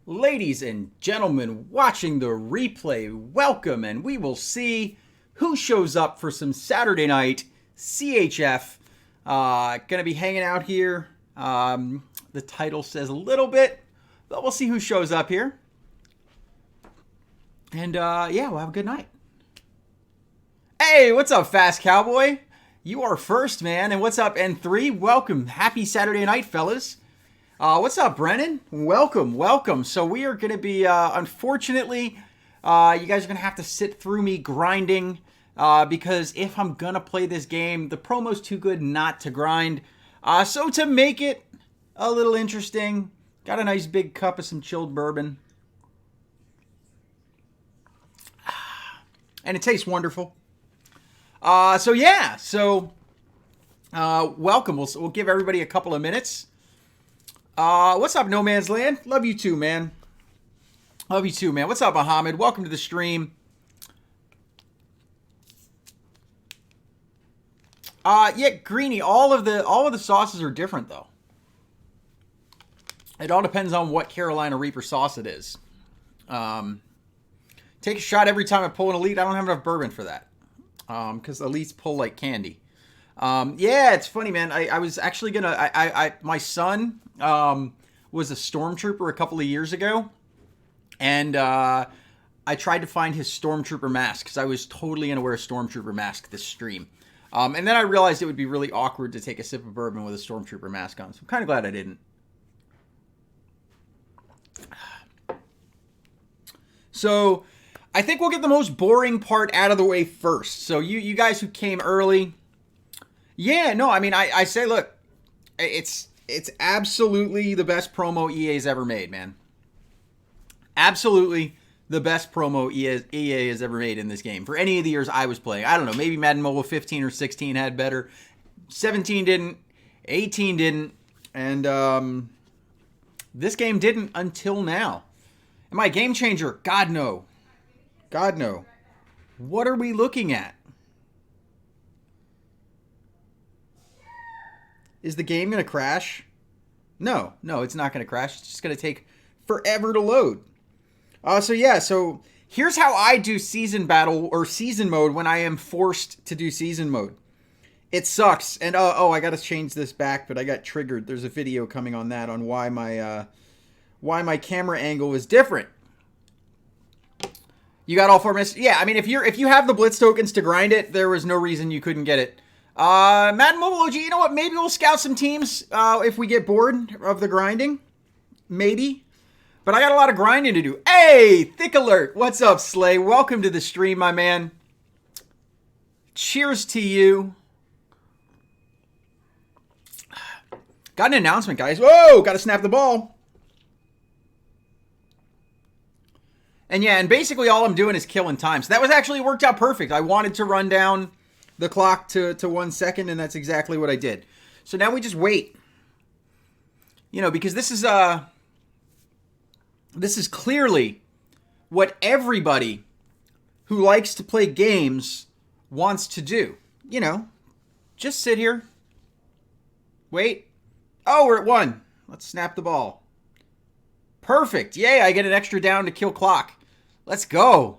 Ladies and gentlemen watching the replay, welcome, and we will see who shows up for some Saturday night CHF. Gonna be hanging out here. The title says a little bit, but we'll see who shows up here. And yeah, we'll have a good night. Hey, what's up, Fast Cowboy? You are first, man. And what's up, N3? Welcome. Happy Saturday night, fellas. What's up, Brennan? Welcome, welcome. So we are going to be, unfortunately, you guys are going to have to sit through me grinding because if I'm going to play this game, the promo's too good not to grind. So to make it a little interesting, got a nice big cup of some chilled bourbon. And it tastes wonderful. So yeah, welcome. We'll give everybody a couple of minutes. What's up, No Man's Land? Love you too, man. Love you too, man. What's up, Muhammad? Welcome to the stream. Yeah, Greeny, all of the sauces are different though. It all depends on what Carolina Reaper sauce it is. Take a shot every time I pull an Elite. I don't have enough bourbon for that. Because Elites pull like candy. Yeah, it's funny, man. I was actually gonna. My son was a stormtrooper a couple of years ago, and I tried to find his stormtrooper mask because I was totally gonna wear a stormtrooper mask this stream. And then I realized it would be really awkward to take a sip of bourbon with a stormtrooper mask on. So I'm kind of glad I didn't. So I think we'll get the most boring part out of the way first. So you guys who came early. Yeah, no, I mean, I say, look, it's absolutely the best promo EA's ever made, man. Absolutely the best promo EA has ever made in this game. For any of the years I was playing. I don't know, maybe Madden Mobile 15 or 16 had better. 17 didn't. 18 didn't. And this game didn't until now. Am I a game changer? God, no. God, no. What are we looking at? Is the game going to crash? No, it's not going to crash. It's just going to take forever to load. So here's how I do season battle or season mode when I am forced to do season mode. It sucks. And I got to change this back, but I got triggered. There's a video coming on that on why my camera angle is different. You got all 4 minutes? Yeah, I mean, if you have the Blitz tokens to grind it, there was no reason you couldn't get it. Madden Mobile OG, you know what? Maybe we'll scout some teams if we get bored of the grinding. Maybe. But I got a lot of grinding to do. Hey, Thick Alert. What's up, Slay? Welcome to the stream, my man. Cheers to you. Got an announcement, guys. Whoa, got to snap the ball. And yeah, and basically all I'm doing is killing time. So that was actually worked out perfect. I wanted to run down the clock to 1 second, and that's exactly what I did. So now we just wait. You know, because this is clearly what everybody who likes to play games wants to do. You know, just sit here. Wait. Oh, we're at 1. Let's snap the ball. Perfect. Yay, I get an extra down to kill clock. Let's go.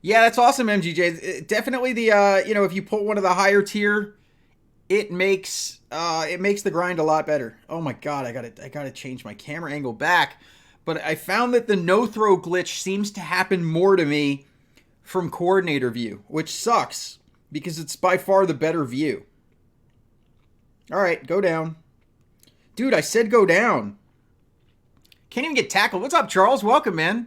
Yeah, that's awesome, MGJ. Definitely the if you pull one of the higher tier, it makes the grind a lot better. Oh my god, I gotta change my camera angle back. But I found that the no throw glitch seems to happen more to me from coordinator view, which sucks because it's by far the better view. All right, go down. Dude, I said go down. Can't even get tackled. What's up, Charles? Welcome, man.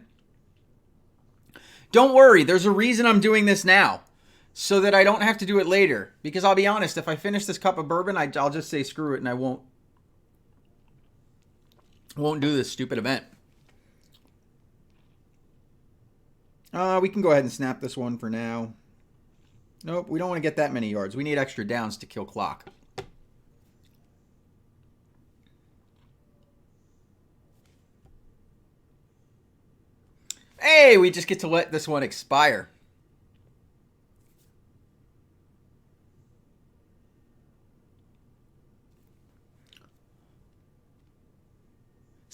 Don't worry, there's a reason I'm doing this now. So that I don't have to do it later. Because I'll be honest, if I finish this cup of bourbon, I'll just say screw it and I won't do this stupid event. We can go ahead and snap this one for now. Nope, we don't want to get that many yards. We need extra downs to kill clock. Hey, we just get to let this one expire.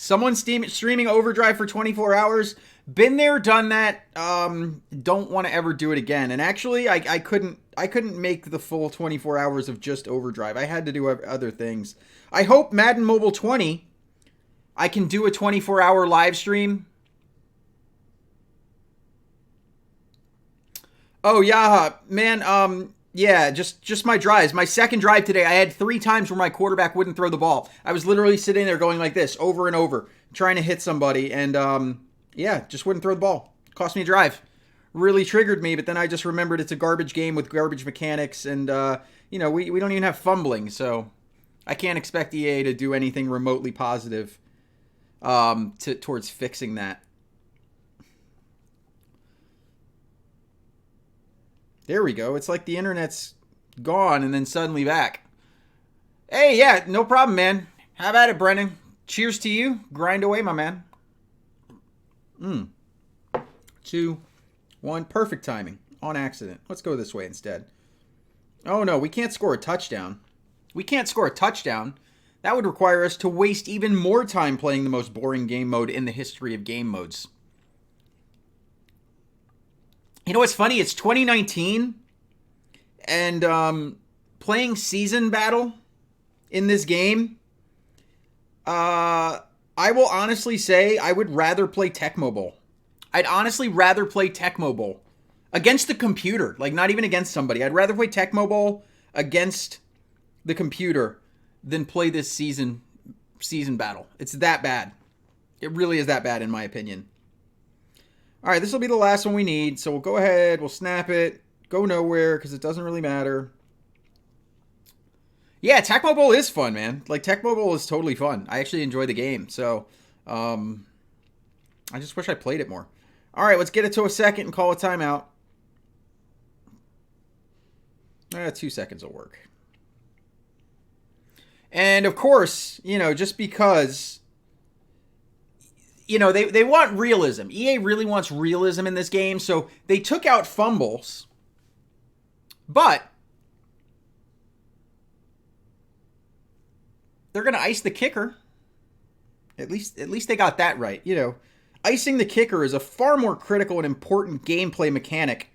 Someone streaming Overdrive for 24 hours. Been there, done that. Don't want to ever do it again. And actually, I couldn't make the full 24 hours of just Overdrive. I had to do other things. I hope Madden Mobile 20, I can do a 24-hour live stream. Oh, yeah, man, yeah, just my drives. My second drive today, I had 3 times where my quarterback wouldn't throw the ball. I was literally sitting there going like this over and over, trying to hit somebody, and yeah, just wouldn't throw the ball. Cost me a drive. Really triggered me, but then I just remembered it's a garbage game with garbage mechanics, and you know, we don't even have fumbling, so I can't expect EA to do anything remotely positive towards fixing that. There we go. It's like the internet's gone and then suddenly back. Hey, yeah, no problem, man. Have at it, Brennan. Cheers to you. Grind away, my man. 2, 1. Perfect timing. On accident. Let's go this way instead. Oh, no. We can't score a touchdown. We can't score a touchdown. That would require us to waste even more time playing the most boring game mode in the history of game modes. You know what's funny? It's 2019, and playing Season Battle in this game, I will honestly say I would rather play Tecmo Bowl. I'd honestly rather play Tecmo Bowl against the computer, like not even against somebody. I'd rather play Tecmo Bowl against the computer than play this season battle. It's that bad. It really is that bad in my opinion. All right, this will be the last one we need, so we'll go ahead, we'll snap it, go nowhere, because it doesn't really matter. Yeah, Tecmo Bowl is fun, man. Like, Tecmo Bowl is totally fun. I actually enjoy the game, so I just wish I played it more. All right, let's get it to a second and call a timeout. 2 seconds will work. And, of course, you know, just because... You know, they want realism. EA really wants realism in this game, so they took out fumbles. But they're going to ice the kicker. At least they got that right. You know, icing the kicker is a far more critical and important gameplay mechanic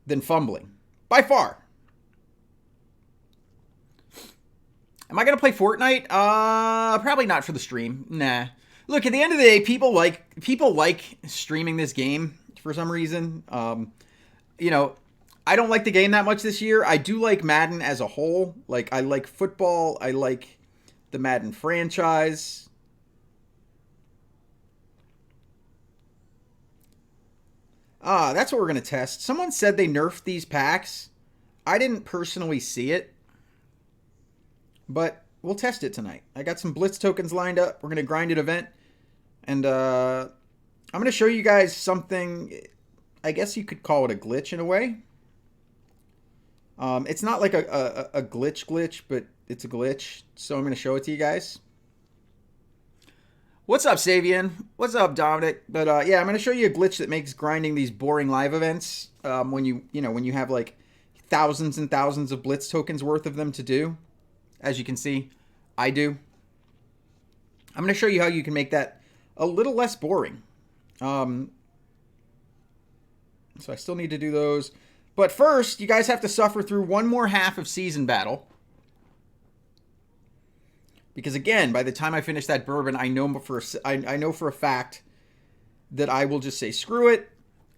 than fumbling. By far. Am I going to play Fortnite? Probably not for the stream. Nah. Look, at the end of the day, people like streaming this game for some reason. You know, I don't like the game that much this year. I do like Madden as a whole. Like, I like football. I like the Madden franchise. That's what we're going to test. Someone said they nerfed these packs. I didn't personally see it. But we'll test it tonight. I got some Blitz tokens lined up. We're going to grind an event. And I'm going to show you guys something, I guess you could call it a glitch in a way. It's not like a glitch, but it's a glitch. So I'm going to show it to you guys. What's up, Savian? What's up, Dominic? But yeah, I'm going to show you a glitch that makes grinding these boring live events when you have like thousands and thousands of Blitz tokens worth of them to do. As you can see, I do. I'm going to show you how you can make that a little less boring. So I still need to do those. But first, you guys have to suffer through one more half of Season Battle. Because again, by the time I finish that bourbon, I know for a fact that I will just say screw it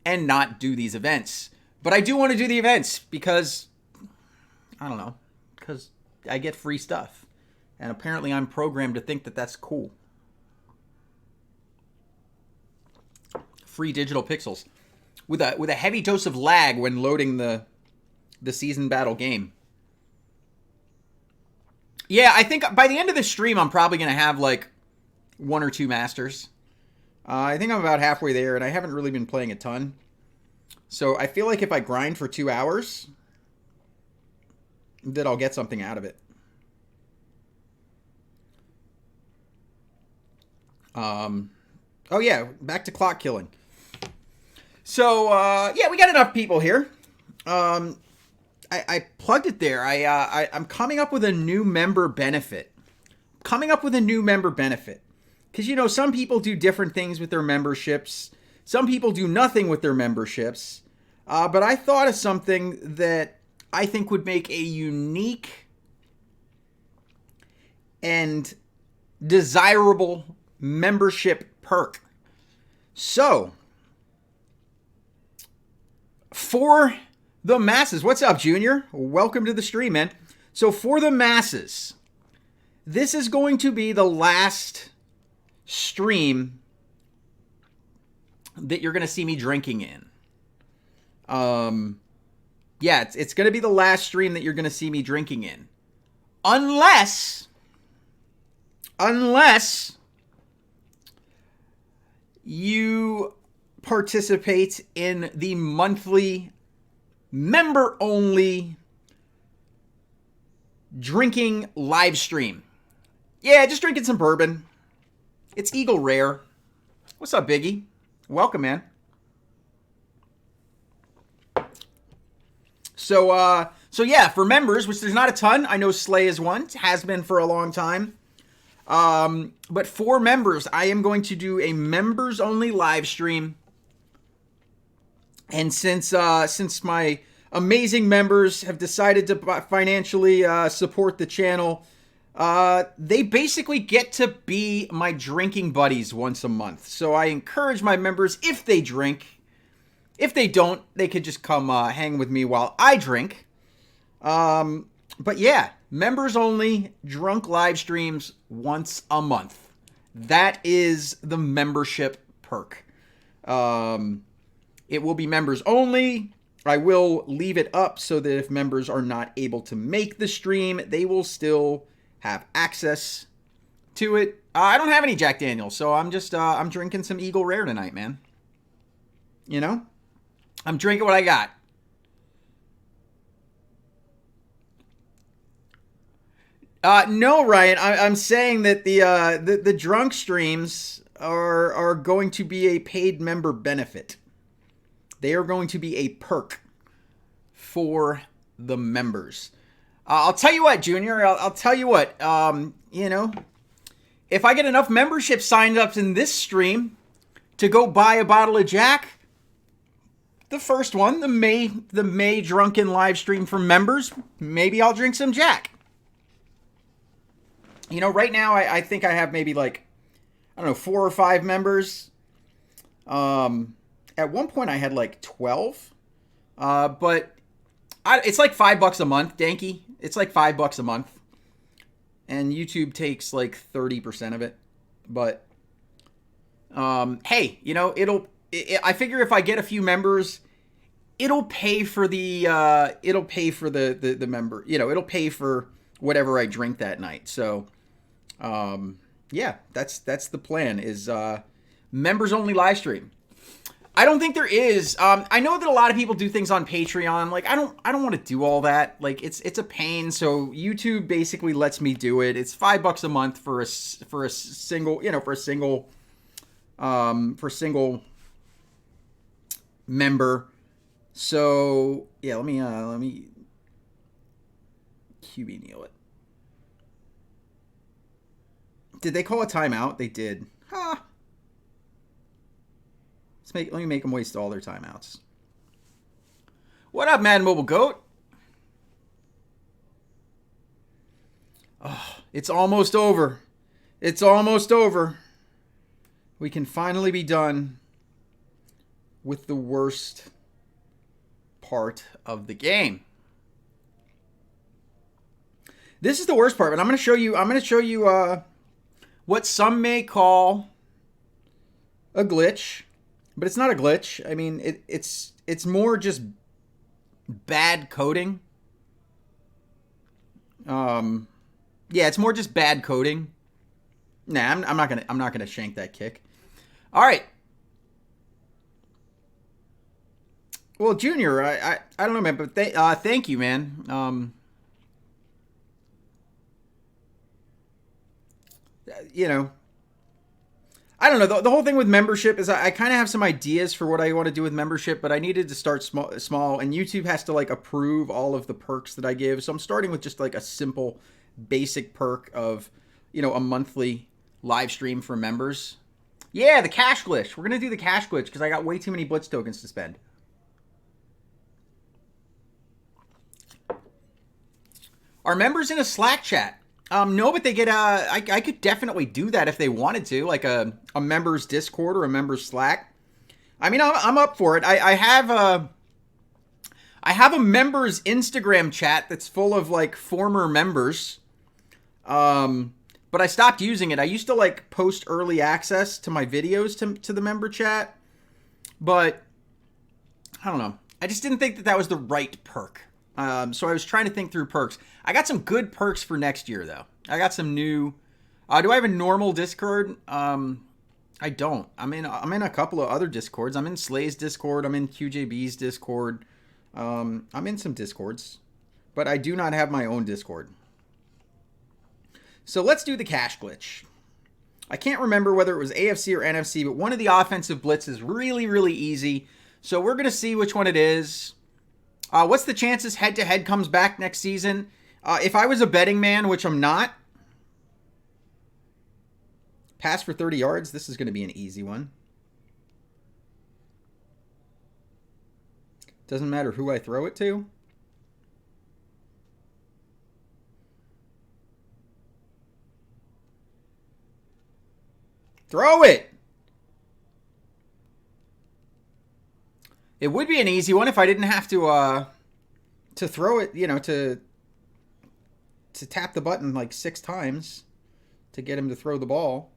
and not do these events. But I do want to do the events because, I don't know, because I get free stuff. And apparently I'm programmed to think that that's cool. Free digital pixels. With a heavy dose of lag when loading the Season Battle game. Yeah, I think by the end of the stream, I'm probably going to have like 1 or 2 masters. I think I'm about halfway there, and I haven't really been playing a ton. So I feel like if I grind for 2 hours, that I'll get something out of it. Oh yeah, back to clock killing. So yeah, we got enough people here. I plugged it there. I'm coming up with a new member benefit. Because, you know, some people do different things with their memberships. Some people do nothing with their memberships. But I thought of something that I think would make a unique and desirable membership perk. So, for the masses, what's up, Junior? Welcome to the stream, man. So, for the masses, this is going to be the last stream that you're going to see me drinking in. Yeah, it's going to be the last stream that you're going to see me drinking in. Unless you participate in the monthly member-only drinking live stream. Yeah, just drinking some bourbon. It's Eagle Rare. What's up, Biggie? Welcome, man. So yeah, for members, which there's not a ton. I know Slay is one. Has been for a long time. But for members, I am going to do a members-only live stream. And since my amazing members have decided to financially support the channel, they basically get to be my drinking buddies once a month. So I encourage my members, if they drink. If they don't, they could just come hang with me while I drink. But yeah, members only drunk live streams once a month. That is the membership perk. It will be members only. I will leave it up so that if members are not able to make the stream, they will still have access to it. I don't have any Jack Daniels, so I'm just I'm drinking some Eagle Rare tonight, man. You know? I'm drinking what I got. No, Ryan. I'm saying that the drunk streams are going to be a paid member benefit. They are going to be a perk for the members. I'll tell you what, Junior. I'll tell you what. You know, if I get enough membership signed ups in this stream to go buy a bottle of Jack. The first one, the May drunken live stream for members, maybe I'll drink some Jack. You know, right now I think I have maybe like, I don't know, 4 or 5 members. At one point I had like 12. But it's like $5 a month, Danky. It's like $5 a month. And YouTube takes like 30% of it. But hey, you know, I figure if I get a few members, it'll pay for the member, you know, it'll pay for whatever I drink that night. So, yeah, that's the plan is, members only live stream. I don't think there is, I know that a lot of people do things on Patreon. Like, I don't want to do all that. Like, it's a pain. So YouTube basically lets me do it. It's $5 a month for a single, you know, for a single member. So yeah, let me QB Neil it. Did they call a timeout? They did. Ha. Let me make them waste all their timeouts. What up, Mad Mobile Goat? Oh, it's almost over. It's almost over. We can finally be done with the worst part of the game. This is the worst part, but I'm going to show you what some may call a glitch, but it's not a glitch. I mean, it's more just bad coding. Yeah, it's more just bad coding. Nah, I'm not gonna shank that kick. All right. Well, Junior, I don't know, man, but thank you, man. You know, I don't know. The whole thing with membership is I kind of have some ideas for what I want to do with membership, but I needed to start small, and YouTube has to like approve all of the perks that I give. So I'm starting with just like a simple, basic perk of, you know, a monthly live stream for members. Yeah, the cash glitch. We're going to do the cash glitch because I got way too many Blitz tokens to spend. Are members in a Slack chat? No, but they get I could definitely do that if they wanted to, like a members Discord or a members Slack. I mean, I'm up for it. I have a members Instagram chat that's full of like former members. But I stopped using it. I used to like post early access to my videos to the member chat, but I don't know. I just didn't think that was the right perk. So I was trying to think through perks. I got some good perks for next year, though. I got some new. Do I have a normal Discord? I don't. I'm in a couple of other Discords. I'm in Slay's Discord. I'm in QJB's Discord. I'm in some Discords, but I do not have my own Discord. So let's do the cash glitch. I can't remember whether it was AFC or NFC, but one of the offensive blitz is really, really easy. So we're going to see which one it is. What's the chances head-to-head comes back next season? If I was a betting man, which I'm not, pass for 30 yards, this is going to be an easy one. Doesn't matter who I throw it to. Throw it! It would be an easy one if I didn't have to throw it, you know, to tap the button like 6 times to get him to throw the ball.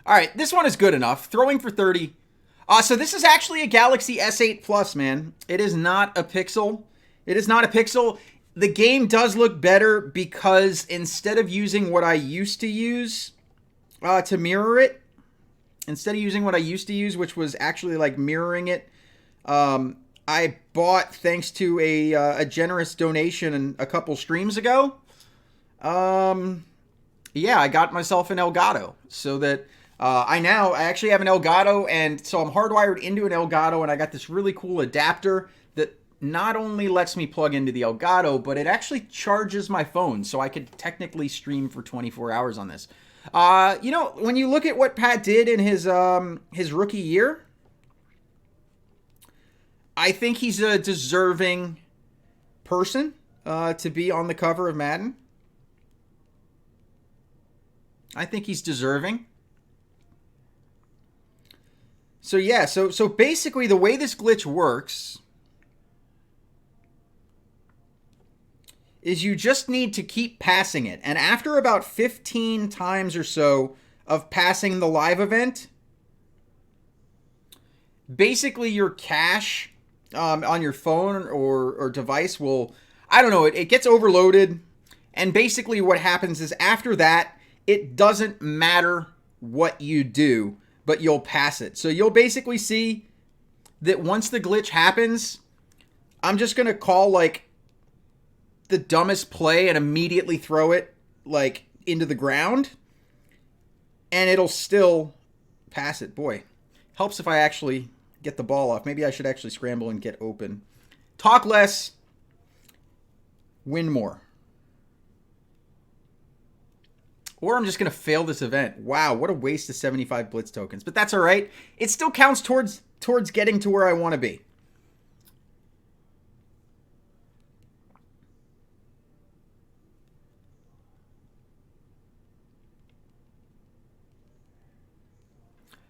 All right, this one is good enough. Throwing for 30. So this is actually a Galaxy S8 Plus, man. It is not a Pixel. It is not a Pixel. The game does look better because instead of using what I used to use to mirror it, which was actually like mirroring it, I bought, thanks to a generous donation a couple streams ago. Yeah, I got myself an Elgato so that I actually have an Elgato, and so I'm hardwired into an Elgato, and I got this really cool adapter that not only lets me plug into the Elgato, but it actually charges my phone, so I could technically stream for 24 hours on this. You know, when you look at what Pat did in his rookie year, I think he's a deserving person to be on the cover of Madden. I think he's deserving. So yeah, so basically the way this glitch works is you just need to keep passing it. And after about 15 times or so of passing the live event, basically your cache on your phone or device will, I don't know, it gets overloaded. And basically what happens is after that, it doesn't matter what you do, but you'll pass it. So you'll basically see that once the glitch happens, I'm just going to call like the dumbest play and immediately throw it like into the ground, and it'll still pass it. Boy, helps if I actually get the ball off. Maybe I should actually scramble and get open. Talk less, win more. Or I'm just going to fail this event. Wow, what a waste of 75 Blitz tokens. But that's all right. It still counts towards getting to where I want to be.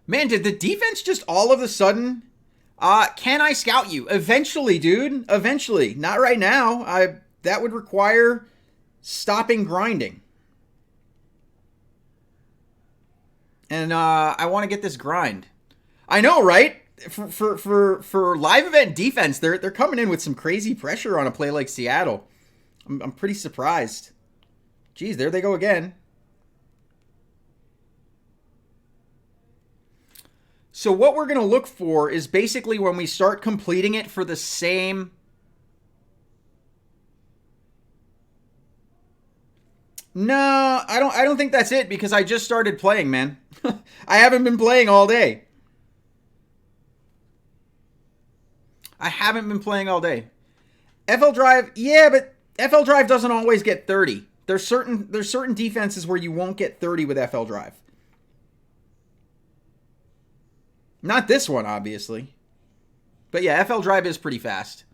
Man, did the defense just all of a sudden... can I scout you? Eventually, dude. Eventually. Not right now. That would require stopping grinding. And I want to get this grind. I know, right? For live event defense, they're coming in with some crazy pressure on a play like Seattle. I'm pretty surprised. Geez, there they go again. So what we're going to look for is basically when we start completing it for the same... No, I don't think that's it because I just started playing, man. I haven't been playing all day. FL Drive, yeah, but FL Drive doesn't always get 30. There's certain defenses where you won't get 30 with FL Drive. Not this one, obviously. But yeah, FL Drive is pretty fast.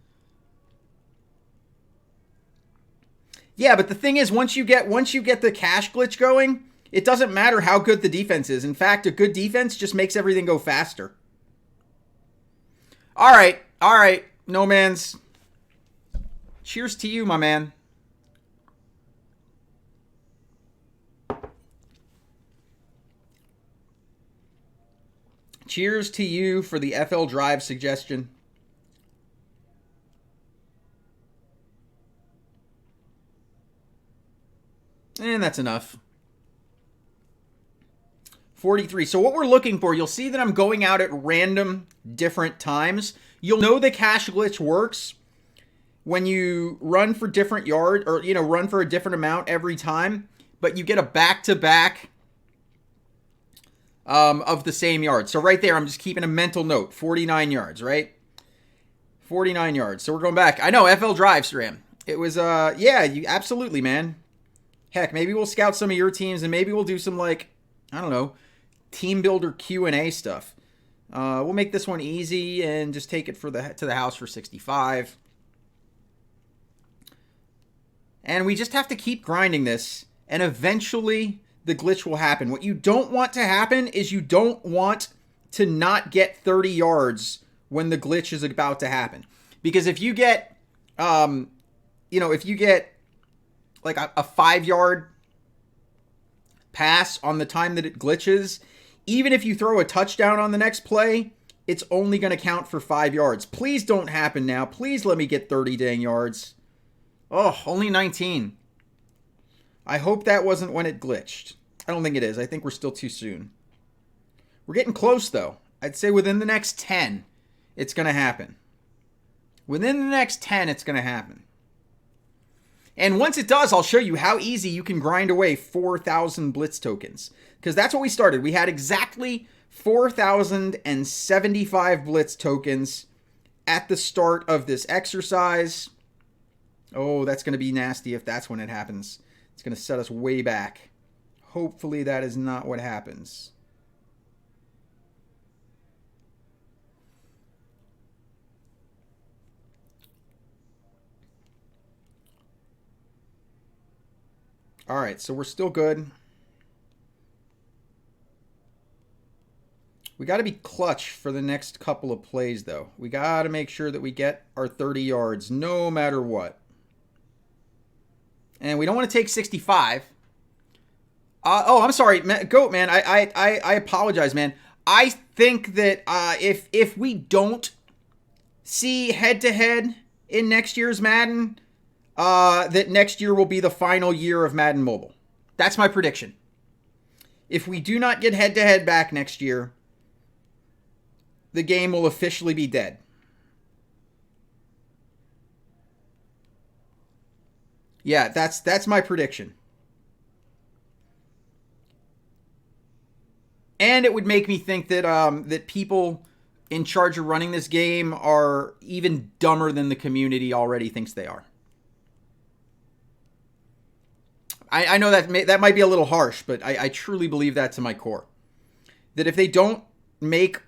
Yeah, but the thing is, once you get the cache glitch going, it doesn't matter how good the defense is. In fact, a good defense just makes everything go faster. All right, No Man's. Cheers to you, my man. Cheers to you for the FL Drive suggestion. And that's enough. 43. So what we're looking for, you'll see that I'm going out at random different times. You'll know the cache glitch works when you run for different yard, or run for a different amount every time, but you get a back-to-back of the same yard. So right there, I'm just keeping a mental note. 49 yards, right? 49 yards. So we're going back. I know, FL Drive, SRAM. It was, yeah, you absolutely, man. Heck, maybe we'll scout some of your teams, and maybe we'll do some, like, I don't know, team builder Q&A stuff. We'll make this one easy and just take it to the house for 65. And we just have to keep grinding this, and eventually the glitch will happen. What you don't want to happen is you don't want to not get 30 yards when the glitch is about to happen. Because if you get, if you get like a 5-yard pass on the time that it glitches, even if you throw a touchdown on the next play, it's only going to count for 5 yards. Please don't happen now. Please let me get 30 dang yards. Oh, only 19. I hope that wasn't when it glitched. I don't think it is. I think we're still too soon. We're getting close, though. I'd say within the next 10, it's going to happen. Within the next 10, it's going to happen. And once it does, I'll show you how easy you can grind away 4,000 Blitz tokens. Because that's what we started. We had exactly 4,075 Blitz tokens at the start of this exercise. Oh, that's going to be nasty if that's when it happens. It's going to set us way back. Hopefully that is not what happens. All right, so we're still good. We got to be clutch for the next couple of plays, though. We got to make sure that we get our 30 yards no matter what. And we don't want to take 65. Oh, I'm sorry, Goat, man. I apologize, man. I think that if we don't see head-to-head in next year's Madden, that next year will be the final year of Madden Mobile. That's my prediction. If we do not get head-to-head back next year, the game will officially be dead. Yeah, that's my prediction. And it would make me think that that people in charge of running this game are even dumber than the community already thinks they are. I know that might be a little harsh, but I truly believe that to my core. That if they don't make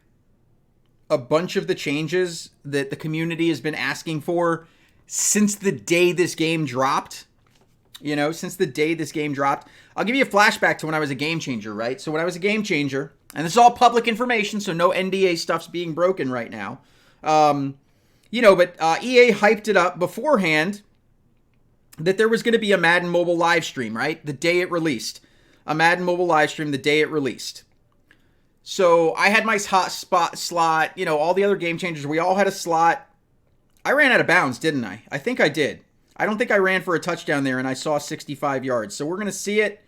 a bunch of the changes that the community has been asking for since the day this game dropped, since the day this game dropped, I'll give you a flashback to when I was a game changer, right? So when I was a game changer, and this is all public information, so no NDA stuff's being broken right now. But EA hyped it up beforehand that there was going to be a Madden Mobile live stream, right? The day it released. A Madden Mobile live stream the day it released. So I had my hot spot slot, all the other game changers, we all had a slot. I ran out of bounds, didn't I? I think I did. I don't think I ran for a touchdown there and I saw 65 yards. So we're going to see it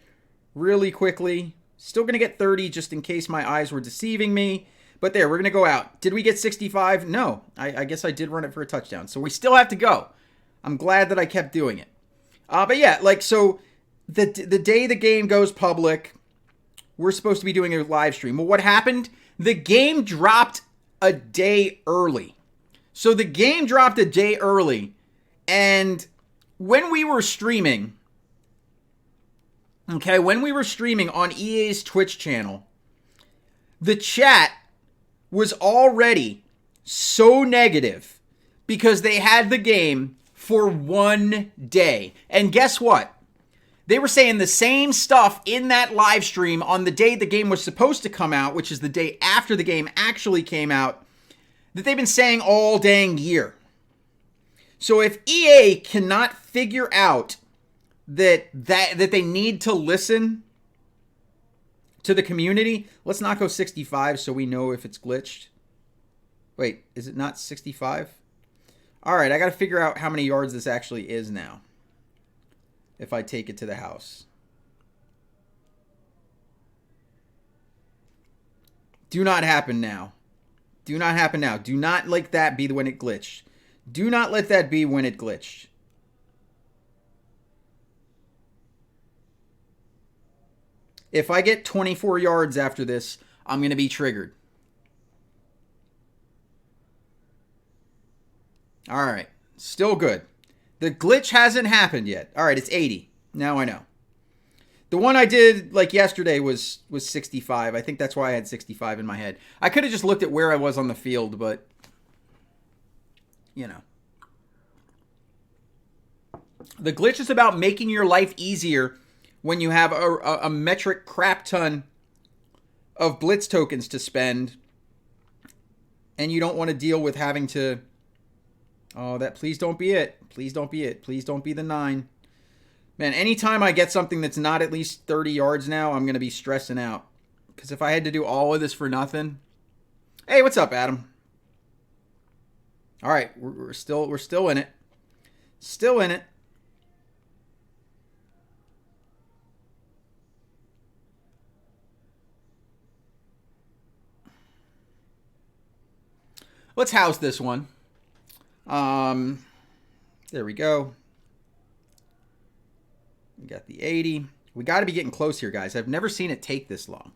really quickly. Still going to get 30 just in case my eyes were deceiving me. But there, we're going to go out. Did we get 65? No. I guess I did run it for a touchdown. So we still have to go. I'm glad that I kept doing it. But yeah, so the day the game goes public, we're supposed to be doing a live stream. Well, what happened? The game dropped a day early. So the game dropped a day early. And when we were streaming, Okay, when we were streaming on EA's Twitch channel, the chat was already so negative because they had the game for 1 day. And guess what? They were saying the same stuff in that live stream on the day the game was supposed to come out, which is the day after the game actually came out, that they've been saying all dang year. So if EA cannot figure out that they need to listen to the community, let's not go 65 so we know if it's glitched. Wait, is it not 65? All right, I got to figure out how many yards this actually is now if I take it to the house. Do not happen now. Do not happen now. Do not let that be when it glitched. Do not let that be when it glitched. If I get 24 yards after this, I'm going to be triggered. All right. Still good. The glitch hasn't happened yet. All right, it's 80. Now I know. The one I did like yesterday was 65. I think that's why I had 65 in my head. I could have just looked at where I was on the field, but you know. The glitch is about making your life easier when you have a metric crap ton of blitz tokens to spend and you don't want to deal with having to... Oh, that please don't be it. Please don't be it. Please don't be the 9. Man, anytime I get something that's not at least 30 yards now, I'm going to be stressing out. Because if I had to do all of this for nothing... Hey, what's up, Adam? All right, we're still in it. Still in it. Let's house this one. There we go. We got the 80. We got to be getting close here, guys. I've never seen it take this long.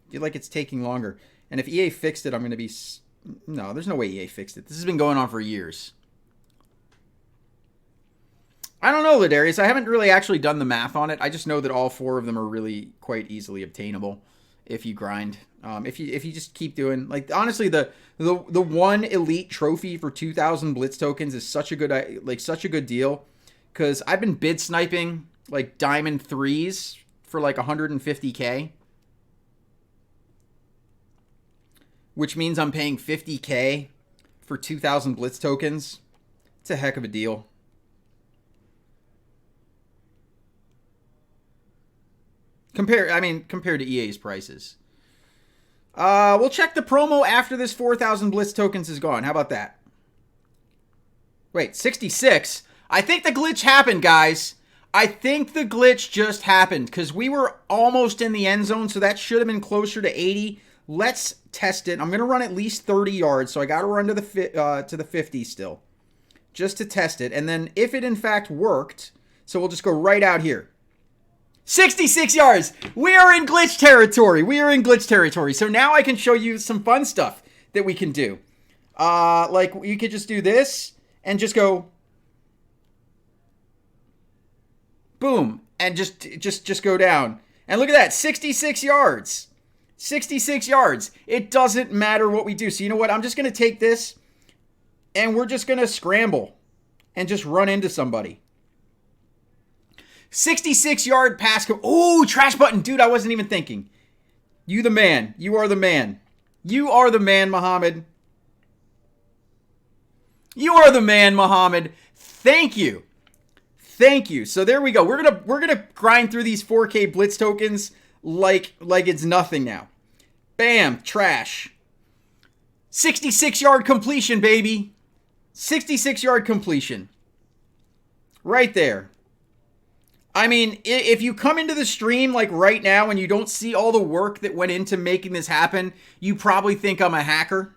I feel like it's taking longer. And if EA fixed it, I'm going to be... No, there's no way EA fixed it. This has been going on for years. I don't know, Ladarius. I haven't really actually done the math on it. I just know that all 4 of them are really quite easily obtainable if you grind. If you just keep doing... Like, honestly, the one elite trophy for 2,000 blitz tokens is such a good deal. Because I've been bid sniping, like, diamond 3s for, like, 150K. Which means I'm paying 50K for 2,000 blitz tokens. It's a heck of a deal. Compared to EA's prices. We'll check the promo after this 4,000 blitz tokens is gone. How about that? Wait, 66? I think the glitch happened, guys. I think the glitch just happened because we were almost in the end zone, so that should have been closer to 80. Let's test it. I'm going to run at least 30 yards, so I got to run to the 50 still, just to test it. And then if it in fact worked, so we'll just go right out here. 66 yards. We are in glitch territory. We are in glitch territory. So now I can show you some fun stuff that we can do. Like you could just do this and just go boom and just go down. And look at that, 66 yards. 66 yards. It doesn't matter what we do. So you know what? I'm just going to take this and we're just going to scramble and just run into somebody. 66-yard pass. Oh, trash button. Dude, I wasn't even thinking. You the man. You are the man. You are the man, Muhammad. You are the man, Muhammad. Thank you. Thank you. So there we go. We're gonna grind through these 4K blitz tokens like it's nothing now. Bam, trash. 66-yard completion, baby. 66-yard completion. Right there. I mean, if you come into the stream like right now and you don't see all the work that went into making this happen, you probably think I'm a hacker.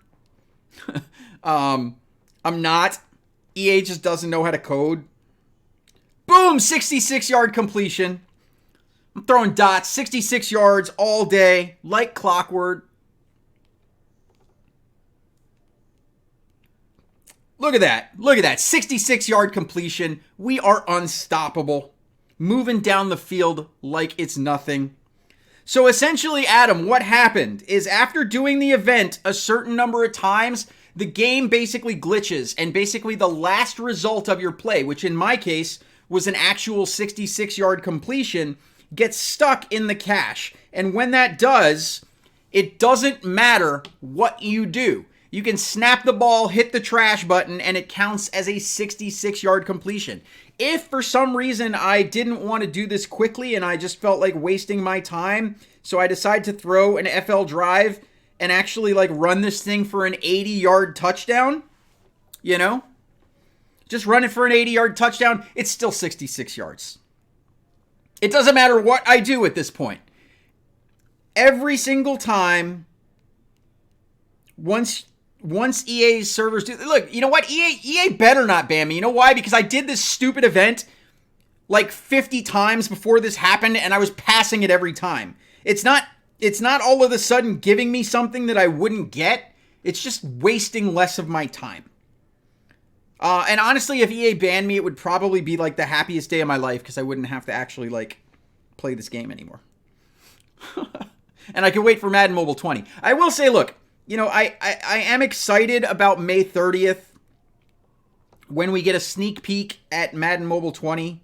I'm not. EA just doesn't know how to code. Boom, 66-yard completion. I'm throwing dots, 66 yards all day, like clockwork. Look at that. Look at that. 66-yard completion. We are unstoppable. moving down the field like it's nothing. So essentially, Adam, what happened is after doing the event a certain number of times, the game basically glitches, and basically the last result of your play, which in my case was an actual 66-yard completion, gets stuck in the cache. And when that does, it doesn't matter what you do. You can snap the ball, hit the trash button, and it counts as a 66-yard completion. If for some reason I didn't want to do this quickly and I just felt like wasting my time, so I decided to throw an FL drive and actually like run this thing for an 80-yard touchdown, you know? Just run it for an 80-yard touchdown, it's still 66 yards. It doesn't matter what I do at this point. Every single time, once EA's servers do... Look, you know what? EA better not ban me. You know why? Because I did this stupid event like 50 times before this happened, and I was passing it every time. It's not all of a sudden giving me something that I wouldn't get. It's just wasting less of my time. And honestly, if EA banned me, it would probably be like the happiest day of my life because I wouldn't have to actually like play this game anymore. And I can wait for Madden Mobile 20. I will say, look, you know, I am excited about May 30th when we get a sneak peek at Madden Mobile 20.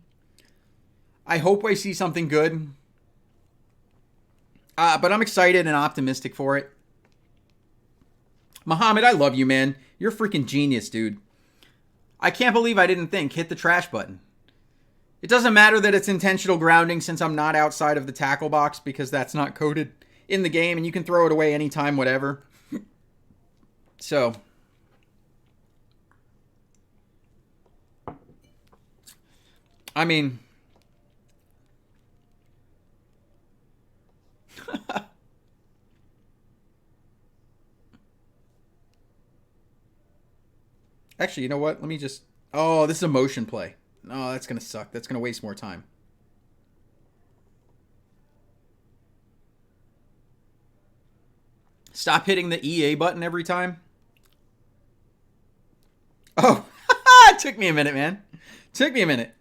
I hope I see something good. But I'm excited and optimistic for it. Muhammad, I love you, man. You're a freaking genius, dude. I can't believe I didn't think hit the trash button. It doesn't matter that it's intentional grounding since I'm not outside of the tackle box because that's not coded in the game and you can throw it away anytime, whatever. So, I mean, actually, you know what? Let me just... Oh, this is a motion play. No, that's going to suck. That's going to waste more time. Stop hitting the EA button every time. Oh, it took me a minute, man. Took me a minute.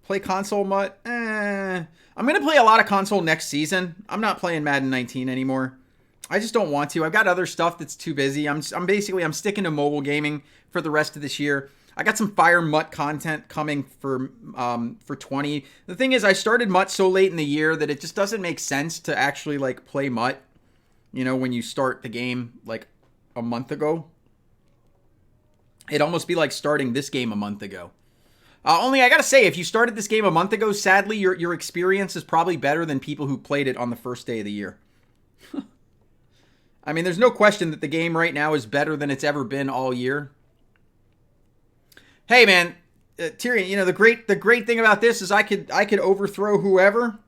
Play console mutt? I'm going to play a lot of console next season. I'm not playing Madden 19 anymore. I just don't want to. I've got other stuff that's too busy. I'm sticking to mobile gaming for the rest of this year. I got some Fire Mutt content coming for 20. The thing is, I started Mutt so late in the year that it just doesn't make sense to actually like play Mutt, you know, when you start the game like a month ago. It'd almost be like starting this game a month ago. Only I gotta say, if you started this game a month ago, sadly, your experience is probably better than people who played it on the first day of the year. I mean, there's no question that the game right now is better than it's ever been all year. Hey, man, Tyrion, you know, the great thing about this is I could overthrow whoever,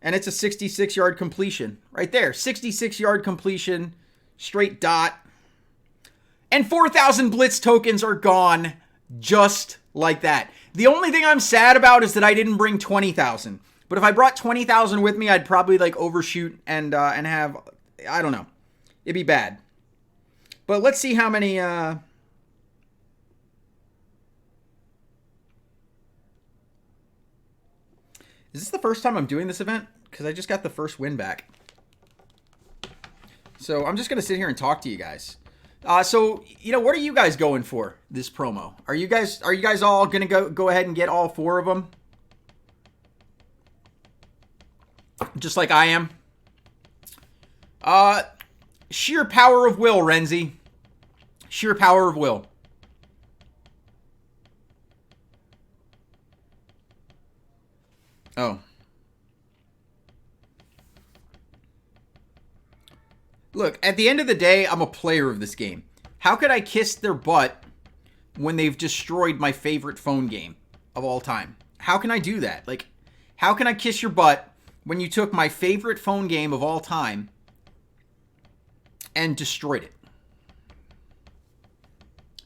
and it's a 66-yard completion. Right there, 66-yard completion, straight dot. And 4,000 Blitz tokens are gone just like that. The only thing I'm sad about is that I didn't bring 20,000. But if I brought 20,000 with me, I'd probably like overshoot and have, I don't know. It'd be bad. But let's see how many... Is this the first time I'm doing this event? Because I just got the first win back. So I'm just going to sit here and talk to you guys. So, you know, what are you guys going for this promo? Are you guys all going to go ahead and get all 4 of them? Just like I am? Sheer power of will, Renzi. Sheer power of will. Oh. Look, at the end of the day, I'm a player of this game. How could I kiss their butt when they've destroyed my favorite phone game of all time? How can I do that? Like, how can I kiss your butt when you took my favorite phone game of all time and destroyed it?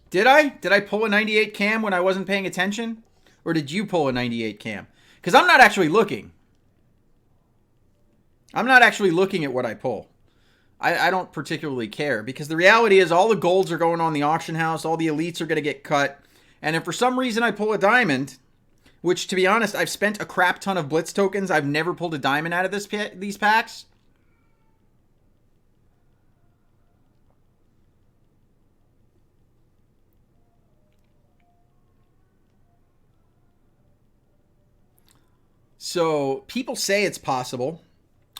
Did I? Did I pull a 98 cam when I wasn't paying attention? Or did you pull a 98 cam? Because I'm not actually looking. I'm not actually looking at what I pull. I don't particularly care, because the reality is all the golds are going on the auction house. All the elites are going to get cut. And if for some reason I pull a diamond, which, to be honest, I've spent a crap ton of blitz tokens. I've never pulled a diamond out of these packs. So people say it's possible.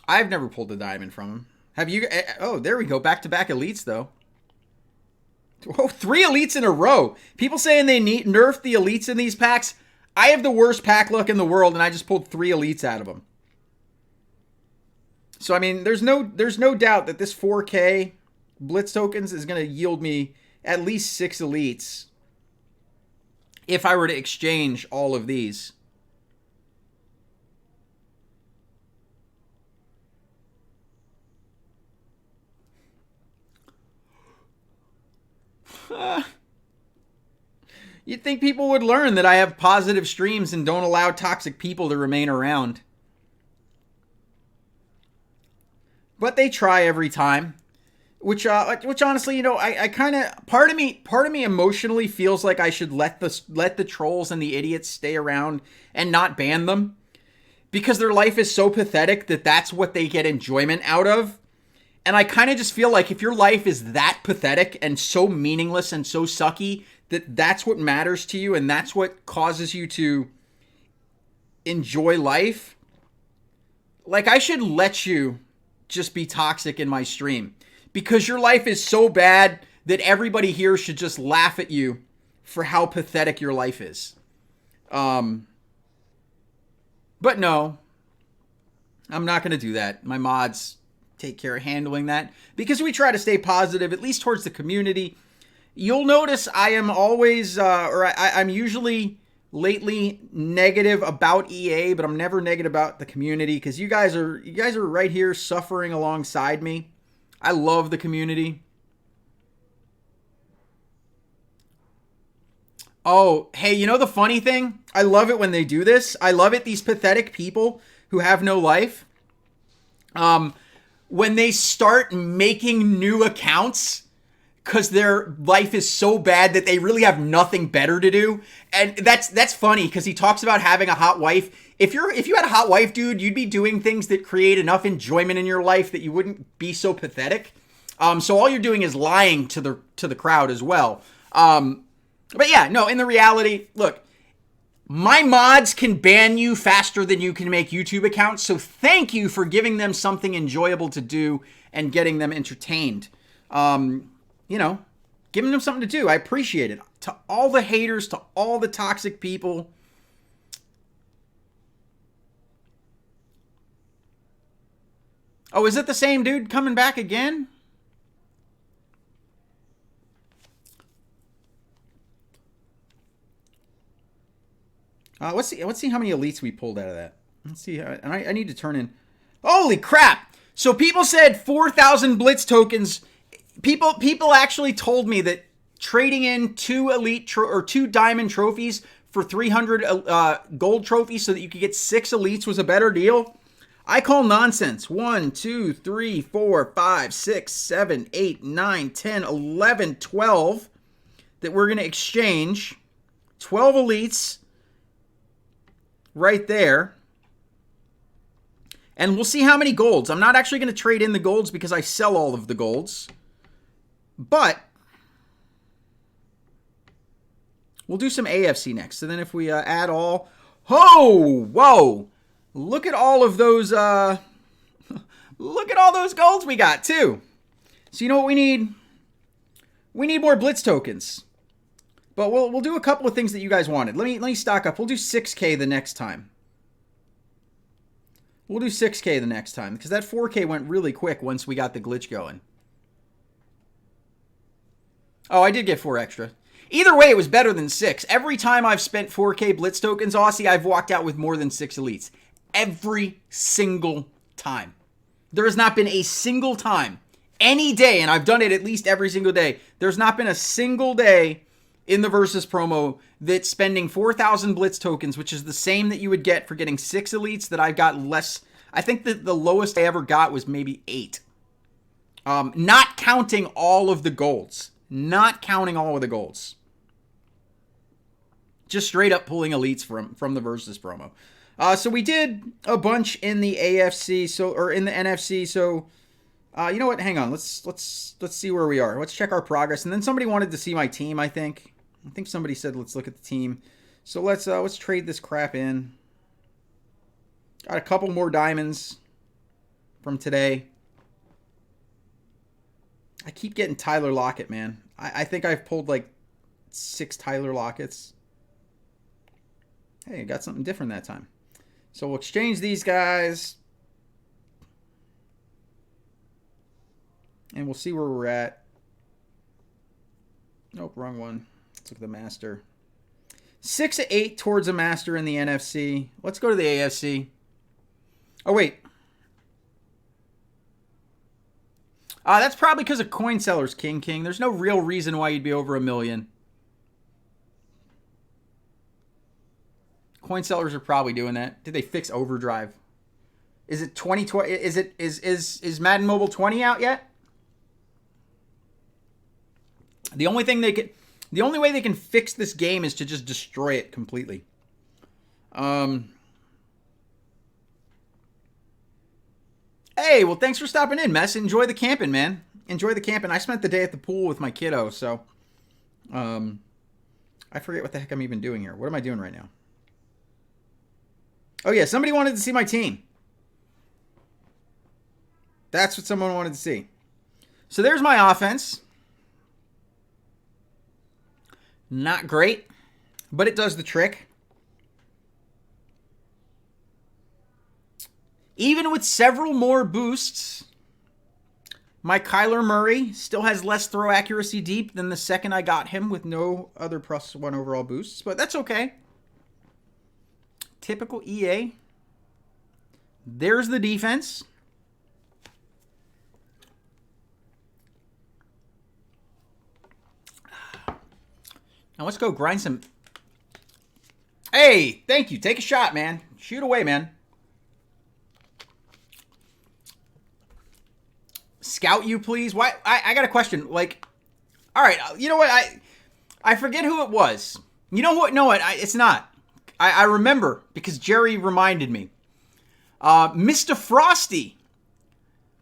I've never pulled a diamond from them. Have you? Oh, there we go. Back-to-back elites, though. Oh, 3 elites in a row. People saying they nerfed the elites in these packs. I have the worst pack luck in the world, and I just pulled 3 elites out of them. So, I mean, there's no doubt that this 4K blitz tokens is going to yield me at least 6 elites if I were to exchange all of these. You'd think people would learn that I have positive streams and don't allow toxic people to remain around. But they try every time. Which honestly, you know, I kind of, part of me emotionally feels like I should let the trolls and the idiots stay around and not ban them, because their life is so pathetic that that's what they get enjoyment out of. And I kind of just feel like if your life is that pathetic and so meaningless and so sucky, that's what matters to you and that's what causes you to enjoy life, like, I should let you just be toxic in my stream, because your life is so bad that everybody here should just laugh at you for how pathetic your life is. But no, I'm not going to do that. My mods take care of handling that, because we try to stay positive, at least towards the community. You'll notice I am always, I'm usually lately negative about EA, but I'm never negative about the community, because you guys are right here suffering alongside me. I love the community. Oh, hey, you know the funny thing? I love it when they do this. I love it, these pathetic people who have no life. When they start making new accounts because their life is so bad that they really have nothing better to do. And that's funny, because he talks about having a hot wife. If you had a hot wife, dude, you'd be doing things that create enough enjoyment in your life that you wouldn't be so pathetic. So all you're doing is lying to the crowd as well. But yeah, no, in the reality, look, my mods can ban you faster than you can make YouTube accounts, so thank you for giving them something enjoyable to do and getting them entertained. You know, giving them something to do. I appreciate it. To all the haters, to all the toxic people. Oh, is it the same dude coming back again? Let's see how many elites we pulled out of that. Let's see. I need to turn in. Holy crap! So people said 4,000 blitz tokens. People actually told me that trading in 2 elite or 2 diamond trophies for 300 gold trophies so that you could get 6 elites was a better deal. I call nonsense. 1, 2, 3, 4, 5, 6, 7, 8, 9, 10, 11, 12 that we're going to exchange. 12 elites right there. And we'll see how many golds. I'm not actually going to trade in the golds because I sell all of the golds. But we'll do some AFC next. And then if we add all... Oh, whoa! Look at all of those... look at all those golds we got, too. So you know what we need? We need more blitz tokens. But we'll do a couple of things that you guys wanted. Let me stock up. We'll do 6K the next time. We'll do 6K the next time, because that 4K went really quick once we got the glitch going. Oh, I did get 4 extra. Either way, it was better than 6. Every time I've spent 4K blitz tokens, Aussie, I've walked out with more than 6 elites. Every single time. There has not been a single time, any day, and I've done it at least every single day, there's not been a single day in the Versus promo that spending 4,000 blitz tokens, which is the same that you would get for getting 6 elites, that I got less. I think that the lowest I ever got was maybe 8. Not counting all of the golds. Not counting all of the golds. Just straight up pulling elites from the Versus promo. So we did a bunch in the AFC, or in the NFC. So you know what? Hang on. Let's see where we are. Let's check our progress. And then somebody wanted to see my team. I think somebody said let's look at the team. So let's trade this crap in. Got a couple more diamonds from today. I keep getting Tyler Lockett, man. I think I've pulled like 6 Tyler Locketts. Hey, I got something different that time. So we'll exchange these guys. And we'll see where we're at. Nope, wrong one. Let's look at the Master. 6-8 towards a Master in the NFC. Let's go to the AFC. Oh, wait. That's probably because of coin sellers, King. There's no real reason why you'd be over $1 million. Coin sellers are probably doing that. Did they fix overdrive? Is it 2020? Is Madden Mobile 20 out yet? The only way they can fix this game is to just destroy it completely. Hey, well, thanks for stopping in, Mess. Enjoy the camping, man. Enjoy the camping. I spent the day at the pool with my kiddo, so I forget what the heck I'm even doing here. What am I doing right now? Oh, yeah, somebody wanted to see my team. That's what someone wanted to see. So there's my offense. Not great, but it does the trick. Even with several more boosts, my Kyler Murray still has less throw accuracy deep than the second I got him with no other +1 overall boosts, but that's okay. Typical EA. There's the defense. Now let's go grind some. Hey, thank you. Take a shot, man. Shoot away, man. Scout you, please. Why? I got a question. Like, all right, you know what? I forget who it was. You know what? No, it's not. I remember because Jerry reminded me. Mr. Frosty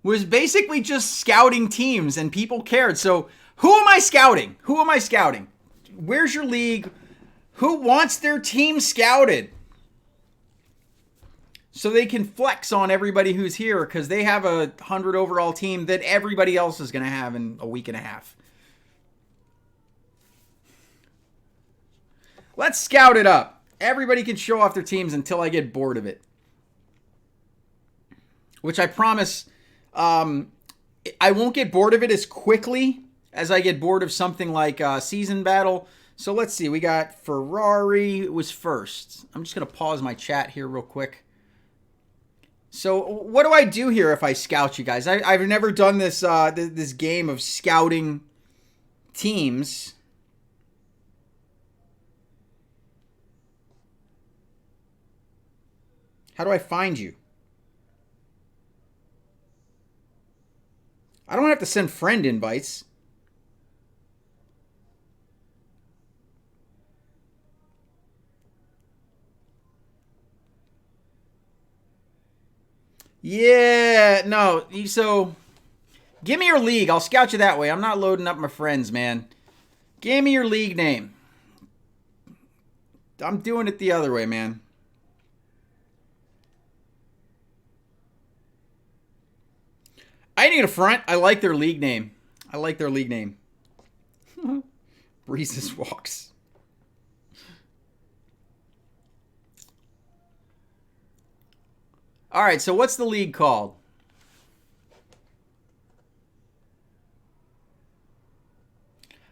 was basically just scouting teams and people cared. So who am I scouting? Where's your league? Who wants their team scouted? So they can flex on everybody who's here because they have a 100 overall team that everybody else is going to have in a week and a half. Let's scout it up. Everybody can show off their teams until I get bored of it. Which I promise I won't get bored of it as quickly as I get bored of something like Season Battle. So let's see. We got Ferrari was first. I'm just going to pause my chat here real quick. So what do I do here if I scout you guys? I've never done this this game of scouting teams. How do I find you? I don't have to send friend invites. Yeah, no. So, give me your league. I'll scout you that way. I'm not loading up my friends, man. Give me your league name. I'm doing it the other way, man. I need a front. I like their league name. Breezes walks. All right, so what's the league called?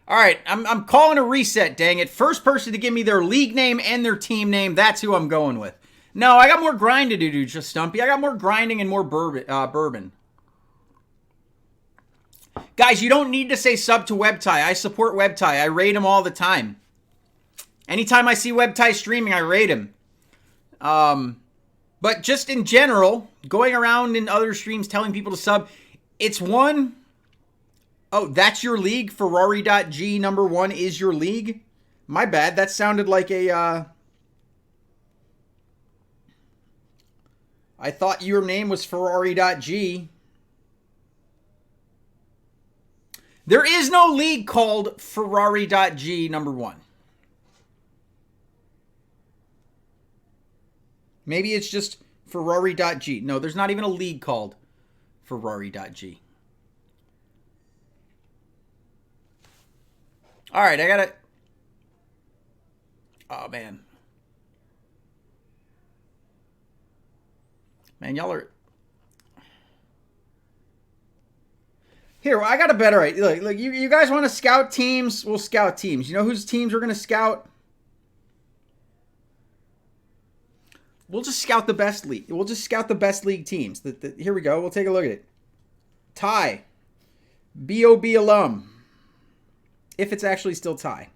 All right, I'm calling a reset, dang it. First person to give me their league name and their team name, that's who I'm going with. No, I got more grind to do, just Stumpy. I got more grinding and more bourbon. Guys, you don't need to say sub to WebTie. I support WebTie. I raid him all the time. Anytime I see WebTie streaming, I raid him. But just in general, going around in other streams telling people to sub, it's one, Oh, that's your league? Ferrari.g number 1 is your league? My bad. That sounded like a, I thought your name was Ferrari.g. There is no league called Ferrari.g number 1. Maybe it's just Ferrari.g. No, there's not even a league called Ferrari.g. All right, I got to... Oh, man. Man, y'all are... Here, I got a better idea. Look, you guys want to scout teams? We'll scout teams. You know whose teams we're going to scout? We'll just scout the best league. We'll just scout the best league teams. Here we go. We'll take a look at it. Ty. BOB alum. If it's actually still Ty.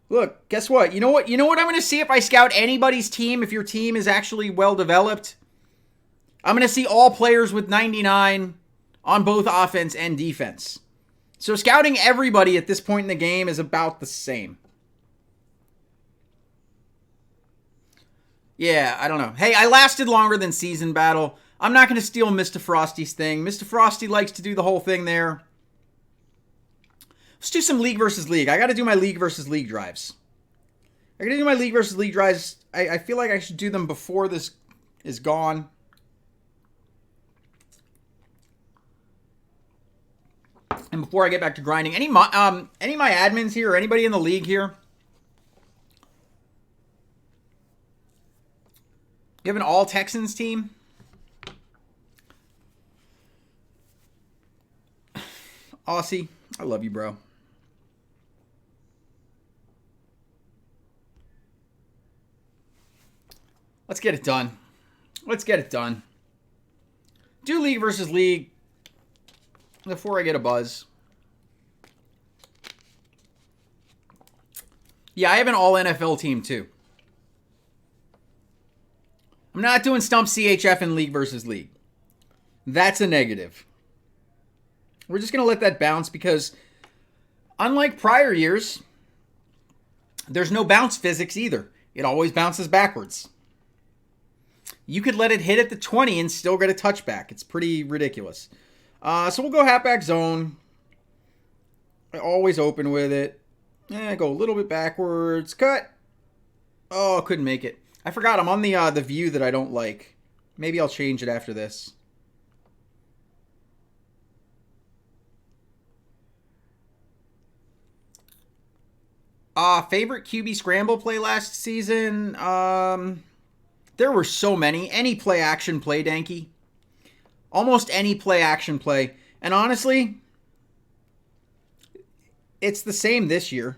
Look, guess what? You know what? You know what I'm going to see if I scout anybody's team, if your team is actually well developed? I'm going to see all players with 99 on both offense and defense. So scouting everybody at this point in the game is about the same. Yeah, I don't know. Hey, I lasted longer than Season Battle. I'm not going to steal Mr. Frosty's thing. Mr. Frosty likes to do the whole thing there. Let's do some League versus League. I got to do my League versus League drives. I got to do my League versus League drives. I feel like I should do them before this is gone. And before I get back to grinding. Any of my admins here or anybody in the league here? You have an all Texans team? Aussie, I love you, bro. Let's get it done. Let's get it done. Do League versus League before I get a buzz. Yeah, I have an all NFL team too. I'm not doing Stump CHF in League versus League. That's a negative. We're just going to let that bounce because unlike prior years, there's no bounce physics either. It always bounces backwards. You could let it hit at the 20 and still get a touchback. It's pretty ridiculous. So we'll go halfback zone. I always open with it. Go a little bit backwards. Cut. Oh, couldn't make it. I forgot I'm on the view that I don't like. Maybe I'll change it after this. Favorite QB scramble play last season? There were so many. Any play action play, Danky. Almost any play action play. And honestly, it's the same this year.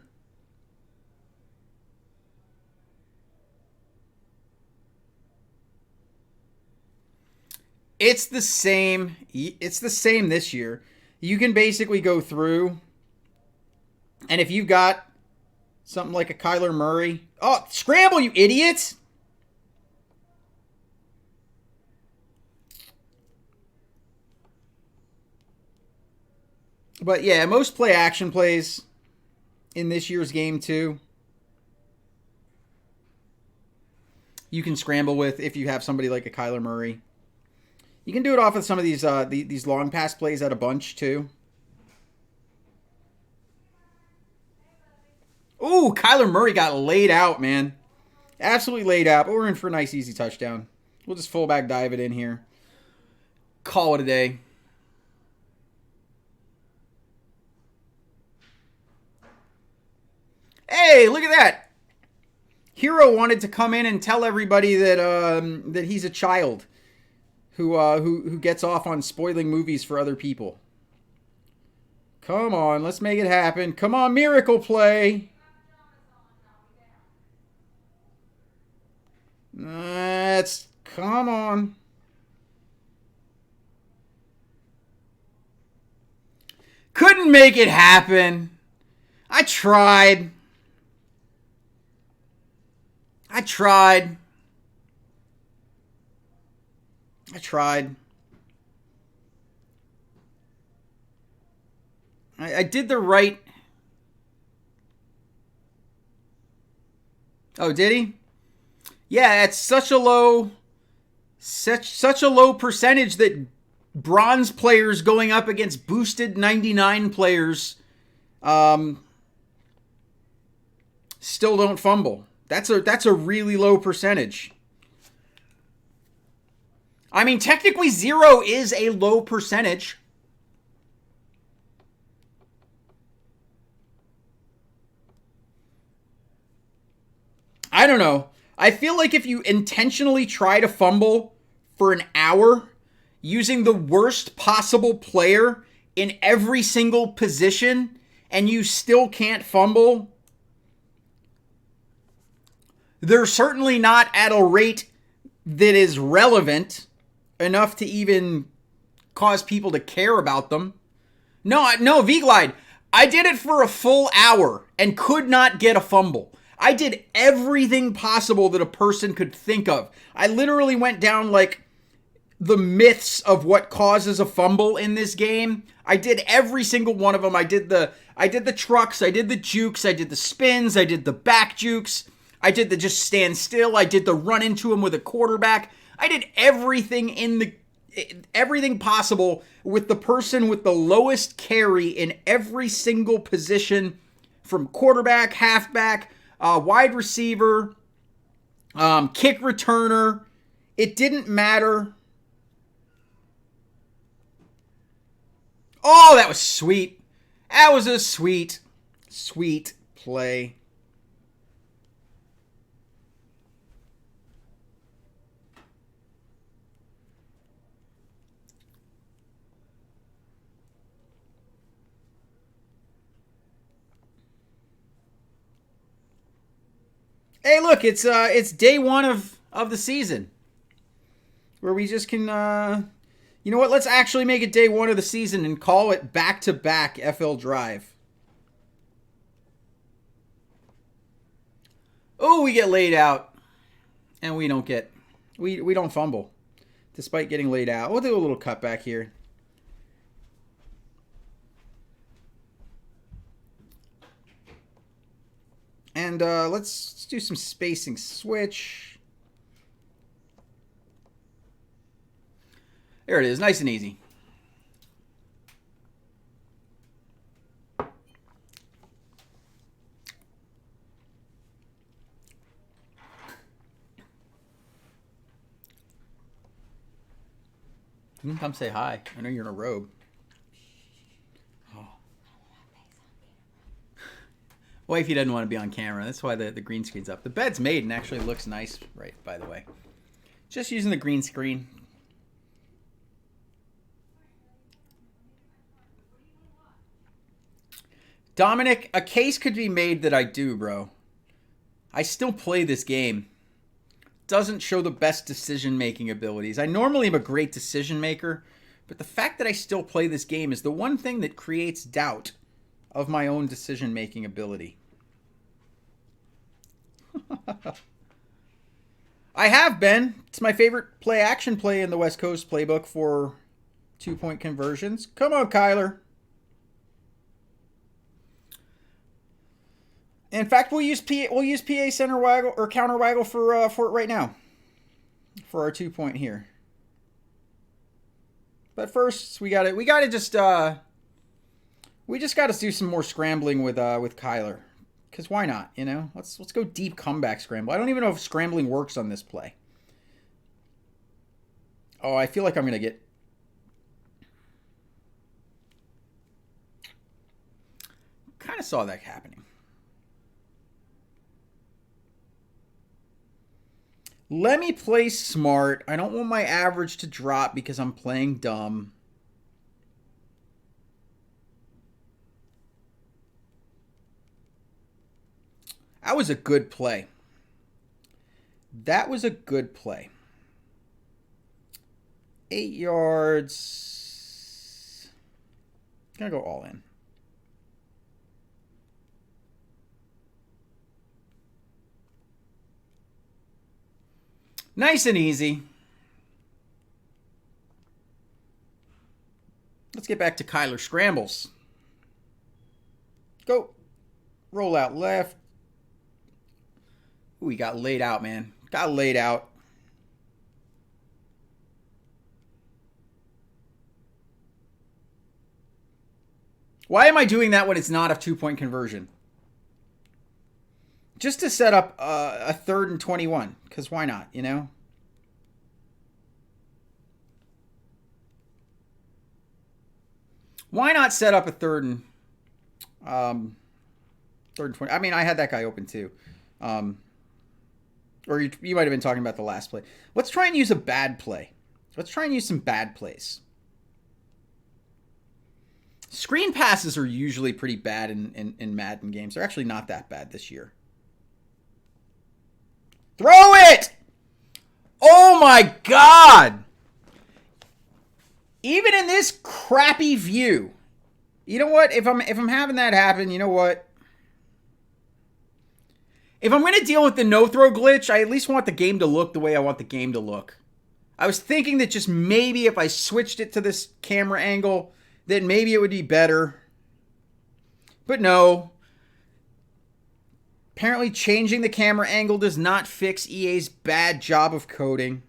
It's the same this year. You can basically go through, and if you've got something like a Kyler Murray, oh, scramble, you idiots! But yeah, most play action plays in this year's game too, you can scramble with if you have somebody like a Kyler Murray. You can do it off of some of these long pass plays at a bunch too. Ooh, Kyler Murray got laid out, man. Absolutely laid out, but we're in for a nice easy touchdown. We'll just fullback dive it in here. Call it a day. Hey, look at that. Hero wanted to come in and tell everybody that that he's a child who gets off on spoiling movies for other people. Come on, let's make it happen. Come on, miracle play. Come on. Couldn't make it happen. I tried. I tried. I did the right. Oh, did he? Yeah, it's such a low percentage that bronze players going up against boosted 99 players still don't fumble. That's a really low percentage. I mean, technically 0 is a low percentage. I don't know. I feel like if you intentionally try to fumble for an hour using the worst possible player in every single position and you still can't fumble, they're certainly not at a rate that is relevant enough to even cause people to care about them. No, V-Glide. I did it for a full hour and could not get a fumble. I did everything possible that a person could think of. I literally went down like the myths of what causes a fumble in this game. I did every single one of them. I did the trucks, I did the jukes, I did the spins, I did the back jukes, I did the just stand still, I did the run into him with a quarterback. I did everything possible with the person with the lowest carry in every single position, from quarterback, halfback, wide receiver, kick returner. It didn't matter. Oh, that was sweet. That was a sweet, sweet play. Hey, look, it's day one of the season, where we just can, you know what? Let's actually make it day one of the season and call it back-to-back FL Drive. Oh, we get laid out, and we don't fumble, despite getting laid out. We'll do a little cutback here. And let's do some spacing switch. There it is, nice and easy. You can come say hi. I know you're in a robe. Wifey doesn't want to be on camera. That's why the green screen's up. The bed's made and actually looks nice, right, by the way. Just using the green screen. Dominic, a case could be made that I do, bro. I still play this game. Doesn't show the best decision-making abilities. I normally am a great decision maker, but the fact that I still play this game is the one thing that creates doubt of my own decision-making ability. I have been. It's my favorite play-action play in the West Coast playbook for 2-point conversions. Come on, Kyler. In fact, we'll use PA center waggle or counter waggle for it right now, for our 2-point here. But first, we just gotta do some more scrambling with Kyler. Because why not, you know? Let's go deep comeback scramble. I don't even know if scrambling works on this play. Oh, I feel like I'm going to get... Kind of saw that happening. Let me play smart. I don't want my average to drop because I'm playing dumb. That was a good play. That was a good play. 8 yards. Gonna go all in. Nice and easy. Let's get back to Kyler scrambles. Go. Roll out left. Ooh, he got laid out, man. Got laid out. Why am I doing that when it's not a 2-point conversion? Just to set up a 3rd and 21. Because why not, you know? Why not set up a 3rd and 20? I mean, I had that guy open too. Or you might have been talking about the last play. Let's try and use a bad play. Let's try and use some bad plays. Screen passes are usually pretty bad in Madden games. They're actually not that bad this year. Throw it! Oh my God! Even in this crappy view. You know what? If I'm having that happen, you know what? If I'm going to deal with the no-throw glitch, I at least want the game to look the way I want the game to look. I was thinking that just maybe if I switched it to this camera angle, that maybe it would be better. But no. Apparently changing the camera angle does not fix EA's bad job of coding.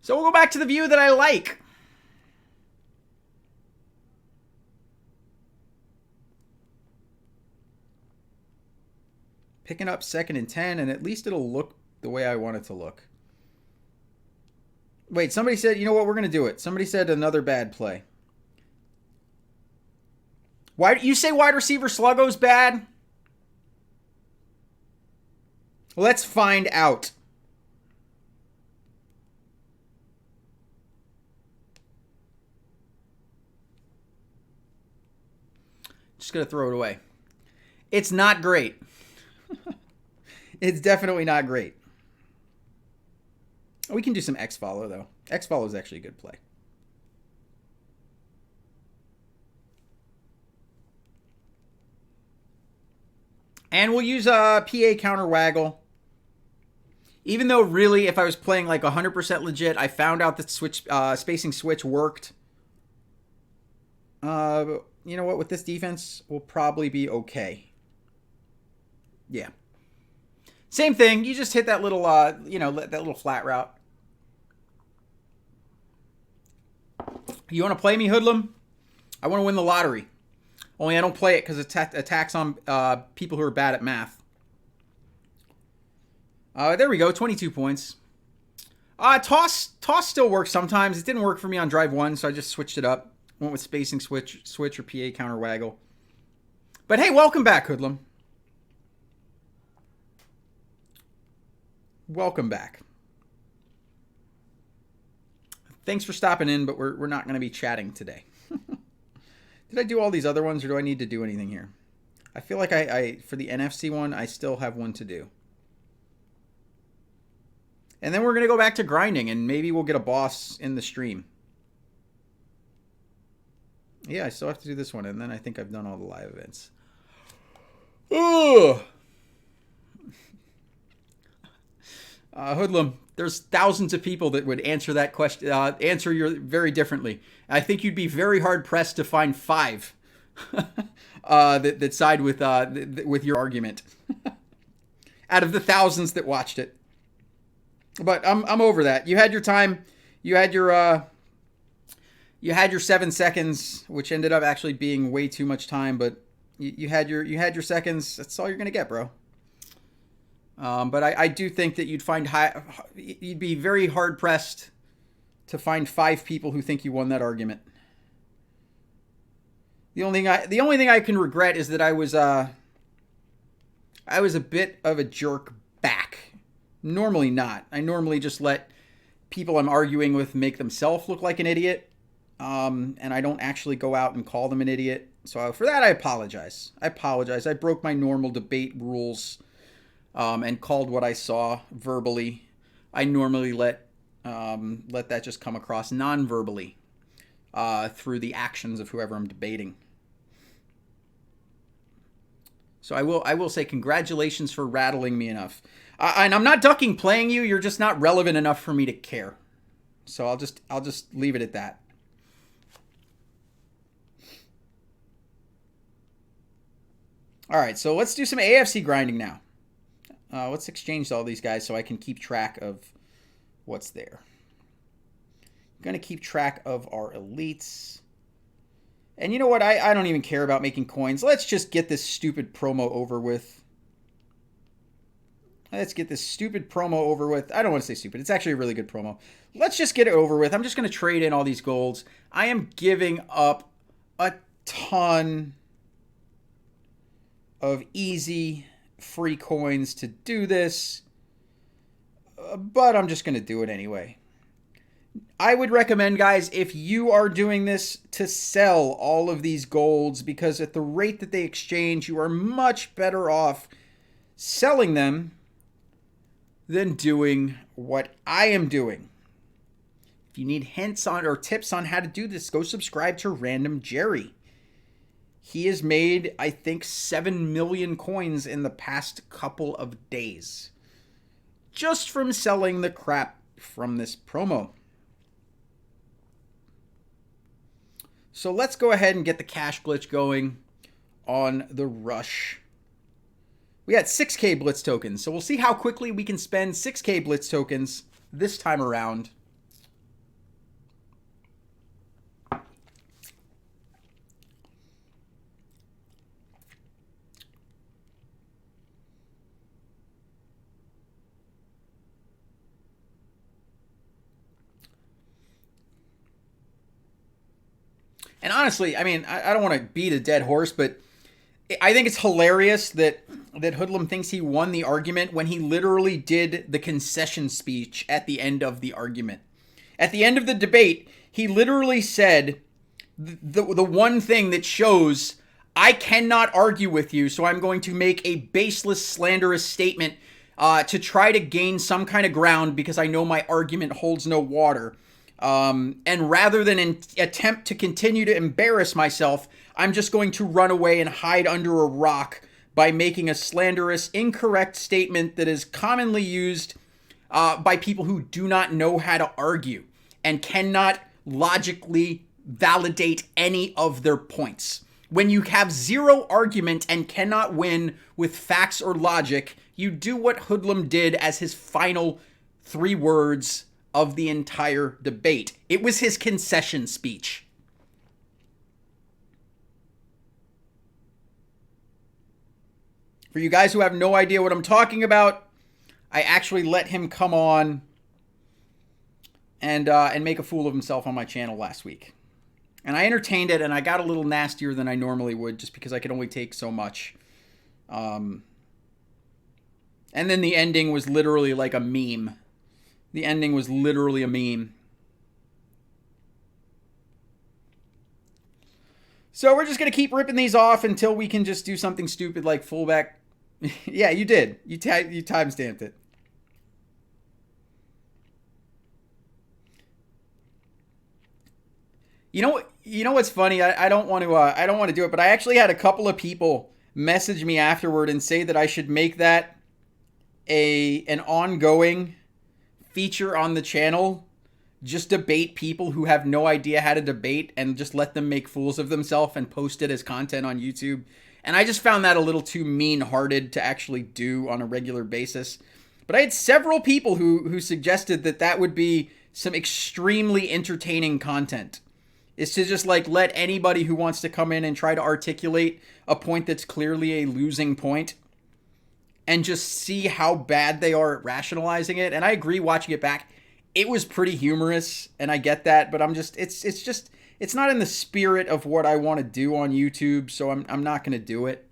So we'll go back to the view that I like. Picking up 2nd and 10, and at least it'll look the way I want it to look. Wait, somebody said, you know what, we're going to do it. Somebody said another bad play. Why you say wide receiver Sluggo's bad? Let's find out. Just going to throw it away. It's not great. It's definitely not great. We can do some X-Follow, though. X-Follow is actually a good play. And we'll use a PA counter waggle. Even though, really, if I was playing like 100% legit, I found out that spacing switch worked. You know what? With this defense, we'll probably be okay. Yeah. Same thing. You just hit that little, that little flat route. You want to play me, Hoodlum? I want to win the lottery. Only I don't play it because it attacks on people who are bad at math. There we go. 22 points. Toss still works sometimes. It didn't work for me on drive 1, so I just switched it up. Went with spacing switch or PA counter waggle. But hey, welcome back, Hoodlum. Welcome back. Thanks for stopping in, but we're not going to be chatting today. Did I do all these other ones, or do I need to do anything here? I feel like I for the NFC one, I still have one to do. And then we're going to go back to grinding, and maybe we'll get a boss in the stream. Yeah, I still have to do this one, and then I think I've done all the live events. Ugh. Hoodlum, there's thousands of people that would answer that question, answer your very differently. I think you'd be very hard pressed to find 5 that side with your argument out of the thousands that watched it. But I'm over that. You had your time. You had your 7 seconds, which ended up actually being way too much time. But you had your seconds. That's all you're gonna get, bro. But I do think that you'd be very hard pressed to find 5 people who think you won that argument. The only thing I can regret is that I was a bit of a jerk back. Normally not. I normally just let people I'm arguing with make themselves look like an idiot, and I don't actually go out and call them an idiot. So for that, I apologize. I broke my normal debate rules. And called what I saw verbally. I normally let that just come across non-verbally through the actions of whoever I'm debating. So I will say congratulations for rattling me enough. And I'm not ducking playing you. You're just not relevant enough for me to care. So I'll just leave it at that. All right, so let's do some AFC grinding now. Let's exchange all these guys so I can keep track of what's there. I'm going to keep track of our elites. And you know what? I don't even care about making coins. Let's just get this stupid promo over with. Let's get this stupid promo over with. I don't want to say stupid. It's actually a really good promo. Let's just get it over with. I'm just going to trade in all these golds. I am giving up a ton of easy free coins to do this. But I'm just going to do it anyway. I would recommend, guys, if you are doing this, to sell all of these golds, because at the rate that they exchange, you are much better off selling them than doing what I am doing. If you need hints on or tips on how to do this, go subscribe to Random Jerry. He has made, I think, 7 million coins in the past couple of days, just from selling the crap from this promo. So let's go ahead and get the cash glitch going on the rush. We had 6K Blitz tokens, so we'll see how quickly we can spend 6K Blitz tokens this time around. And honestly, I mean, I don't want to beat a dead horse, but I think it's hilarious that Hoodlum thinks he won the argument when he literally did the concession speech at the end of the argument. At the end of the debate, he literally said the one thing that shows I cannot argue with you, so I'm going to make a baseless, slanderous statement to try to gain some kind of ground because I know my argument holds no water. And rather than attempt to continue to embarrass myself, I'm just going to run away and hide under a rock by making a slanderous, incorrect statement that is commonly used by people who do not know how to argue and cannot logically validate any of their points. When you have zero argument and cannot win with facts or logic, you do what Hoodlum did as his final 3 words of the entire debate. It was his concession speech. For you guys who have no idea what I'm talking about, I actually let him come on and make a fool of himself on my channel last week. And I entertained it, and I got a little nastier than I normally would just because I could only take so much. And then the ending was literally like a meme. The ending was literally a meme. So we're just going to keep ripping these off until we can just do something stupid like fullback. Yeah, you did. You timestamped it. You know what's funny? I don't want to do it, but I actually had a couple of people message me afterward and say that I should make that an ongoing feature on the channel. Just debate people who have no idea how to debate and just let them make fools of themselves and post it as content on YouTube. And I just found that a little too mean-hearted to actually do on a regular basis. But I had several people who suggested that would be some extremely entertaining content. Is to just like let anybody who wants to come in and try to articulate a point that's clearly a losing point and just see how bad they are at rationalizing it. And I agree, watching it back, it was pretty humorous, and I get that, but it's not in the spirit of what I want to do on YouTube, so I'm not going to do it.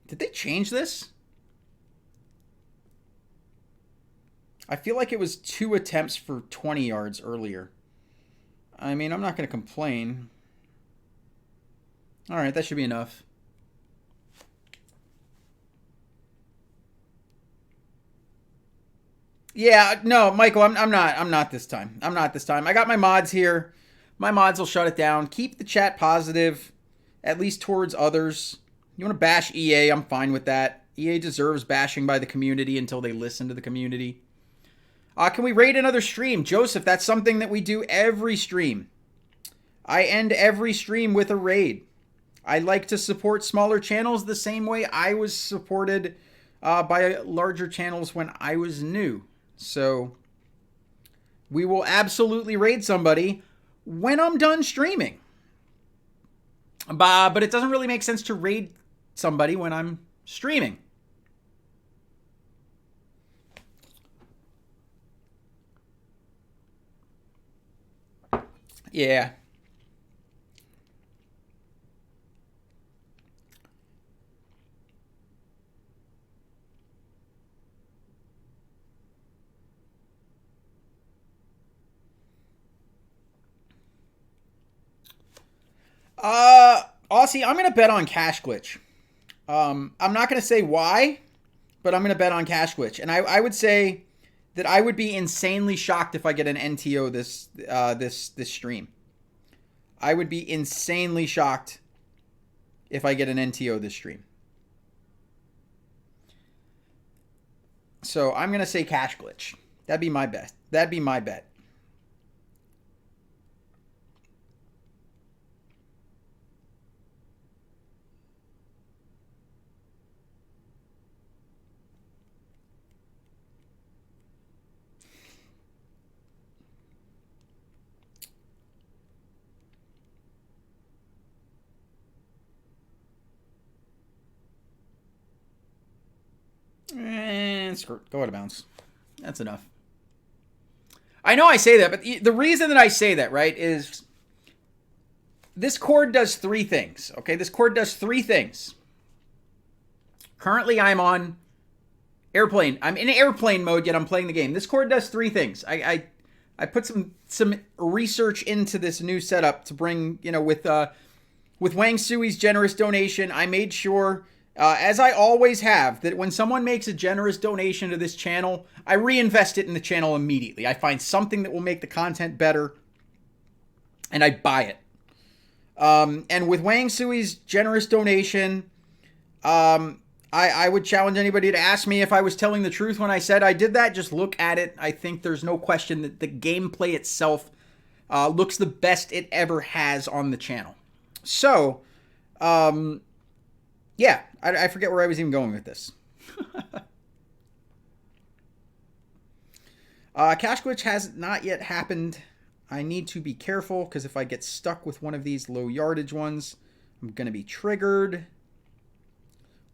Did they change this? I feel like it was 2 attempts for 20 yards earlier. I mean, I'm not going to complain. All right, that should be enough. Yeah, no, Michael, I'm not this time. I'm not this time. I got my mods here. My mods will shut it down. Keep the chat positive, at least towards others. You want to bash EA, I'm fine with that. EA deserves bashing by the community until they listen to the community. Can we raid another stream? Joseph, that's something that we do every stream. I end every stream with a raid. I like to support smaller channels the same way I was supported by larger channels when I was new. So we will absolutely raid somebody when I'm done streaming. But it doesn't really make sense to raid somebody when I'm streaming. Yeah. Aussie, I'm going to bet on Cash Glitch. I'm not going to say why, but I'm going to bet on Cash Glitch. And I would say that I would be insanely shocked if I get an NTO this stream. I would be insanely shocked if I get an NTO this stream. So I'm going to say Cash Glitch. That'd be my bet. That'd be my bet. And go out of bounds. That's enough. I know I say that, but the reason that I say that, right, is this cord does three things. Okay, this cord does three things. Currently, I'm on airplane. I'm in airplane mode, yet I'm playing the game. This cord does three things. I put some research into this new setup to bring, with Wang Sui's generous donation, I made sure, as I always have, that when someone makes a generous donation to this channel, I reinvest it in the channel immediately. I find something that will make the content better, and I buy it. And with Wang Sui's generous donation, I would challenge anybody to ask me if I was telling the truth when I said I did that. Just look at it. I think there's no question that the gameplay itself looks the best it ever has on the channel. So, yeah, I forget where I was even going with this. Cash Glitch has not yet happened. I need to be careful because if I get stuck with one of these low yardage ones, I'm going to be triggered.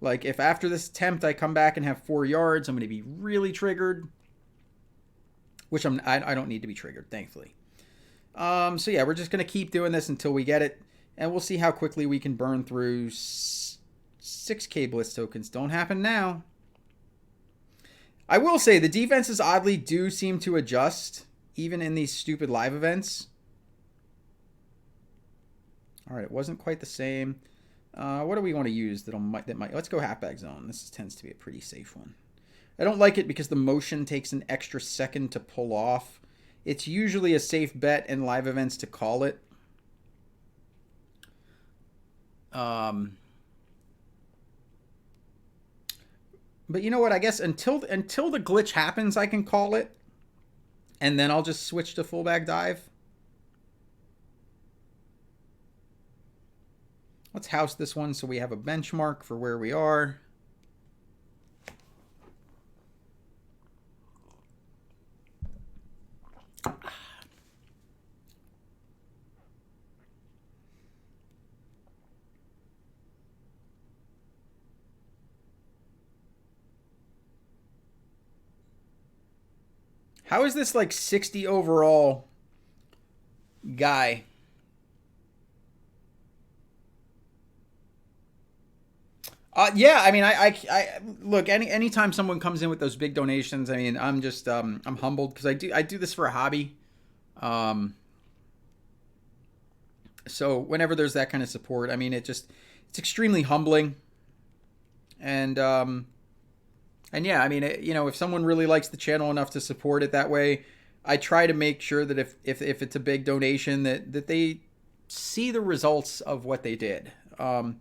Like if after this attempt I come back and have 4 yards, I'm going to be really triggered. Which I don't need to be triggered, thankfully. So yeah, we're just going to keep doing this until we get it. And we'll see how quickly we can burn through 6K Blitz tokens. Don't happen now. I will say the defenses oddly do seem to adjust, even in these stupid live events. All right, it wasn't quite the same. What do we want to use that might? Let's go halfback zone. This tends to be a pretty safe one. I don't like it because the motion takes an extra second to pull off. It's usually a safe bet in live events to call it. But you know what? I guess until the glitch happens, I can call it. And then I'll just switch to fullback dive. Let's house this one so we have a benchmark for where we are. How is this like 60 overall guy? Yeah, I mean, I look, anytime someone comes in with those big donations, I mean, I'm just, I'm humbled because I do this for a hobby. So whenever there's that kind of support, I mean, it's extremely humbling. And yeah, I mean, if someone really likes the channel enough to support it that way, I try to make sure that if it's a big donation that they see the results of what they did. I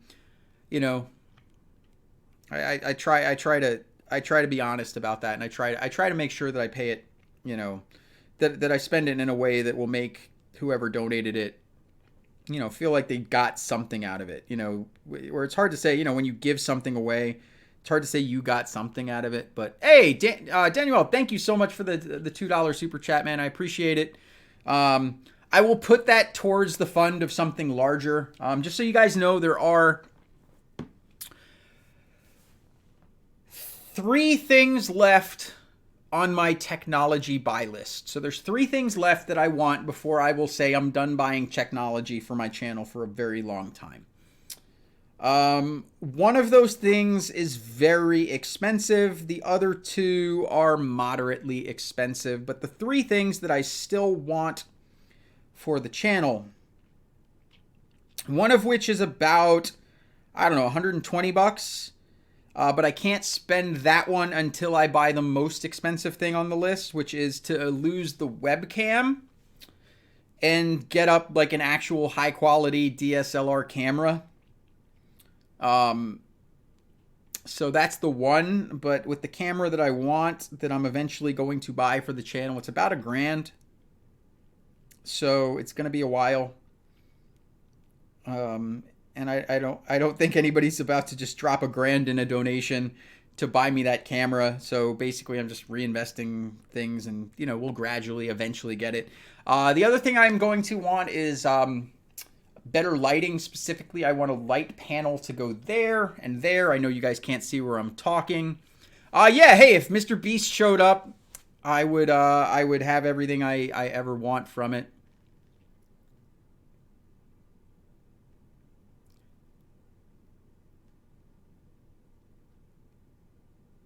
try to be honest about that, and I try to make sure that I pay it you know, that I spend it in a way that will make whoever donated it, you know, feel like they got something out of it, you know, where it's hard to say, you know, when you give something away, it's hard to say you got something out of it. But hey, Daniel, thank you so much for the $2 super chat, man. I appreciate it. I will put that towards the fund of something larger. Just so you guys know, there are 3 things left on my technology buy list. So there's 3 things left that I want before I will say I'm done buying technology for my channel for a very long time. One of those things is very expensive. The other 2 are moderately expensive. But the 3 things that I still want for the channel, one of which is about, I don't know, 120 bucks. But I can't spend that one until I buy the most expensive thing on the list, which is to lose the webcam and get up like an actual high quality DSLR camera. So that's the one. But with the camera that I want, that I'm eventually going to buy for the channel, it's about $1,000. So it's going to be a while. And I don't think anybody's about to just drop $1,000 in a donation to buy me that camera. So basically I'm just reinvesting things, and, you know, we'll gradually eventually get it. The other thing I'm going to want is better lighting. Specifically, I want a light panel to go there and there. I know you guys can't see where I'm talking. Yeah, hey, if Mr. Beast showed up, I would have everything I ever want from it.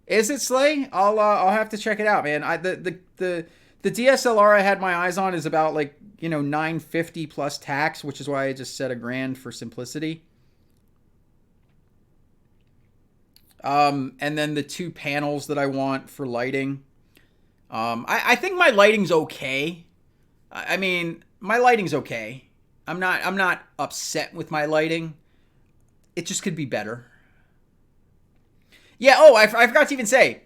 Is it Slay? I'll have to check it out, man. The DSLR I had my eyes on is about, like, you know, $950 plus tax, which is why I just said $1,000 for simplicity. And then the 2 panels that I want for lighting. I think my lighting's okay. I mean, my lighting's okay. I'm not upset with my lighting. It just could be better. Yeah, I forgot to even say,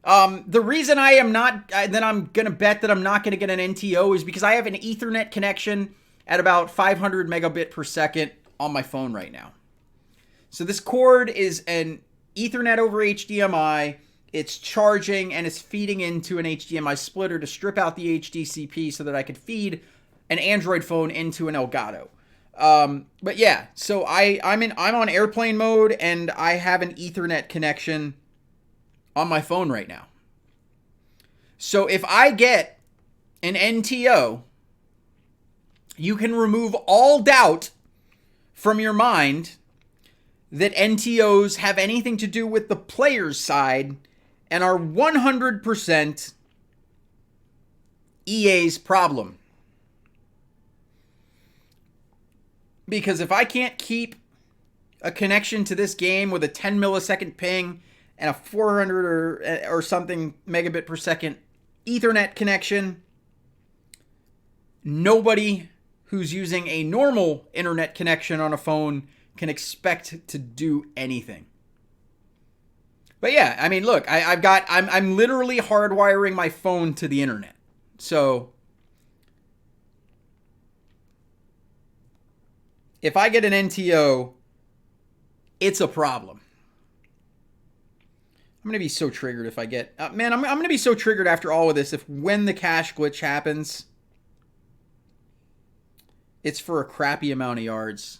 the reason I am not, then I'm going to bet that I'm not going to get an NTO is because I have an Ethernet connection at about 500 megabit per second on my phone right now. So this cord is an Ethernet over HDMI. It's charging and it's feeding into an HDMI splitter to strip out the HDCP so that I could feed an Android phone into an Elgato. But yeah, so I'm on airplane mode and I have an Ethernet connection on my phone right now. So if I get an NTO, you can remove all doubt from your mind that NTOs have anything to do with the player's side and are 100% EA's problem. Because if I can't keep a connection to this game with a 10 millisecond ping and a 400 or something megabit per second Ethernet connection, nobody who's using a normal internet connection on a phone can expect to do anything. But yeah, I mean, look, I'm literally hardwiring my phone to the internet. So if I get an NTO, it's a problem. I'm going to be so triggered if I get... man, I'm going to be so triggered after all of this if when the cache glitch happens, it's for a crappy amount of yards.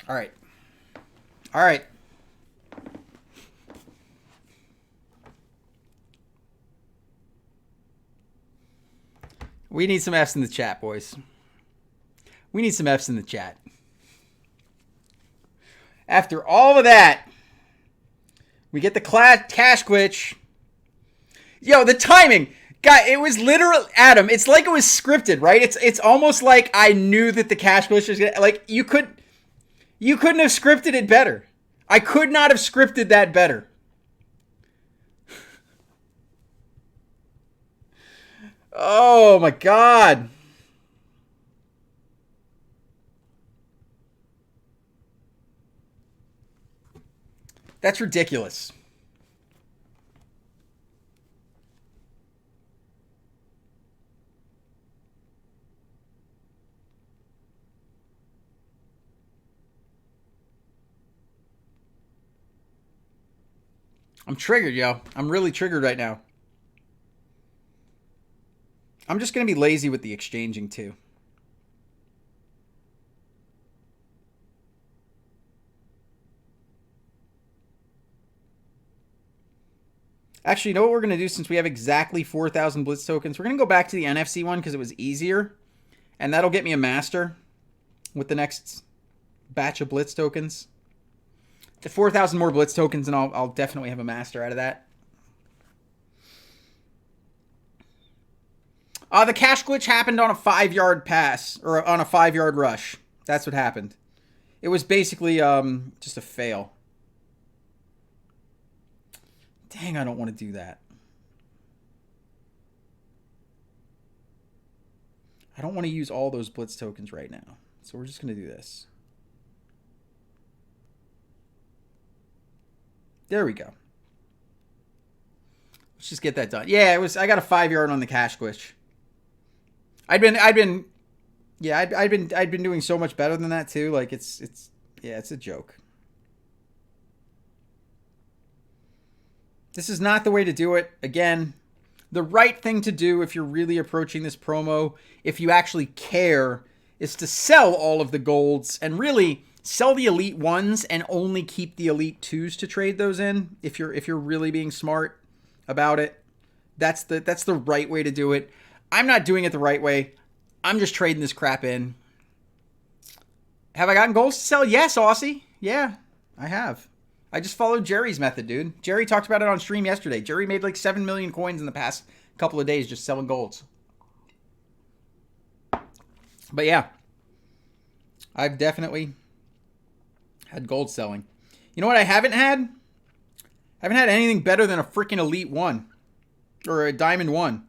All right. All right. We need some F's in the chat, boys. We need some F's in the chat. After all of that, we get the cache glitch. Yo, the timing. God, it was literal, Adam, it's like it was scripted, right? It's almost like I knew that the cache glitch was going to... Like, you couldn't have scripted it better. I could not have scripted that better. Oh my God. That's ridiculous. I'm triggered, yo. I'm really triggered right now. I'm just going to be lazy with the exchanging, too. Actually, you know what we're going to do since we have exactly 4,000 Blitz tokens? We're going to go back to the NFC one because it was easier. And that'll get me a master with the next batch of Blitz tokens. The 4,000 more Blitz tokens, and I'll definitely have a master out of that. The cash glitch happened on a 5-yard pass, or on a 5-yard rush. That's what happened. It was basically just a fail. Dang, I don't want to do that. I don't want to use all those Blitz tokens right now. So we're just going to do this. There we go. Let's just get that done. Yeah, I got a 5-yard on the cash glitch. I'd been doing so much better than that too. Like it's a joke. This is not the way to do it. Again, the right thing to do if you're really approaching this promo, if you actually care, is to sell all of the golds and really sell the elite ones and only keep the elite twos to trade those in. If you're really being smart about it, that's the right way to do it. I'm not doing it the right way. I'm just trading this crap in. Have I gotten golds to sell? Yes, Aussie. Yeah, I have. I just followed Jerry's method, dude. Jerry talked about it on stream yesterday. Jerry made like 7 million coins in the past couple of days just selling golds. But yeah, I've definitely had gold selling. You know what I haven't had? I haven't had anything better than a freaking Elite 1 or a Diamond 1.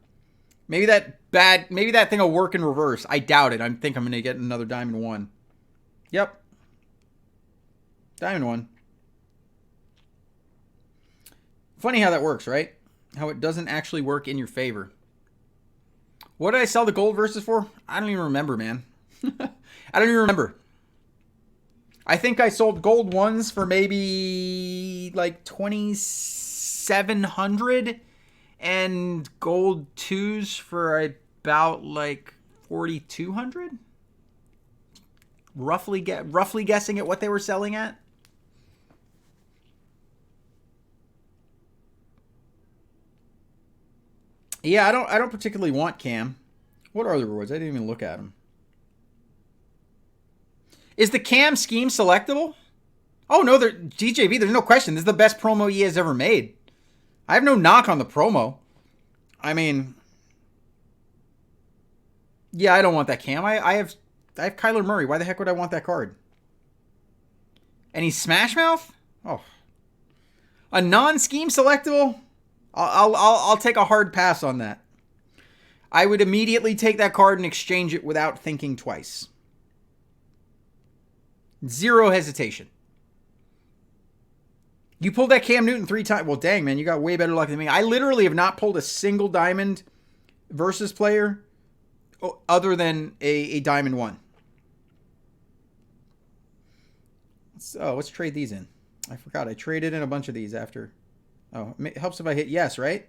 Maybe that thing will work in reverse. I doubt it. I think I'm going to get another Diamond 1. Yep. Diamond 1. Funny how that works, right? How it doesn't actually work in your favor. What did I sell the gold versus for? I don't even remember, man. I don't even remember. I think I sold gold ones for maybe like 2,700 and gold twos for about like 4,200. Roughly guessing at what they were selling at. Yeah, I don't particularly want Cam. What are the rewards? I didn't even look at them. Is the Cam scheme selectable? Oh no, DJB, there's no question. This is the best promo he has ever made. I have no knock on the promo. I mean, yeah, I don't want that Cam. I have Kyler Murray. Why the heck would I want that card? And he's Smash Mouth? Oh. A non-scheme selectable? I'll take a hard pass on that. I would immediately take that card and exchange it without thinking twice. Zero hesitation. You pulled that Cam Newton 3 times. Well, dang, man, you got way better luck than me. I literally have not pulled a single diamond versus player other than a diamond 1. So let's trade these in. I forgot. I traded in a bunch of these after. Oh, it helps if I hit yes, right?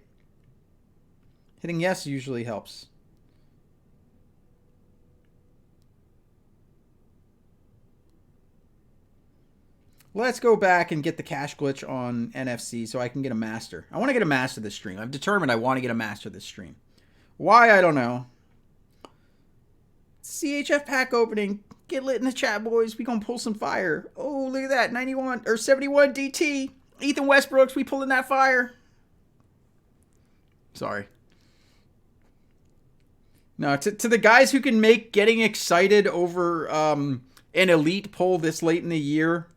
Hitting yes usually helps. Let's go back and get the cash glitch on NFC so I can get a master. I want to get a master this stream. I've determined I want to get a master this stream. Why? I don't know. CHF pack opening. Get lit in the chat, boys. We gonna pull some fire. Oh, look at that. 91 or 71 DT. Ethan Westbrooks, we pulling that fire. Sorry. No, to the guys who can make getting excited over an elite pull this late in the year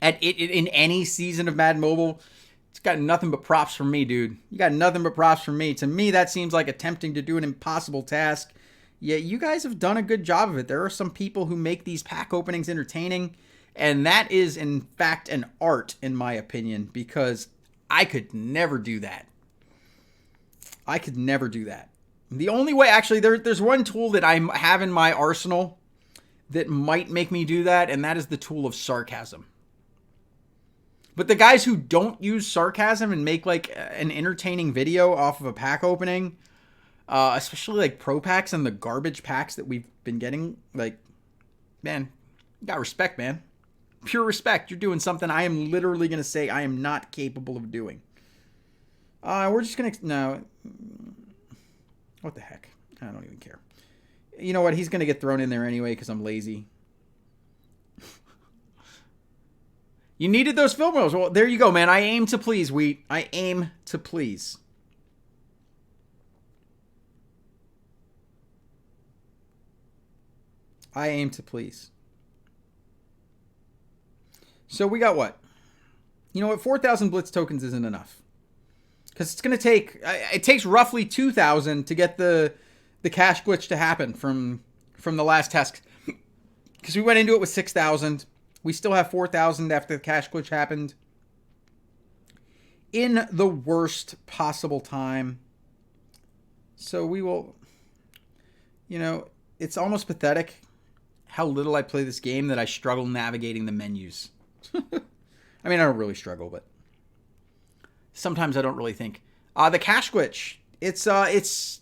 in any season of Mad Mobile, it's got nothing but props from me, dude. You got nothing but props from me. To me, that seems like attempting to do an impossible task. Yeah, you guys have done a good job of it. There are some people who make these pack openings entertaining. And that is, in fact, an art, in my opinion, because I could never do that. I could never do that. The only way, actually, there's one tool that I have in my arsenal that might make me do that, and that is the tool of sarcasm. But the guys who don't use sarcasm and make like an entertaining video off of a pack opening, especially like pro packs and the garbage packs that we've been getting, like, man, you got respect, man. Pure respect. You're doing something I am literally going to say I am not capable of doing. We're just going to, no. What the heck? I don't even care. You know what? He's going to get thrown in there anyway because I'm lazy. You needed those film rolls. Well, there you go, man. I aim to please, Wheat. I aim to please. I aim to please. So we got what? You know what? 4,000 Blitz tokens isn't enough. Because it's going to take... It takes roughly 2,000 to get the cash glitch to happen from the last test. Because we went into it with 6,000. We still have 4,000 after the cash glitch happened. In the worst possible time. So we will... You know, it's almost pathetic how little I play this game that I struggle navigating the menus. I mean, I don't really struggle, but sometimes I don't really think. The cash glitch. It's ML.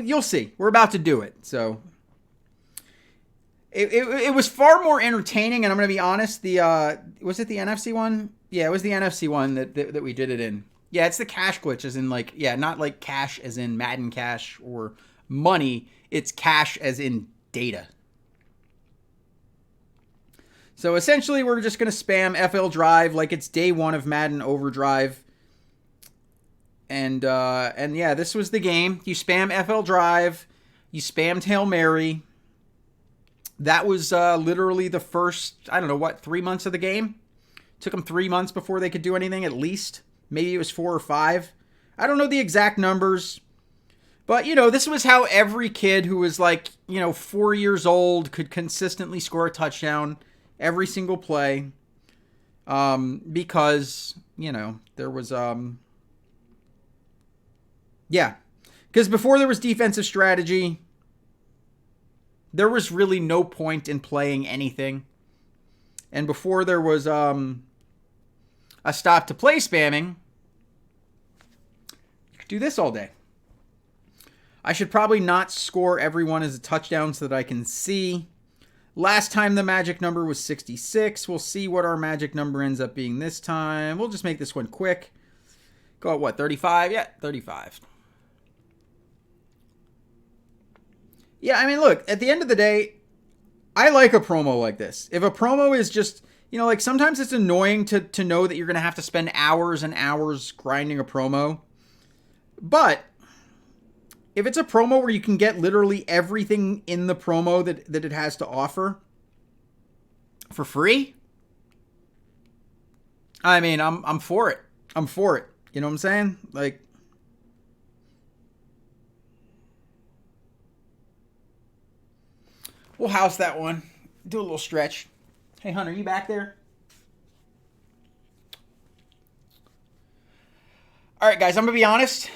You'll see. We're about to do it. So it was far more entertaining, and I'm going to be honest. Was it the NFC one? Yeah, it was the NFC one that we did it in. Yeah, it's the cash glitch, as in like, yeah, not like cash as in Madden cash or money. It's cash as in data. So essentially, we're just going to spam FL Drive like it's day one of Madden Overdrive. And yeah, this was the game. You spam FL Drive. You spammed Hail Mary. That was literally the first, I don't know what, 3 months of the game. Took them 3 months before they could do anything, at least. Maybe it was 4 or 5. I don't know the exact numbers. But, you know, this was how every kid who was like, 4 years old could consistently score a touchdown every single play. Because, there was, yeah. Because before there was defensive strategy, there was really no point in playing anything. And before there was a stop to play spamming, you could do this all day. I should probably not score everyone as a touchdown so that I can see. Last time the magic number was 66. We'll see what our magic number ends up being this time. We'll just make this one quick. Go at what, 35? Yeah, 35. Yeah, I mean, look, at the end of the day, I like a promo like this. If a promo is just, like sometimes it's annoying to know that you're going to have to spend hours and hours grinding a promo. But if it's a promo where you can get literally everything in the promo that it has to offer for free, I mean, I'm for it. I'm for it. You know what I'm saying? Like, we'll house that one. Do a little stretch. Hey, Hunter, you back there? All right, guys, I'm going to be honest.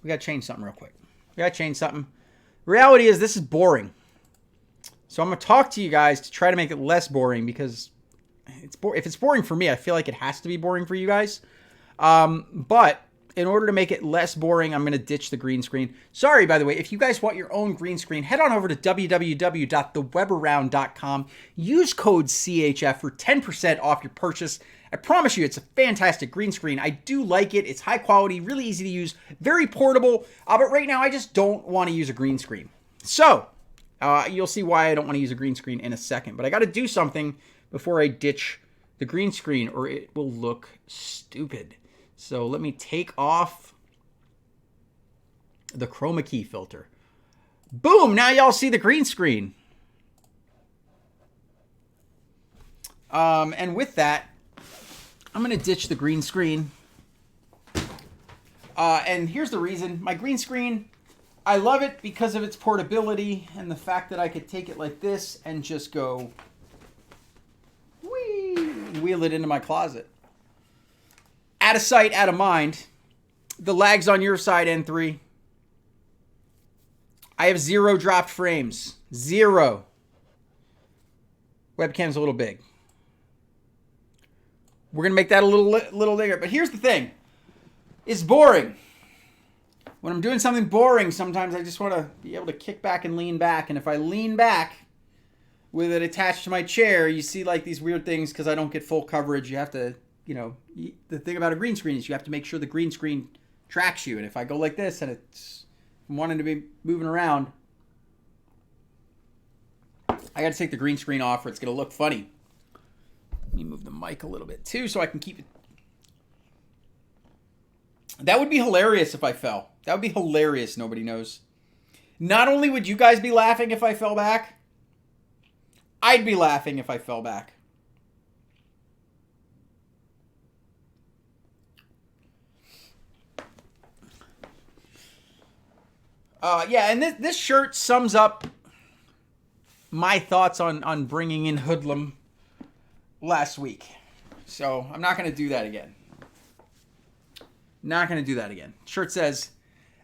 We got to change something real quick. We got to change something. Reality is this is boring. So I'm going to talk to you guys to try to make it less boring because if it's boring for me, I feel like it has to be boring for you guys. But in order to make it less boring, I'm going to ditch the green screen. Sorry, by the way, if you guys want your own green screen, head on over to www.thewebaround.com. Use code CHF for 10% off your purchase. I promise you, it's a fantastic green screen. I do like it. It's high quality, really easy to use, very portable. But right now, I just don't want to use a green screen. So, you'll see why I don't want to use a green screen in a second. But I got to do something before I ditch the green screen, or it will look stupid. So let me take off the chroma key filter. Boom! Now y'all see the green screen. And with that, I'm going to ditch the green screen. And here's the reason. My green screen, I love it because of its portability and the fact that I could take it like this and just go whee, wheel it into my closet. Out of sight, out of mind. The lag's on your side, N3. I have 0 dropped frames. 0. Webcam's a little big. We're going to make that a little bigger. But here's the thing. It's boring. When I'm doing something boring, sometimes I just want to be able to kick back and lean back. And if I lean back with it attached to my chair, you see like these weird things because I don't get full coverage. You have to, you know, the thing about a green screen is you have to make sure the green screen tracks you. And if I go like this and it's wanting to be moving around, I got to take the green screen off or it's going to look funny. Let me move the mic a little bit too so I can keep it. That would be hilarious if I fell. That would be hilarious. Nobody knows. Not only would you guys be laughing if I fell back, I'd be laughing if I fell back. Yeah, and this shirt sums up my thoughts on bringing in Hoodlum last week. So I'm not going to do that again. Not going to do that again. Shirt says,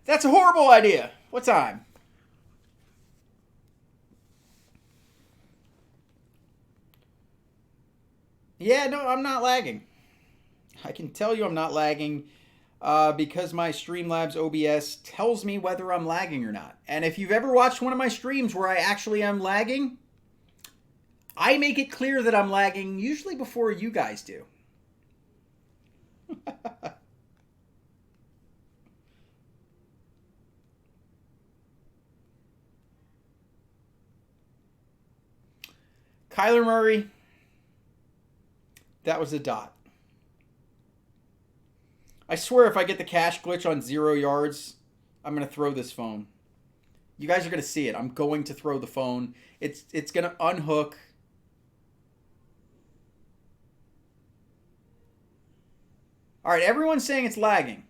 that's a horrible idea. What time? Yeah, no, I'm not lagging. I can tell you I'm not lagging because my Streamlabs OBS tells me whether I'm lagging or not. And if you've ever watched one of my streams where I actually am lagging, I make it clear that I'm lagging usually before you guys do. Kyler Murray, that was a dot. I swear if I get the cache glitch on 0 yards, I'm going to throw this phone. You guys are going to see it. I'm going to throw the phone. It's going to unhook. All right, everyone's saying it's lagging.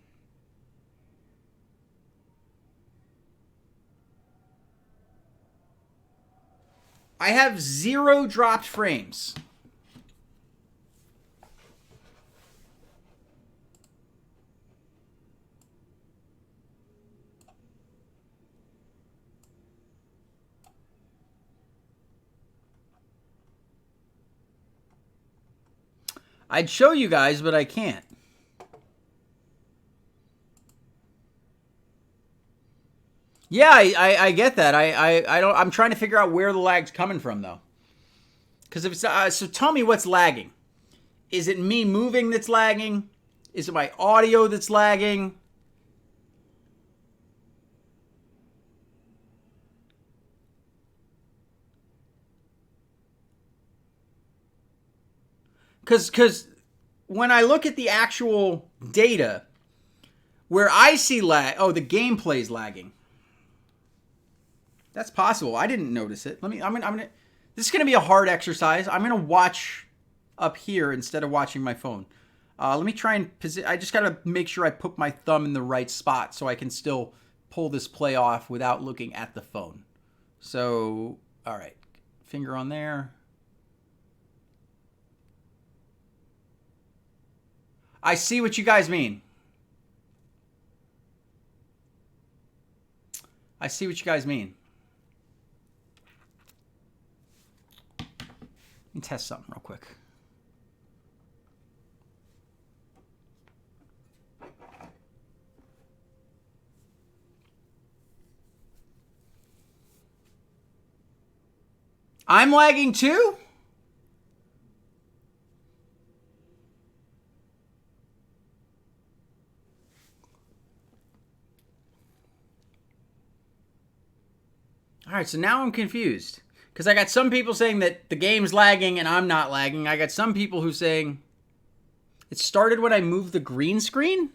I have 0 dropped frames. I'd show you guys, but I can't. Yeah, I get that. I don't. I'm trying to figure out where the lag's coming from, though. Because if it's so, tell me what's lagging. Is it me moving that's lagging? Is it my audio that's lagging? Because when I look at the actual data, where I see lag, oh, the gameplay's lagging. That's possible. I didn't notice it. I'm gonna. This is gonna be a hard exercise. I'm gonna watch up here instead of watching my phone. Let me try and I just gotta make sure I put my thumb in the right spot so I can still pull this play off without looking at the phone. So, all right, finger on there. I see what you guys mean. I see what you guys mean. Let me test something real quick. I'm lagging too? All right, so now I'm confused. Because I got some people saying that the game's lagging and I'm not lagging. I got some people who saying it started when I moved the green screen?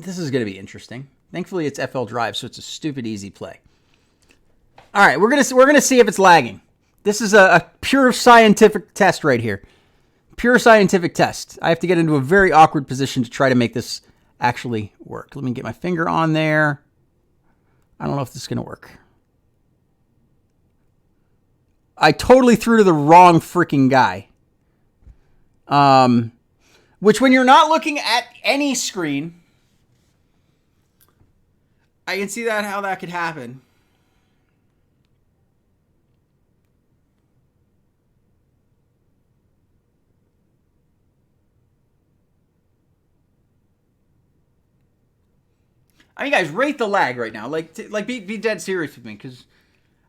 This is going to be interesting. Thankfully, it's FL Drive, so it's a stupid easy play. All right, we're gonna see if it's lagging. This is a pure scientific test right here. Pure scientific test. I have to get into a very awkward position to try to make this actually work. Let me get my finger on there. I don't know if this is gonna work. I totally threw to the wrong freaking guy. Which when you're not looking at any screen, I can see that how that could happen. I mean, guys, rate the lag right now. Like be dead serious with me, because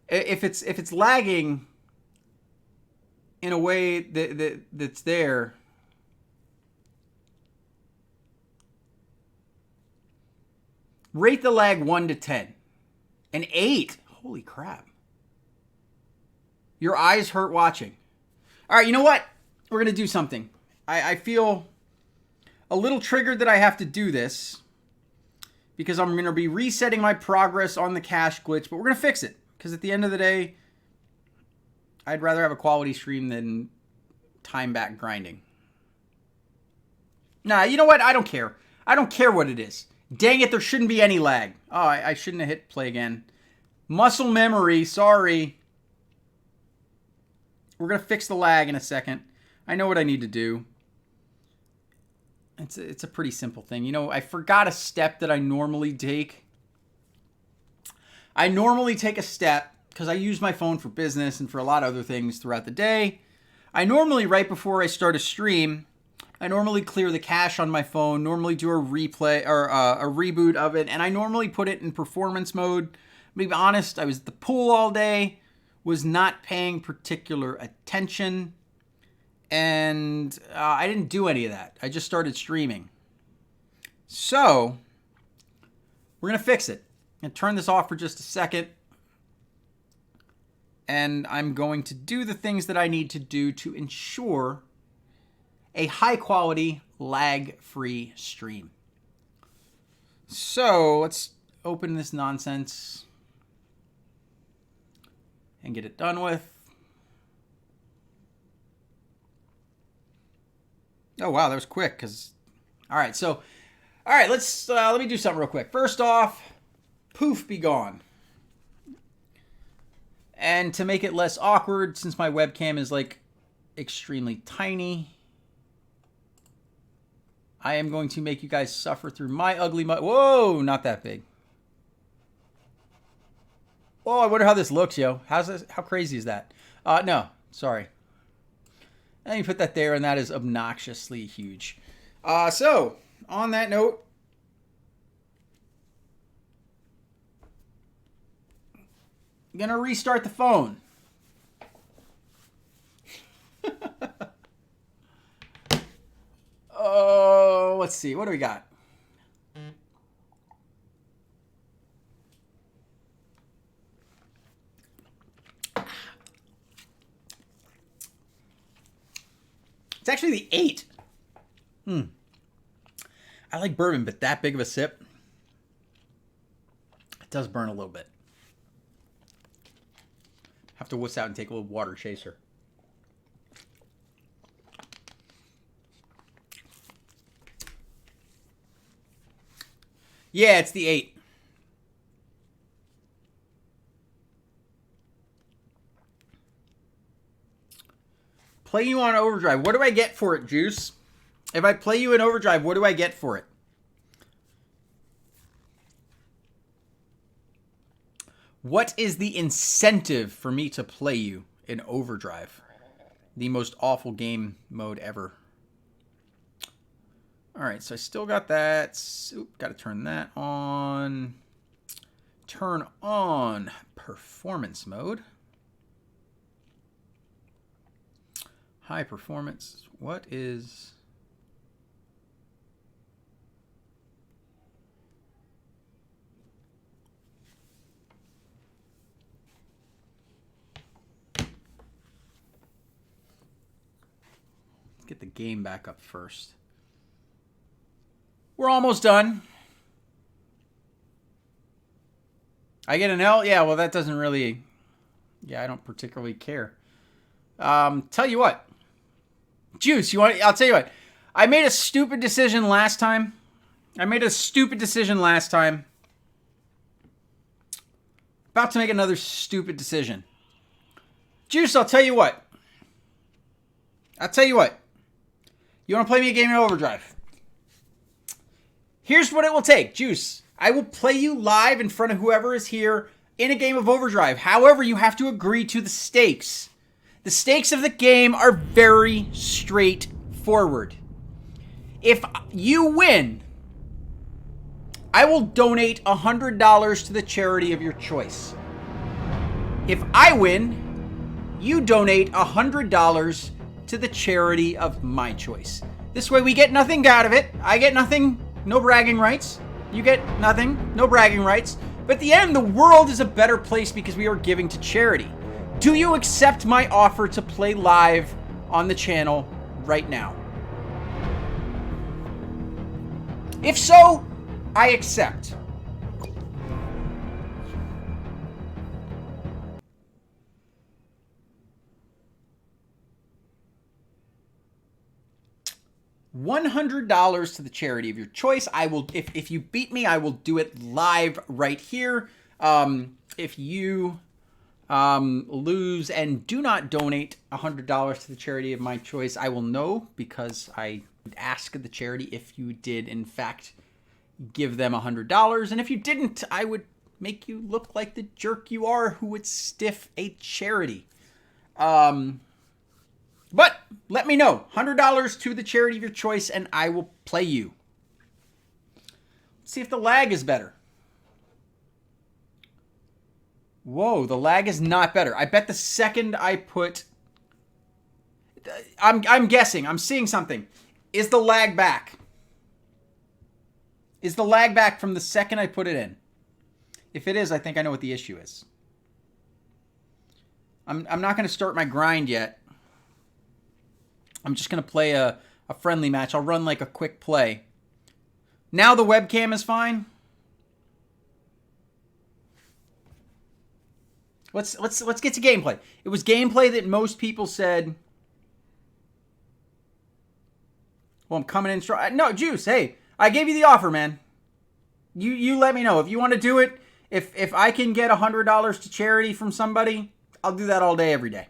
if it's lagging in a way that's there, rate the lag 1 to 10. An 8. Holy crap! Your eyes hurt watching. All right, you know what? We're gonna do something. I feel a little triggered that I have to do this, because I'm going to be resetting my progress on the cache glitch, but we're going to fix it. Because at the end of the day, I'd rather have a quality stream than time back grinding. Nah, you know what? I don't care. I don't care what it is. Dang it, there shouldn't be any lag. Oh, I shouldn't have hit play again. Muscle memory, sorry. We're going to fix the lag in a second. I know what I need to do. It's a pretty simple thing. You know, I forgot a step that I normally take. I normally take a step because I use my phone for business and for a lot of other things throughout the day. I normally, right before I start a stream, I normally clear the cache on my phone, normally do a replay or a reboot of it, and I normally put it in performance mode. To be honest, I was at the pool all day, was not paying particular attention. And I didn't do any of that. I just started streaming. So, we're going to fix it. I'm going to turn this off for just a second. And I'm going to do the things that I need to do to ensure a high-quality, lag-free stream. So, let's open this nonsense and get it done with. Oh, wow, that was quick. All right, let me do something real quick. First off, poof, be gone. And to make it less awkward, since my webcam is like extremely tiny, I am going to make you guys suffer through my ugly Whoa, not that big. Whoa, I wonder how this looks, yo. How crazy is that? No, sorry. And you put that there, and that is obnoxiously huge. So, on that note, I'm going to restart the phone. Oh, let's see. What do we got? It's actually the 8. I like bourbon, but that big of a sip, it does burn a little bit. Have to wuss out and take a little water chaser. Yeah, it's the 8. Play you on overdrive. What do I get for it, Juice? If I play you in overdrive, what do I get for it? What is the incentive for me to play you in overdrive? The most awful game mode ever. All right, so I still got that. Oop, got to turn that on. Turn on performance mode. High performance. What is... Let's get the game back up first. We're almost done. I get an L? Yeah, well, that doesn't really... Yeah, I don't particularly care. Tell you what. Juice, you want? I'll tell you what. I made a stupid decision last time. About to make another stupid decision. Juice, I'll tell you what. You want to play me a game of Overdrive? Here's what it will take. Juice, I will play you live in front of whoever is here in a game of Overdrive. However, you have to agree to the stakes. The stakes of the game are very straightforward. If you win, I will donate $100 to the charity of your choice. If I win, you donate $100 to the charity of my choice. This way we get nothing out of it. I get nothing, no bragging rights. You get nothing, no bragging rights. But at the end, the world is a better place because we are giving to charity. Do you accept my offer to play live on the channel right now? If so, I accept. $100 to the charity of your choice. I will, if you beat me, I will do it live right here. If you lose and do not donate $100 to the charity of my choice, I will know, because I would ask the charity if you did in fact give them $100, and if you didn't, I would make you look like the jerk you are who would stiff a charity. But let me know. $100 to the charity of your choice, and I will play you. Let's see if the lag is better. Whoa, the lag is not better. I bet the second I put... I'm guessing. I'm seeing something. Is the lag back? Is the lag back from the second I put it in? If it is, I think I know what the issue is. I'm not going to start my grind yet. I'm just going to play a friendly match. I'll run like a quick play. Now the webcam is fine. Let's get to gameplay. It was gameplay that most people said, well, I'm coming in strong. No, Juice, hey, I gave you the offer, man. You let me know. If you want to do it, if I can get $100 to charity from somebody, I'll do that all day, every day.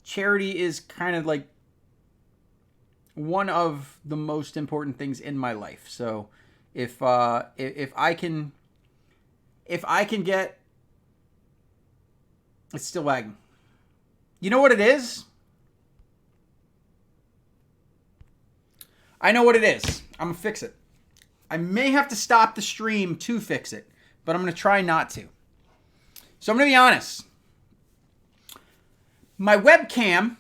Charity is kind of like one of the most important things in my life. So if I can get... It's still lagging. You know what it is? I know what it is. I'm going to fix it. I may have to stop the stream to fix it, but I'm going to try not to. So I'm going to be honest. My webcam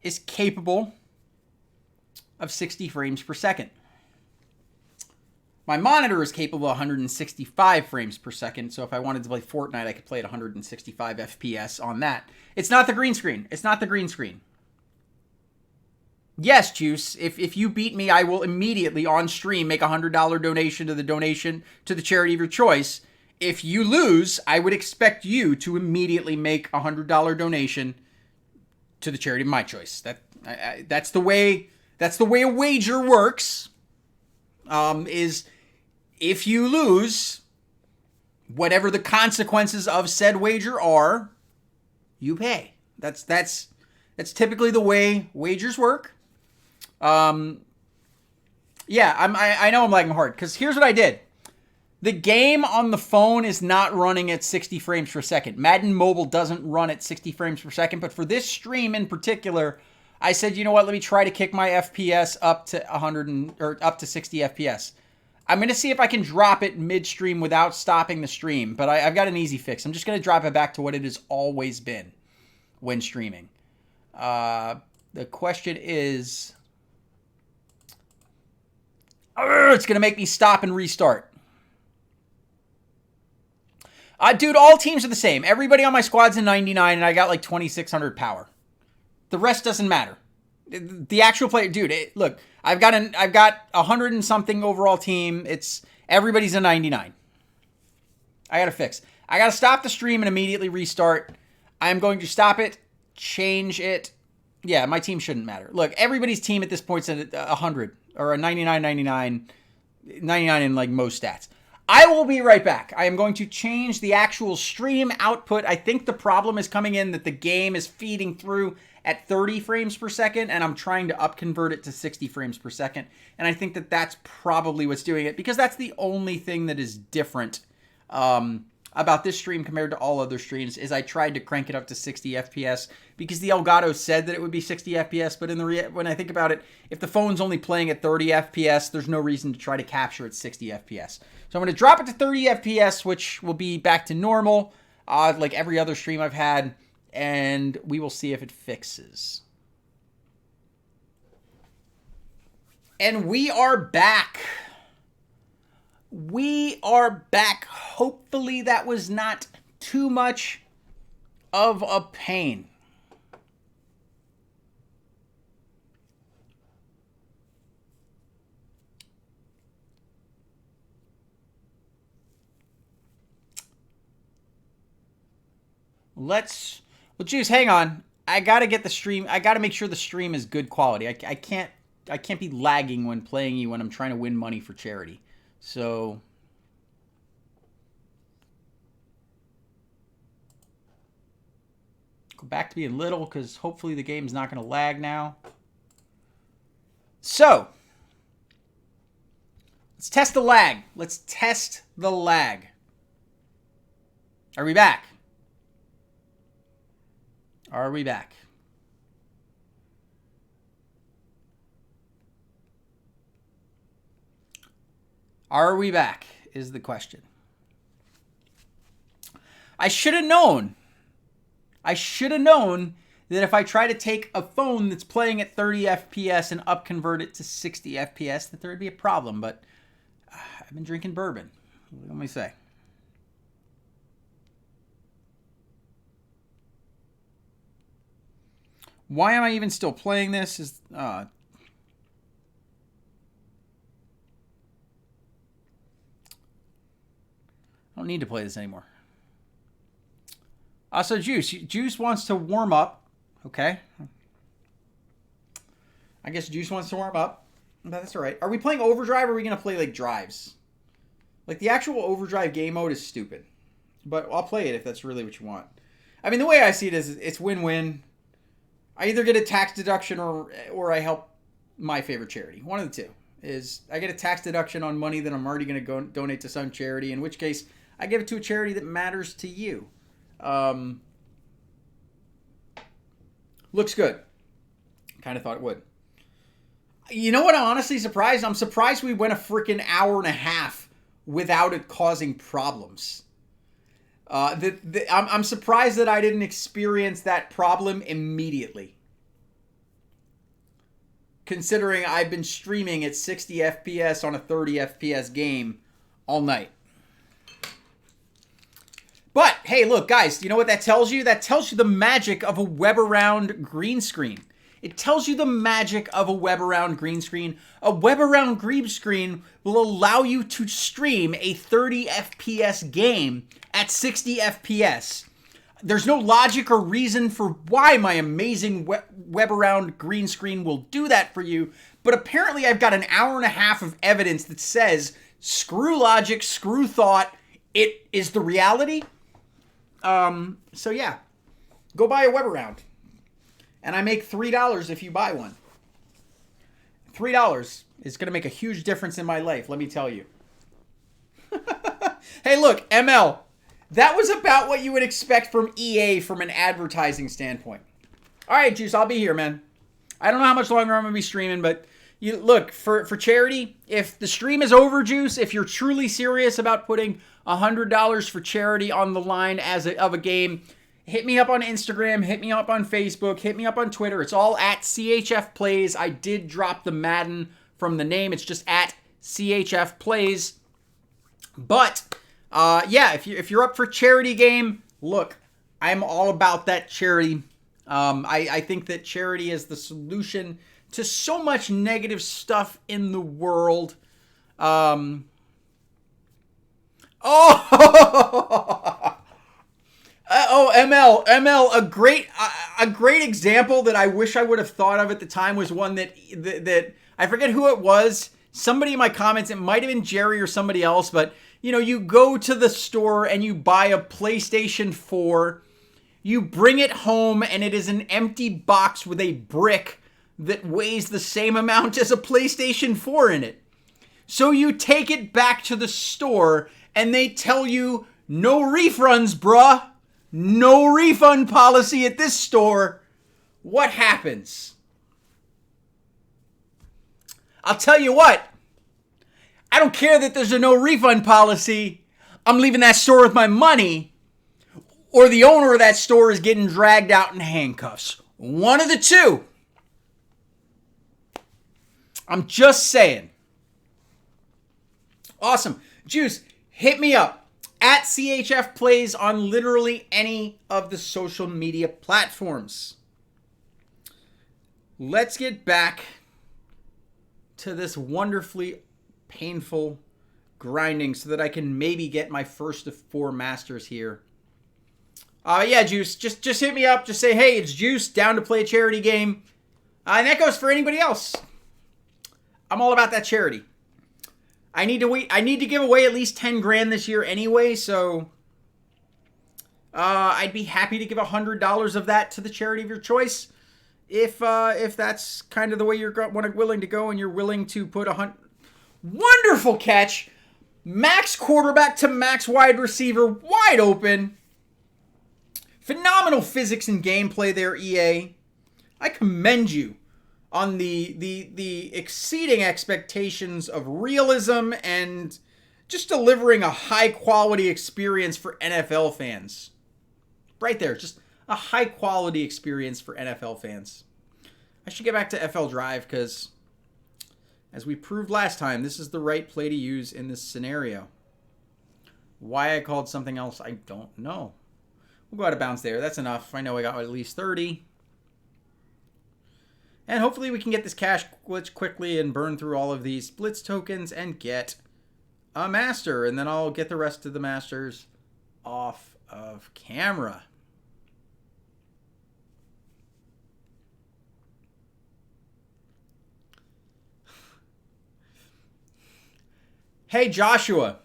is capable of 60 frames per second. My monitor is capable of 165 frames per second, so if I wanted to play Fortnite, I could play at 165 FPS on that. It's not the green screen. It's not the green screen. Yes, Juice, if you beat me, I will immediately on stream make a $100 donation to the charity of your choice. If you lose, I would expect you to immediately make a $100 donation to the charity of my choice. That's the way a wager works. Is if you lose, whatever the consequences of said wager are, you pay. That's typically the way wagers work. Yeah, I know I'm lagging hard, because here's what I did. The game on the phone is not running at 60 frames per second. Madden Mobile doesn't run at 60 frames per second, but for this stream in particular, I said, you know what, let me try to kick my FPS up to 60 FPS. I'm going to see if I can drop it midstream without stopping the stream, but I've got an easy fix. I'm just going to drop it back to what it has always been when streaming. The question is... it's going to make me stop and restart. Dude, all teams are the same. Everybody on my squad's a 99, and I got like 2,600 power. The rest doesn't matter. The actual player, dude, look, I've got 100 and something overall team. Everybody's a 99. I got to fix. I got to stop the stream and immediately restart. I'm going to stop it, change it. Yeah, my team shouldn't matter. Look, everybody's team at this point is at 100 or a 99, 99, 99 in like most stats. I will be right back. I am going to change the actual stream output. I think the problem is coming in that the game is feeding through at 30 frames per second, and I'm trying to upconvert it to 60 frames per second. And I think that that's probably what's doing it, because that's the only thing that is different about this stream compared to all other streams, is I tried to crank it up to 60 FPS because the Elgato said that it would be 60 FPS, but when I think about it, if the phone's only playing at 30 FPS, there's no reason to try to capture at 60 FPS. So I'm going to drop it to 30 FPS, which will be back to normal, like every other stream I've had, and we will see if it fixes. And we are back. We are back. Hopefully that was not too much of a pain. Well, Juice, hang on. I got to get the stream. I got to make sure the stream is good quality. I can't be lagging when playing you when I'm trying to win money for charity. So go back to being little, because hopefully the game's not going to lag now. So let's test the lag. Let's test the lag. Are we back? Are we back? Are we back is the question. I should have known. I should have known that if I try to take a phone that's playing at 30 FPS and upconvert it to 60 FPS, that there would be a problem. But I've been drinking bourbon. What me say? Why am I even still playing this? I don't need to play this anymore. So Juice wants to warm up. Okay. I guess Juice wants to warm up. That's all right. Are we playing Overdrive, or are we going to play like drives? Like the actual Overdrive game mode is stupid. But I'll play it if that's really what you want. I mean, the way I see it is it's win-win. I either get a tax deduction or I help my favorite charity. One of the two is I get a tax deduction on money that I'm already going to go donate to some charity, in which case I give it to a charity that matters to you. Looks good. Kind of thought it would. You know what I'm honestly surprised? I'm surprised we went a freaking hour and a half without it causing problems. I'm surprised that I didn't experience that problem immediately. Considering I've been streaming at 60 FPS on a 30 FPS game all night. But, hey, look, guys, you know what that tells you? That tells you the magic of a web around green screen. It tells you the magic of a web around green screen. A web around green screen will allow you to stream a 30 FPS game at 60 FPS. There's no logic or reason for why my amazing web around green screen will do that for you, but apparently I've got an hour and a half of evidence that says, screw logic, screw thought, it is the reality. So yeah, go buy a web around. And I make $3 if you buy one. $3 is going to make a huge difference in my life, let me tell you. Hey, look, ML. That was about what you would expect from EA from an advertising standpoint. All right, Juice, I'll be here, man. I don't know how much longer I'm going to be streaming, but you look, for charity, if the stream is over, Juice, if you're truly serious about putting $100 for charity on the line of a game, hit me up on Instagram, hit me up on Facebook, hit me up on Twitter. It's all at CHF Plays. I did drop the Madden from the name. It's just at CHF Plays. But, yeah, if you're up for charity game, look, I'm all about that charity. I think that charity is the solution to so much negative stuff in the world. Oh, ML, a great example that I wish I would have thought of at the time was one that I forget who it was. Somebody in my comments, it might have been Jerry or somebody else, but you go to the store and you buy a PlayStation 4, you bring it home and it is an empty box with a brick that weighs the same amount as a PlayStation 4 in it. So you take it back to the store and they tell you, no refunds, bruh. No refund policy at this store. What happens? I'll tell you what. I don't care that there's a no refund policy. I'm leaving that store with my money, or the owner of that store is getting dragged out in handcuffs. One of the two. I'm just saying. Awesome. Juice, hit me up. At CHF Plays on literally any of the social media platforms. Let's get back to this wonderfully painful grinding so that I can maybe get my first of 4 masters here. Yeah, Juice, just hit me up. Just say, hey, it's Juice, down to play a charity game. And that goes for anybody else. I'm all about that charity. I need to give away at least 10 grand this year anyway, so I'd be happy to give $100 of that to the charity of your choice. If that's kind of the way you're willing to go and you're willing to put wonderful catch, max quarterback to max wide receiver, wide open. Phenomenal physics and gameplay there, EA. I commend you on the exceeding expectations of realism and just delivering a high-quality experience for NFL fans. Right there, just a high-quality experience for NFL fans. I should get back to FL Drive because, as we proved last time, this is the right play to use in this scenario. Why I called something else, I don't know. We'll go out of bounds there. That's enough. I know I got at least 30. And hopefully we can get this cash glitch quickly and burn through all of these blitz tokens and get a master. And then I'll get the rest of the masters off of camera. Hey, Joshua.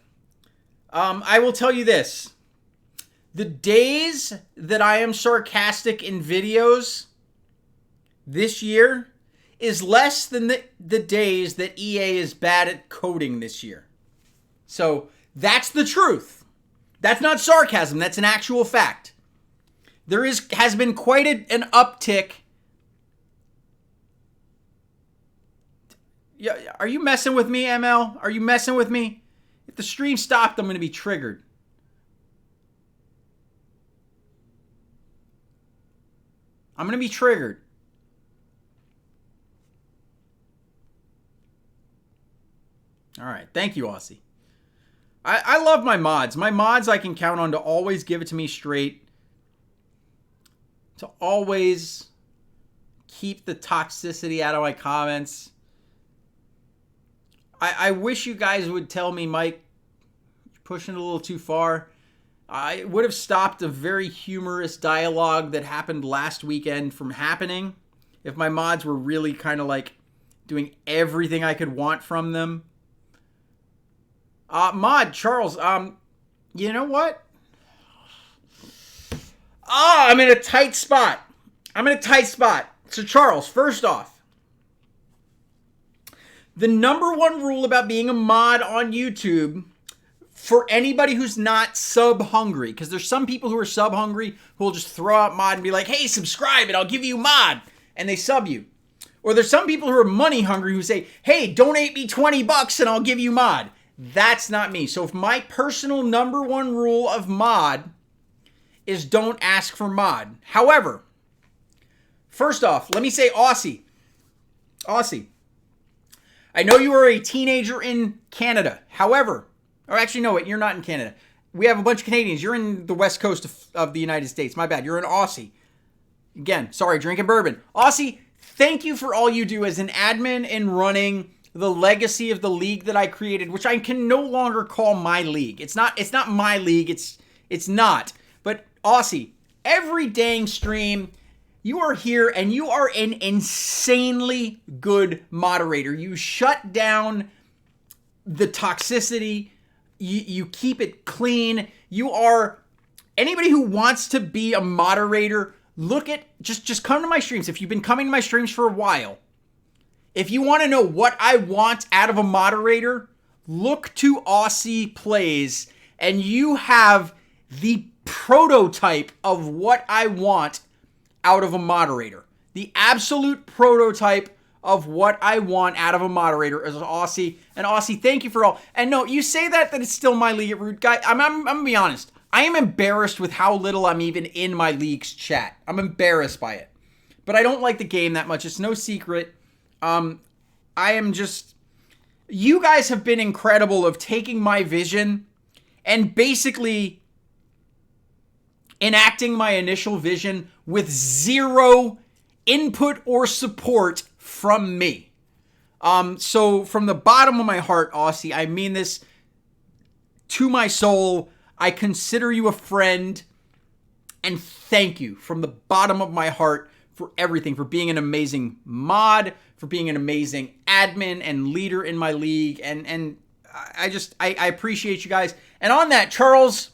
I will tell you this. The days that I am sarcastic in videos this year is less than the days that EA is bad at coding this year. So that's the truth. That's not sarcasm. That's an actual fact. There has been quite an uptick. Yeah, are you messing with me, ML? Are you messing with me? If the stream stopped, I'm going to be triggered. I'm going to be triggered. All right. Thank you, Aussie. I love my mods. My mods I can count on to always give it to me straight. To always keep the toxicity out of my comments. I wish you guys would tell me, Mike, you're pushing it a little too far. I would have stopped a very humorous dialogue that happened last weekend from happening if my mods were really kind of like doing everything I could want from them. Mod, Charles, you know what? I'm in a tight spot. So, Charles, first off, the number one rule about being a mod on YouTube for anybody who's not sub-hungry, because there's some people who are sub-hungry who will just throw out mod and be like, hey, subscribe and I'll give you mod, and they sub you. Or there's some people who are money-hungry who say, hey, donate me $20 and I'll give you mod. That's not me. So if my personal number one rule of mod is don't ask for mod. However, first off, let me say Aussie, I know you are a teenager in Canada. However, or actually, no, wait, you're not in Canada. We have a bunch of Canadians. You're in the west coast of the United States. My bad. You're an Aussie. Again, sorry, drinking bourbon. Aussie, thank you for all you do as an admin and running the legacy of the league that I created, which I can no longer call my league. It's not my league. It's not. But Aussie, every dang stream, you are here and you are an insanely good moderator. You shut down the toxicity. You keep it clean. You are anybody who wants to be a moderator. Look at just come to my streams. If you've been coming to my streams for a while, if you want to know what I want out of a moderator, look to Aussie Plays, and you have the prototype of what I want out of a moderator. The absolute prototype of what I want out of a moderator is Aussie. And Aussie, thank you for all. And no, you say that it's still my league at Root. Guy, I'm going to be honest. I am embarrassed with how little I'm even in my league's chat. I'm embarrassed by it. But I don't like the game that much. It's no secret. I am just... You guys have been incredible of taking my vision and basically enacting my initial vision with zero input or support from me. So from the bottom of my heart, Aussie, I mean this to my soul. I consider you a friend, and thank you from the bottom of my heart for everything, for being an amazing mod, for being an amazing admin and leader in my league, and I appreciate you guys. And on that, Charles,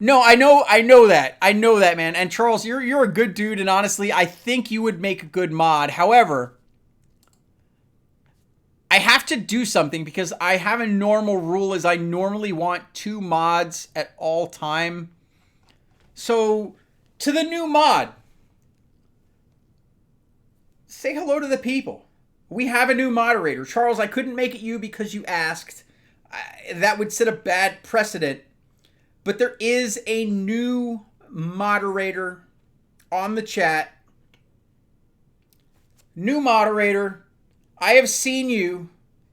no, I know that, man. And Charles, you're a good dude, and honestly, I think you would make a good mod. However, I have to do something because I have a normal rule is I normally want 2 mods at all time. So, to the new mod, say hello to the people. We have a new moderator. Charles, I couldn't make it you because you asked. That would set a bad precedent. But there is a new moderator on the chat. New moderator. I have seen you.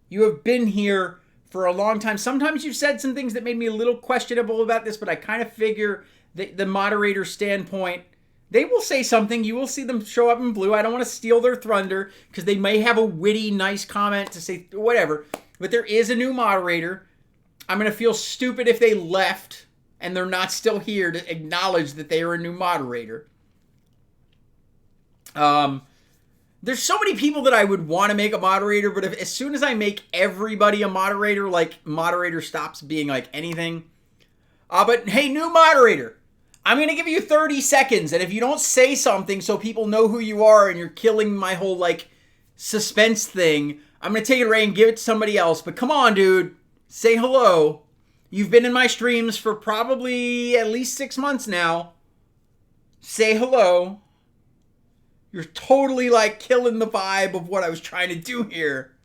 You have been here for a long time. Sometimes you've said some things that made me a little questionable about this, but I kind of figure that the moderator standpoint, they will say something. You will see them show up in blue. I don't want to steal their thunder because they may have a witty, nice comment to say whatever. But there is a new moderator. I'm going to feel stupid if they left and they're not still here to acknowledge that they are a new moderator. There's so many people that I would want to make a moderator, but as soon as I make everybody a moderator, like moderator stops being like anything. But hey, new moderator, I'm going to give you 30 seconds. And if you don't say something so people know who you are and you're killing my whole like suspense thing, I'm going to take it away and give it to somebody else. But come on, dude, say hello. You've been in my streams for probably at least 6 months now. Say hello. You're totally like killing the vibe of what I was trying to do here.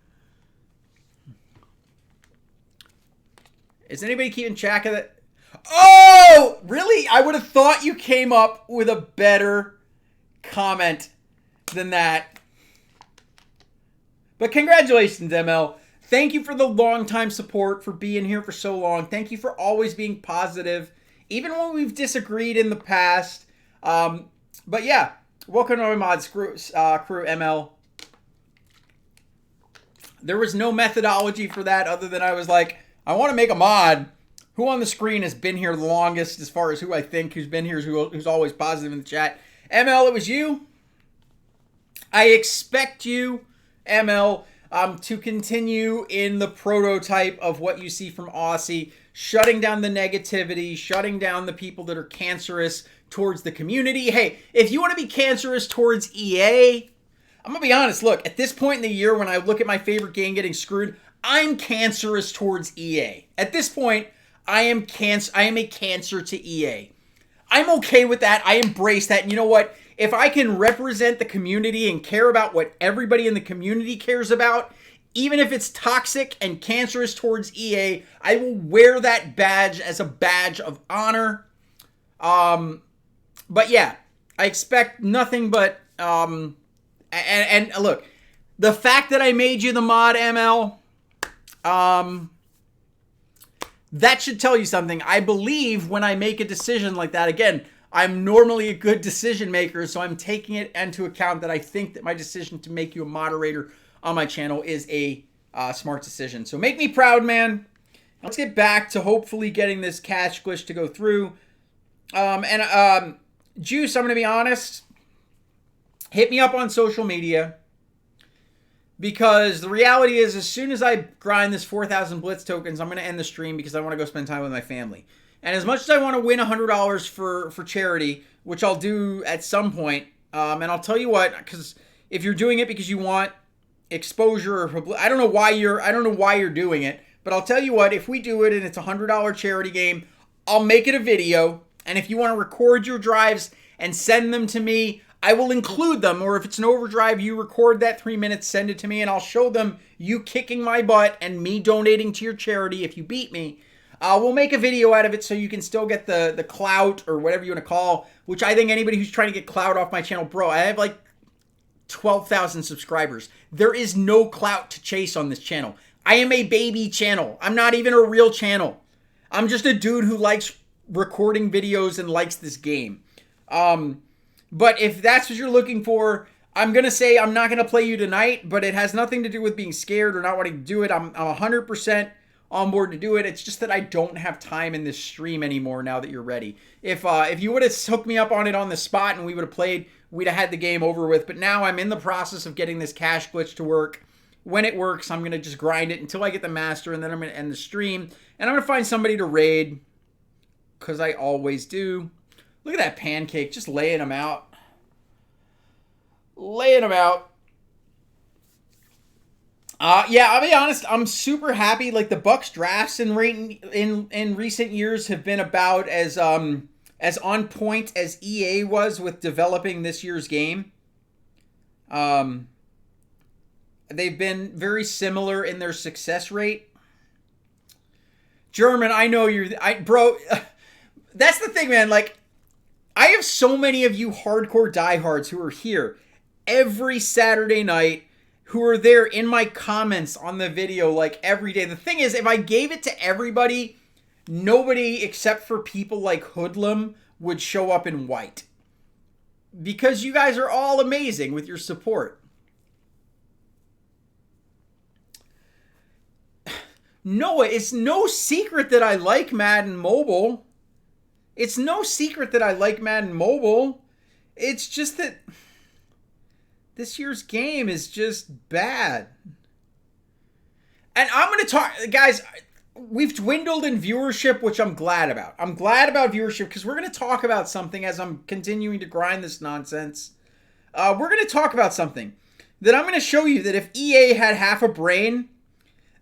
Is anybody keeping track of that? Oh, really? I would have thought you came up with a better comment than that. But congratulations, ML. Thank you for the long time support, for being here for so long. Thank you for always being positive, even when we've disagreed in the past. But yeah. Welcome to my mods crew, ML. There was no methodology for that other than I was like, I want to make a mod. Who on the screen has been here the longest as far as who I think who's been here, who's always positive in the chat? ML, it was you. I expect you, ML, to continue in the prototype of what you see from Aussie, shutting down the negativity, shutting down the people that are cancerous towards the community. Hey, if you want to be cancerous towards EA, I'm going to be honest. Look, at this point in the year when I look at my favorite game getting screwed, I'm cancerous towards EA. At this point, I am a cancer to EA. I'm okay with that. I embrace that. And you know what? If I can represent the community and care about what everybody in the community cares about, even if it's toxic and cancerous towards EA, I will wear that badge as a badge of honor. But yeah, I expect nothing but, and look, the fact that I made you the mod, ML, that should tell you something. I believe when I make a decision like that, again, I'm normally a good decision maker, so I'm taking it into account that I think that my decision to make you a moderator on my channel is a smart decision. So make me proud, man. Let's get back to hopefully getting this cash glitch to go through. Juice, I'm going to be honest. Hit me up on social media. Because the reality is, as soon as I grind this 4,000 Blitz tokens, I'm going to end the stream because I want to go spend time with my family. And as much as I want to win $100 for charity, which I'll do at some point, and I'll tell you what, because if you're doing it because you want exposure or I don't know why you're doing it, but I'll tell you what, if we do it and it's a $100 charity game, I'll make it a video. And if you want to record your drives and send them to me, I will include them, or if it's an overdrive, you record that 3 minutes, send it to me, and I'll show them you kicking my butt and me donating to your charity if you beat me. We'll make a video out of it so you can still get the clout, or whatever you want to call, which I think anybody who's trying to get clout off my channel, bro, I have like 12,000 subscribers. There is no clout to chase on this channel. I am a baby channel. I'm not even a real channel. I'm just a dude who likes recording videos and likes this game. But if that's what you're looking for, I'm going to say I'm not going to play you tonight, but it has nothing to do with being scared or not wanting to do it. I'm 100% on board to do it. It's just that I don't have time in this stream anymore now that you're ready. If you would have hooked me up on it on the spot and we would have played, we'd have had the game over with. But now I'm in the process of getting this cash glitch to work. When it works, I'm going to just grind it until I get the master, and then I'm going to end the stream. And I'm going to find somebody to raid, because I always do. Look at that pancake, just laying them out. Laying them out. Yeah, I'll be honest, I'm super happy. Like, the Bucks drafts in recent years have been about as on point as EA was with developing this year's game. They've been very similar in their success rate. German, I know bro, that's the thing, man. Like, I have so many of you hardcore diehards who are here every Saturday night, who are there in my comments on the video like every day. The thing is, if I gave it to everybody, nobody except for people like Hoodlum would show up in white. Because you guys are all amazing with your support. Noah, it's no secret that I like Madden Mobile. It's no secret that I like Madden Mobile. It's just that this year's game is just bad. And I'm going to talk, guys, we've dwindled in viewership, which I'm glad about. I'm glad about viewership because we're going to talk about something as I'm continuing to grind this nonsense. We're going to talk about something that I'm going to show you that if EA had half a brain,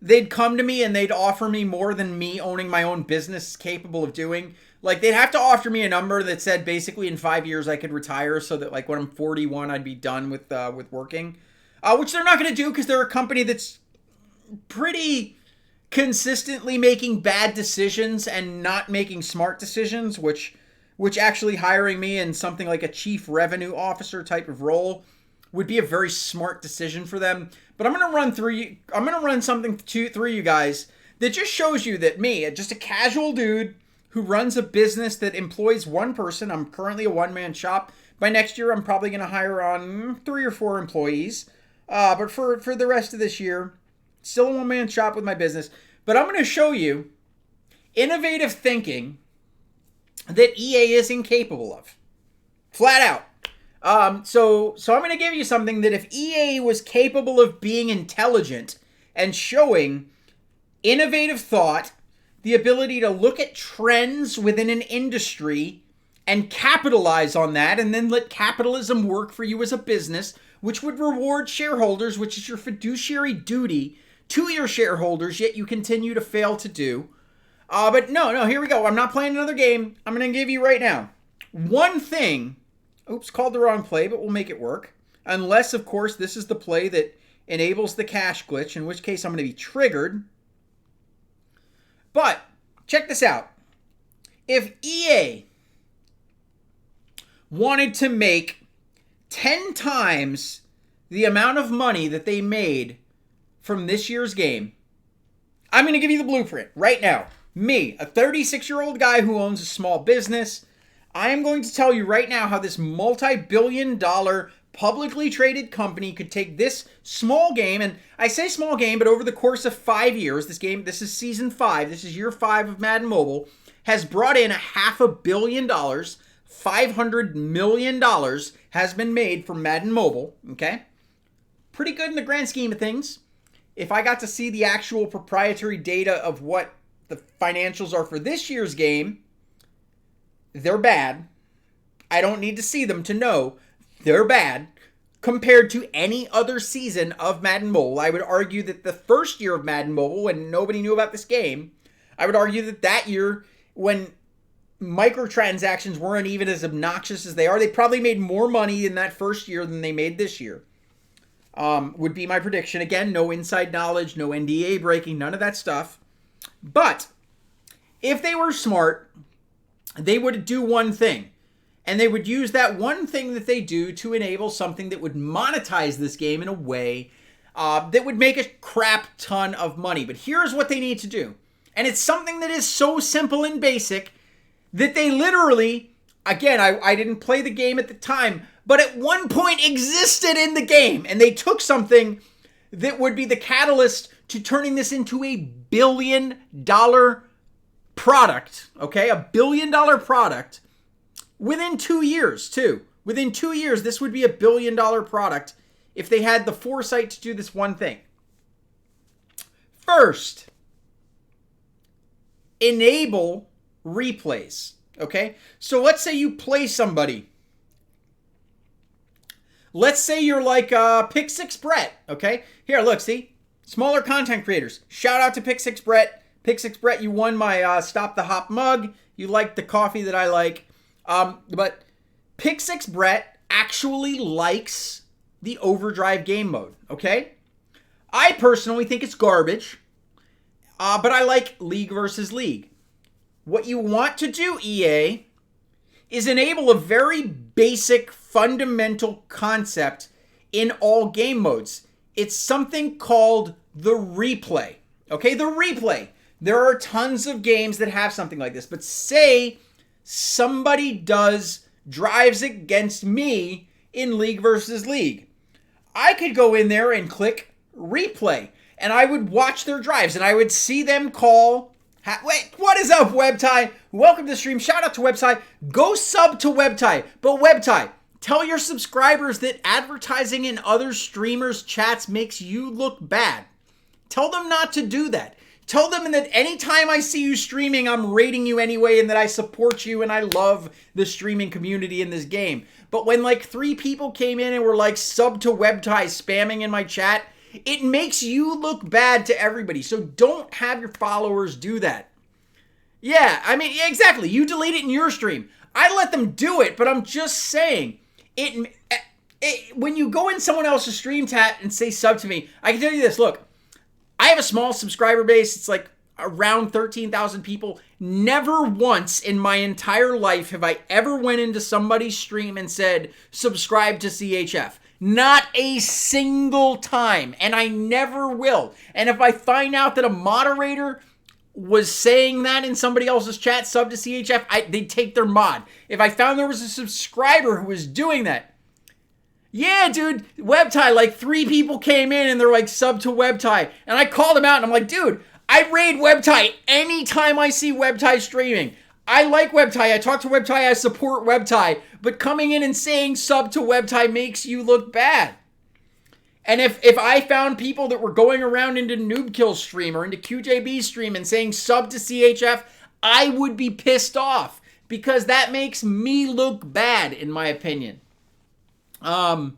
they'd come to me and they'd offer me more than me owning my own business is capable of doing. Like, they'd have to offer me a number that said basically in 5 years I could retire so that, like, when I'm 41, I'd be done with working. Which they're not going to do because they're a company that's pretty consistently making bad decisions and not making smart decisions, which actually hiring me in something like a chief revenue officer type of role would be a very smart decision for them. But I'm going to run something through you guys that just shows you that me, just a casual dude who runs a business that employs one person. I'm currently a one-man shop. By next year, I'm probably going to hire on 3 or 4 employees. But for the rest of this year, still a one-man shop with my business. But I'm going to show you innovative thinking that EA is incapable of. Flat out. So I'm going to give you something that if EA was capable of being intelligent and showing innovative thought, the ability to look at trends within an industry and capitalize on that, and then let capitalism work for you as a business, which would reward shareholders, which is your fiduciary duty to your shareholders, yet you continue to fail to do. But no, here we go. I'm not playing another game. I'm going to give you right now one thing. Oops, called the wrong play, but we'll make it work. Unless, of course, this is the play that enables the cash glitch, in which case I'm going to be triggered. But check this out. If EA wanted to make 10 times the amount of money that they made from this year's game, I'm going to give you the blueprint right now. Me, a 36-year-old guy who owns a small business, I am going to tell you right now how this multi-billion-dollar publicly traded company could take this small game, and I say small game, but over the course of 5 years, this is season 5, this is year 5 of Madden Mobile, has brought in $500 million. $500 million has been made from Madden Mobile, okay? Pretty good in the grand scheme of things. If I got to see the actual proprietary data of what the financials are for this year's game, they're bad. I don't need to see them to know they're bad compared to any other season of Madden Mobile. I would argue that the first year of Madden Mobile, when nobody knew about this game, I would argue that that year, when microtransactions weren't even as obnoxious as they are, they probably made more money in that first year than they made this year. Would be my prediction. Again, no inside knowledge, no NDA breaking, none of that stuff. But if they were smart, they would do one thing. And they would use that one thing that they do to enable something that would monetize this game in a way that would make a crap ton of money. But here's what they need to do. And it's something that is so simple and basic that they literally, again, I didn't play the game at the time, but at one point existed in the game. And they took something that would be the catalyst to turning this into a $1 billion product, okay? A $1 billion product within 2 years, too. Within 2 years, this would be a $1 billion product if they had the foresight to do this one thing. First, enable replays, okay? So let's say you play somebody. Let's say you're like Pick 6 Brett, okay? Here, look, see? Smaller content creators. Shout out to Pick 6 Brett. Pick 6 Brett, you won my Stop the Hop mug. You like the coffee that I like. But Pick 6 Brett actually likes the Overdrive game mode, okay? I personally think it's garbage, but I like League versus League. What you want to do, EA, is enable a very basic, fundamental concept in all game modes. It's something called the replay. Okay, the replay. There are tons of games that have something like this, but say somebody drives against me in League versus League. I could go in there and click replay, and I would watch their drives, and I would see them call. Wait, what is up, WebTie? Welcome to the stream. Shout out to WebTie. Go sub to WebTie. But WebTie, tell your subscribers that advertising in other streamers' chats makes you look bad. Tell them not to do that. Tell them that anytime I see you streaming, I'm rating you anyway and that I support you and I love the streaming community in this game. But when like 3 people came in and were like sub to WebTie spamming in my chat, it makes you look bad to everybody. So don't have your followers do that. Yeah, I mean, exactly. You delete it in your stream. I let them do it, but I'm just saying, when you go in someone else's stream chat and say sub to me, I can tell you this, look, I have a small subscriber base. It's like around 13,000 people. Never once in my entire life have I ever went into somebody's stream and said, subscribe to CHF. Not a single time, and I never will. And if I find out that a moderator was saying that in somebody else's chat, sub to CHF, they'd take their mod. If I found there was a subscriber who was doing that, yeah, dude, WebTie, like 3 people came in and they're like sub to WebTie, and I called them out and I'm like, dude, I raid WebTie anytime I see WebTie streaming. I like WebTie. I talk to WebTie. I support WebTie. But coming in and saying sub to WebTie makes you look bad. And if I found people that were going around into Noobkill stream or into QJB stream and saying sub to CHF, I would be pissed off because that makes me look bad, in my opinion. Yeah,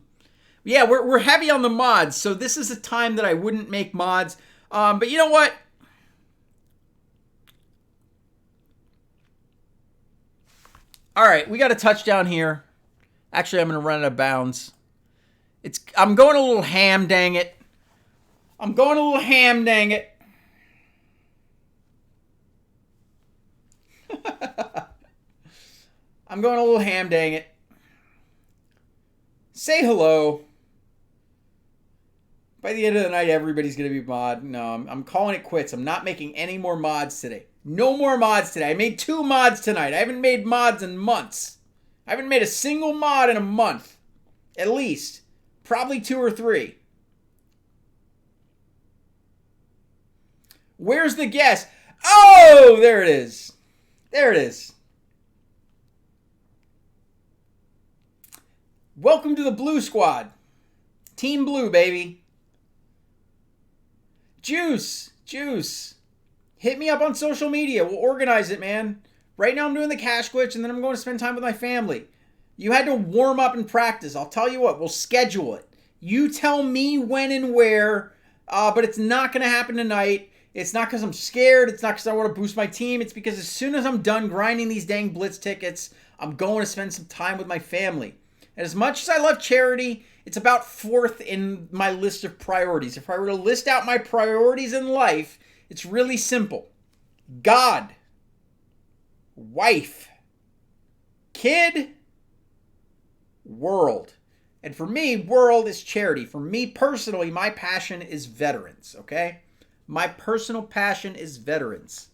we're heavy on the mods, so this is a time that I wouldn't make mods. But you know what? All right, we got a touchdown here. Actually, I'm going to run out of bounds. I'm going a little ham, dang it. I'm going a little ham, dang it. I'm going a little ham, dang it. Say hello. By the end of the night, everybody's going to be mod. No, I'm calling it quits. I'm not making any more mods today. No more mods today. I made 2 mods tonight. I haven't made mods in months. I haven't made a single mod in a month. At least. Probably 2 or 3. Where's the guess? Oh, there it is. There it is. Welcome to the Blue Squad. Team Blue, baby. Juice. Hit me up on social media. We'll organize it, man. Right now I'm doing the cash glitch, and then I'm going to spend time with my family. You had to warm up and practice. I'll tell you what. We'll schedule it. You tell me when and where, but it's not going to happen tonight. It's not because I'm scared. It's not because I want to boost my team. It's because as soon as I'm done grinding these dang blitz tickets, I'm going to spend some time with my family. And as much as I love charity, it's about 4th in my list of priorities. If I were to list out my priorities in life, it's really simple. God, wife, kid, world. And for me, world is charity. For me personally, my passion is veterans, okay? My personal passion is veterans.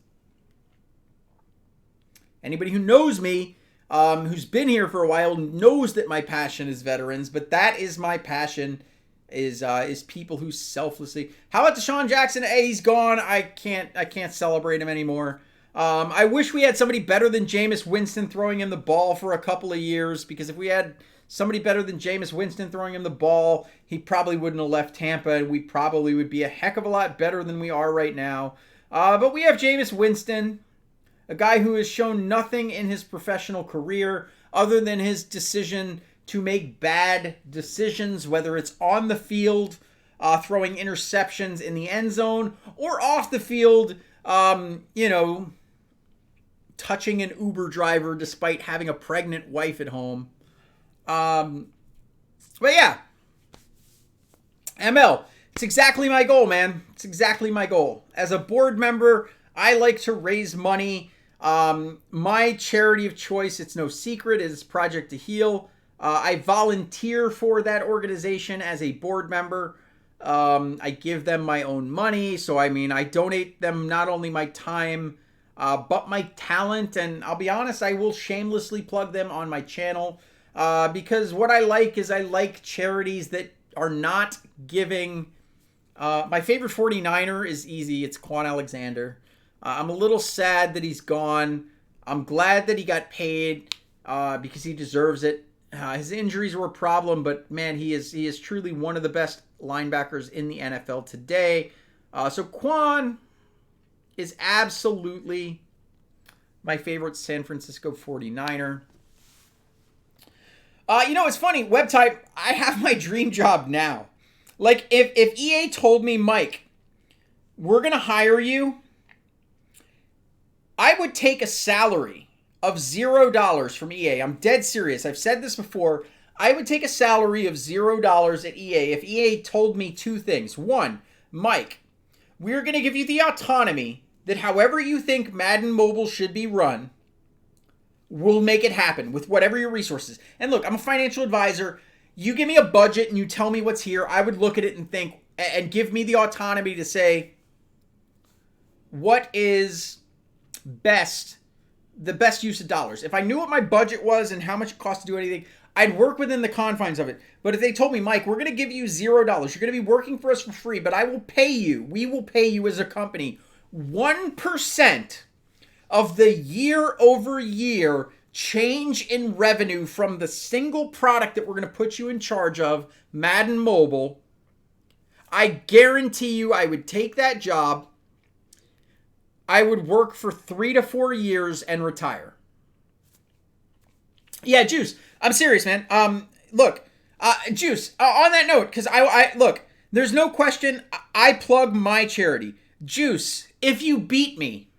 Anybody who knows me, who's been here for a while, knows that my passion is veterans, but that is my passion, is people who selflessly... How about Deshaun Jackson? Hey, he's gone. I can't celebrate him anymore. I wish we had somebody better than Jameis Winston throwing him the ball for a couple of years, because if we had somebody better than Jameis Winston throwing him the ball, he probably wouldn't have left Tampa, and we probably would be a heck of a lot better than we are right now. But we have Jameis Winston, a guy who has shown nothing in his professional career other than his decision to make bad decisions, whether it's on the field, throwing interceptions in the end zone, or off the field, touching an Uber driver despite having a pregnant wife at home. But yeah, ML, it's exactly my goal, man. It's exactly my goal. As a board member, I like to raise money. My charity of choice, it's no secret, is Project to Heal. I volunteer for that organization as a board member. I give them my own money. So, I donate them not only my time, but my talent. And I'll be honest, I will shamelessly plug them on my channel. Because what I like charities that are not giving... my favorite 49er is easy. It's Quan Alexander. I'm a little sad that he's gone. I'm glad that he got paid because he deserves it. His injuries were a problem, but man, he is truly one of the best linebackers in the NFL today. So Quan is absolutely my favorite San Francisco 49er. It's funny, WebType, I have my dream job now. Like, if EA told me, Mike, we're going to hire you, I would take a salary of $0 from EA. I'm dead serious. I've said this before. I would take a salary of $0 at EA if EA told me 2 things. 1, Mike, we're going to give you the autonomy that however you think Madden Mobile should be run, we'll make it happen with whatever your resources. And look, I'm a financial advisor. You give me a budget and you tell me what's here. I would look at it and think, and give me the autonomy to say, what is the best use of dollars? If I knew what my budget was and how much it cost to do anything, I'd work within the confines of it. But if they told me, Mike, we're going to give you $0, you're going to be working for us for free, but I will pay you, we will pay you as a company 1% of the year-over-year change in revenue from the single product that we're going to put you in charge of, Madden Mobile, I guarantee you I would take that job. I would work for 3 to 4 years and retire. Yeah, Juice, I'm serious, man. Look, Juice, on that note, because I look, there's no question I plug my charity. Juice, if you beat me,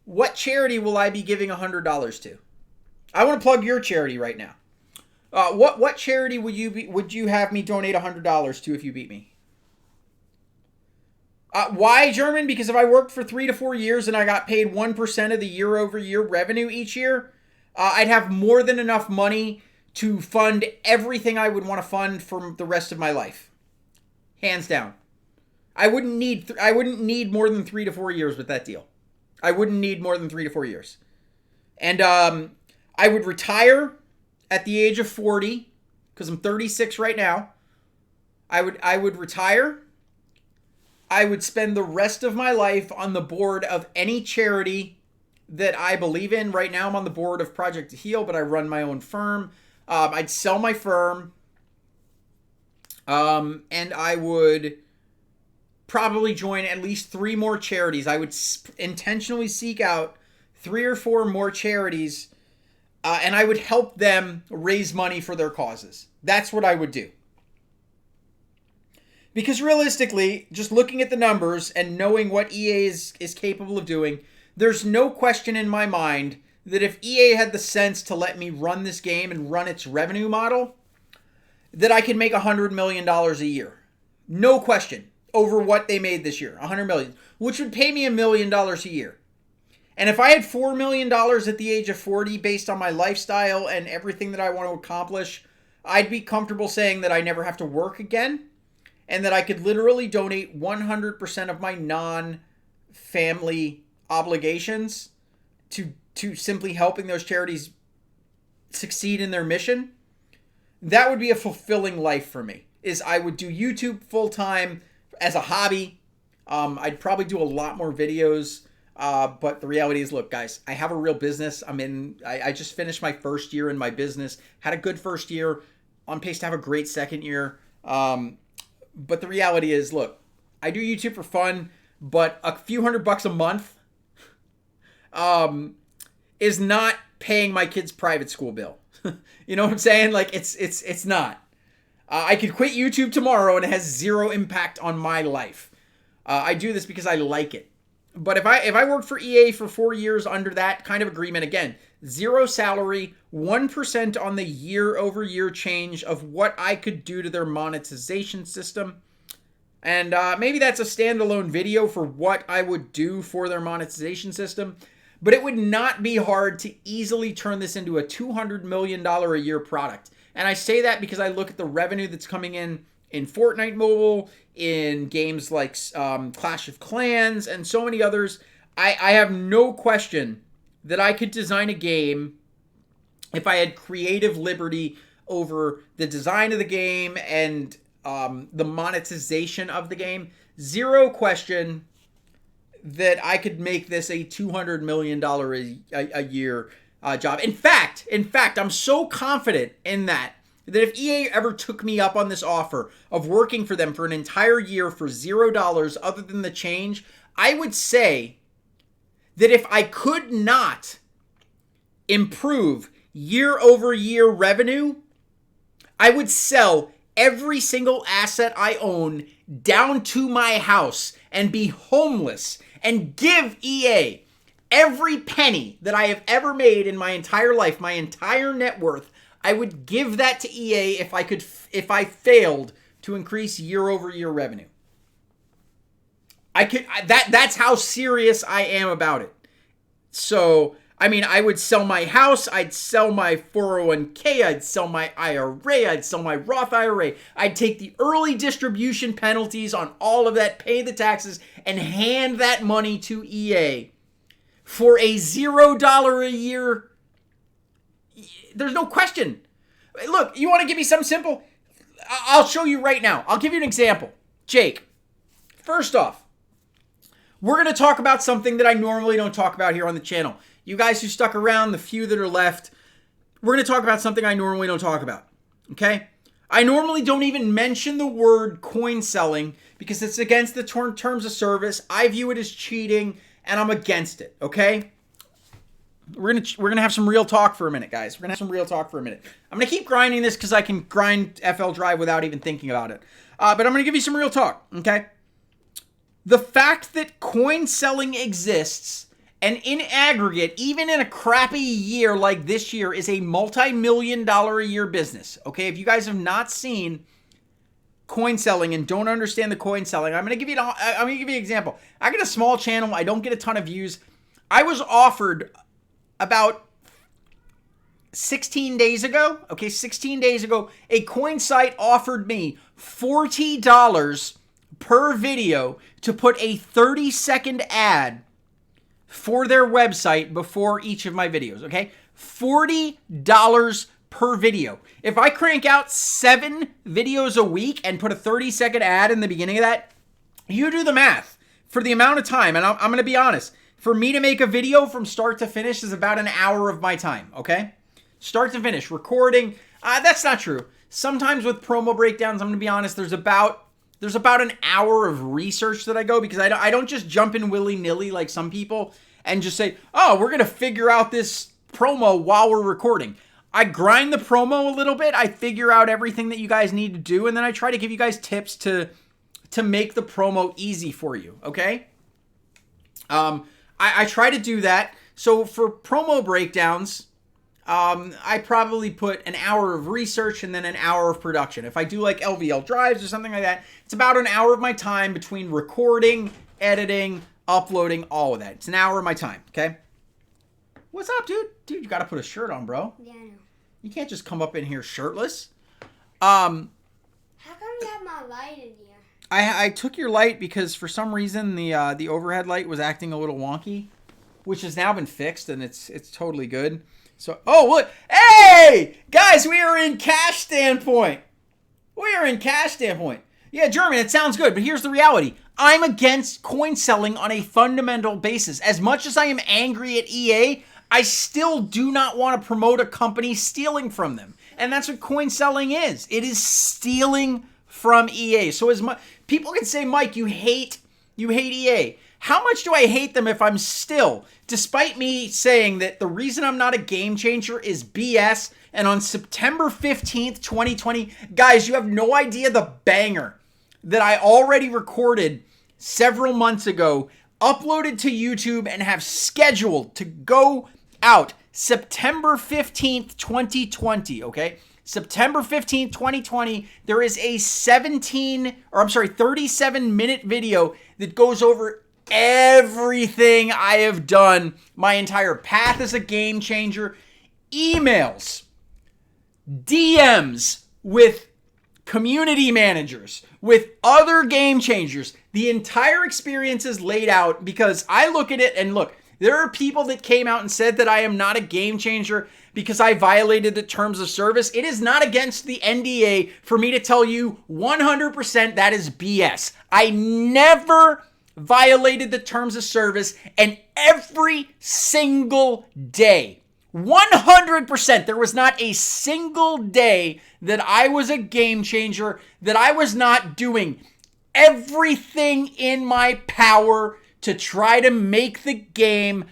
what charity will I be giving $100 to? I want to plug your charity right now. What charity would you have me donate $100 to if you beat me? Why, German? Because if I worked for 3 to 4 years and I got paid 1% of the year-over-year revenue each year, I'd have more than enough money to fund everything I would want to fund for the rest of my life. Hands down. I wouldn't need more than 3 to 4 years with that deal. I wouldn't need more than 3 to 4 years. And I would retire at the age of 40, because I'm 36 right now, I would retire. I would spend the rest of my life on the board of any charity that I believe in. Right now, I'm on the board of Project to Heal, but I run my own firm. I'd sell my firm, and I would probably join at least 3 more charities. I would intentionally seek out 3 or 4 more charities, and I would help them raise money for their causes. That's what I would do. Because realistically, just looking at the numbers and knowing what EA is capable of doing, there's no question in my mind that if EA had the sense to let me run this game and run its revenue model, that I could make $100 million a year. No question. Over what they made this year. $100 million. Which would pay me $1 million a year. And if I had $4 million at the age of 40 based on my lifestyle and everything that I want to accomplish, I'd be comfortable saying that I never have to work again. And that I could literally donate 100% of my non-family obligations to simply helping those charities succeed in their mission. That would be a fulfilling life for me. Is I would do YouTube full-time as a hobby. I'd probably do a lot more videos. But the reality is, look, guys, I have a real business. I just finished my first year in my business. Had a good first year. On pace to have a great second year. But the reality is, look, I do YouTube for fun, but a few $100 a month is not paying my kid's private school bill. You know what I'm saying? Like, it's not. I could quit YouTube tomorrow and it has 0 impact on my life. I do this because I like it. But if I worked for EA for 4 years under that kind of agreement, again, 0 salary, 1% on the year-over-year change of what I could do to their monetization system. And maybe that's a standalone video for what I would do for their monetization system. But it would not be hard to easily turn this into a $200 million a year product. And I say that because I look at the revenue that's coming in Fortnite Mobile, in games like Clash of Clans, and so many others. I have no question that I could design a game if I had creative liberty over the design of the game and the monetization of the game. 0 question that I could make this a $200 million a year job. In fact, I'm so confident in that if EA ever took me up on this offer of working for them for an entire year for $0 other than the change, I would say that if I could not improve year-over-year revenue, I would sell every single asset I own down to my house and be homeless and give EA every penny that I have ever made in my entire life, my entire net worth. I would give that to EA if I failed to increase year-over-year revenue. That's how serious I am about it. So, I mean, I would sell my house, I'd sell my 401k, I'd sell my IRA, I'd sell my Roth IRA. I'd take the early distribution penalties on all of that, pay the taxes, and hand that money to EA for a $0 a year. There's no question. Look, you want to give me something simple? I'll show you right now. I'll give you an example. Jake, first off, we're going to talk about something that I normally don't talk about here on the channel. You guys who stuck around, the few that are left, we're going to talk about something I normally don't talk about. Okay? I normally don't even mention the word coin selling because it's against the terms of service. I view it as cheating and I'm against it. Okay? We're gonna have some real talk for a minute, guys. We're gonna have some real talk for a minute. I'm gonna keep grinding this because I can grind FL Drive without even thinking about it. But I'm gonna give you some real talk, okay? The fact that coin selling exists, and in aggregate, even in a crappy year like this year, is a multi-million-dollar a year business. Okay, if you guys have not seen coin selling and don't understand the coin selling, I'm gonna give you an example. I got a small channel. I don't get a ton of views. I was offered about 16 days ago, a coin site offered me $40 per video to put a 30-second ad for their website before each of my videos, okay? $40 per video. If I crank out 7 videos a week and put a 30-second ad in the beginning of that, you do the math for the amount of time. And I'm going to be honest. For me to make a video from start to finish is about an hour of my time, okay? Start to finish. Recording, that's not true. Sometimes with promo breakdowns, I'm going to be honest, there's about an hour of research that I go, because I don't just jump in willy-nilly like some people and just say, oh, we're going to figure out this promo while we're recording. I grind the promo a little bit. I figure out everything that you guys need to do, and then I try to give you guys tips to make the promo easy for you, okay? I try to do that. So for promo breakdowns, I probably put an hour of research and then an hour of production. If I do like LVL drives or something like that, it's about an hour of my time between recording, editing, uploading, all of that. It's an hour of my time, okay? What's up, dude? Dude, you gotta put a shirt on, bro. Yeah, I know. You can't just come up in here shirtless. How come you have my light in here? I took your light because for some reason the overhead light was acting a little wonky, which has now been fixed and it's totally good. So, oh, what? Hey! Guys, we are in cash standpoint. We are in cash standpoint. Yeah, German, it sounds good, but here's the reality. I'm against coin selling on a fundamental basis. As much as I am angry at EA, I still do not want to promote a company stealing from them. And that's what coin selling is. It is stealing from EA. So as much people can say, Mike, you hate EA. How much do I hate them if I'm still, despite me saying that the reason I'm not a game changer is BS, and on September 15th, 2020, guys, you have no idea the banger that I already recorded several months ago, uploaded to YouTube, and have scheduled to go out September 15th, 2020, okay? September 15th, 2020, there is a 37-minute video that goes over everything I have done, my entire path as a game changer, emails, DMs with community managers, with other game changers. The entire experience is laid out because I look at it and look, there are people that came out and said that I am not a game changer because I violated the terms of service. It is not against the NDA for me to tell you 100% that is BS. I never violated the terms of service, and every single day, 100%, there was not a single day that I was a game changer, that I was not doing everything in my power to try to make the game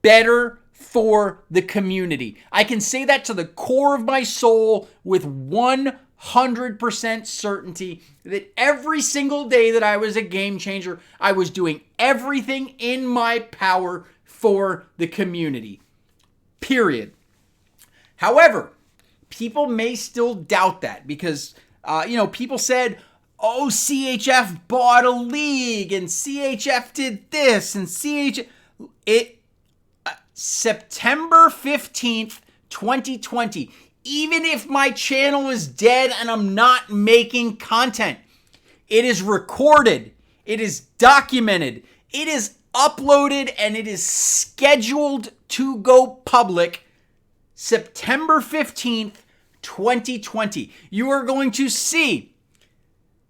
better for the community. I can say that to the core of my soul with 100% certainty that every single day that I was a game changer, I was doing everything in my power for the community. Period. However, people may still doubt that because, people said, oh, CHF bought a league and CHF did this and September 15th, 2020. Even if my channel is dead and I'm not making content, it is recorded, it is documented, it is uploaded, and it is scheduled to go public September 15th, 2020. You are going to see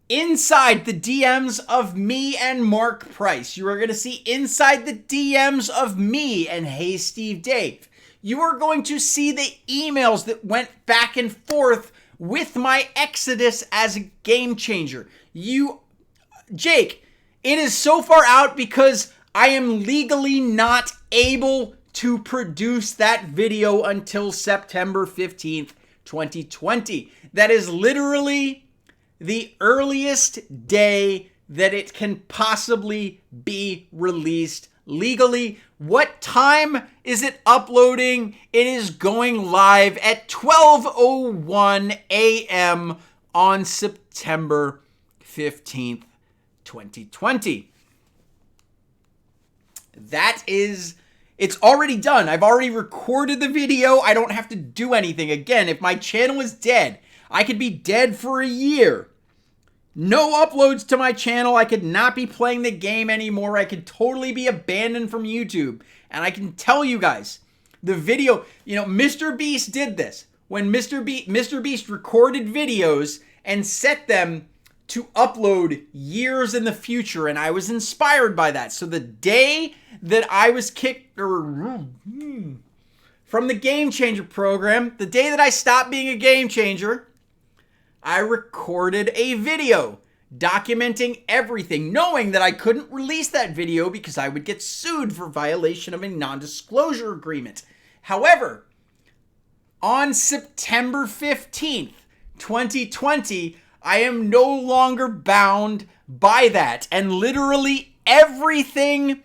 inside the DMs of me and Mark Price. You are going to see inside the DMs of me and Hey Steve Dave. You are going to see the emails that went back and forth with my exodus as a game changer. Jake, it is so far out because I am legally not able to produce that video until September 15th, 2020. That is literally the earliest day that it can possibly be released legally. What time is it uploading? It is going live at 12:01 a.m. on September 15th, 2020. It's already done. I've already recorded the video. I don't have to do anything. Again, if my channel is dead, I could be dead for a year. No uploads to my channel. I could not be playing the game anymore. I could totally be abandoned from YouTube. And I can tell you guys, the video, Mr. Beast did this. when Mr. Beast recorded videos and set them to upload years in the future, and I was inspired by that. So the day that I was kicked from the Game Changer program, the day that I stopped being a game changer, I recorded a video documenting everything, knowing that I couldn't release that video because I would get sued for violation of a non-disclosure agreement. However, on September 15th, 2020, I am no longer bound by that. And literally everything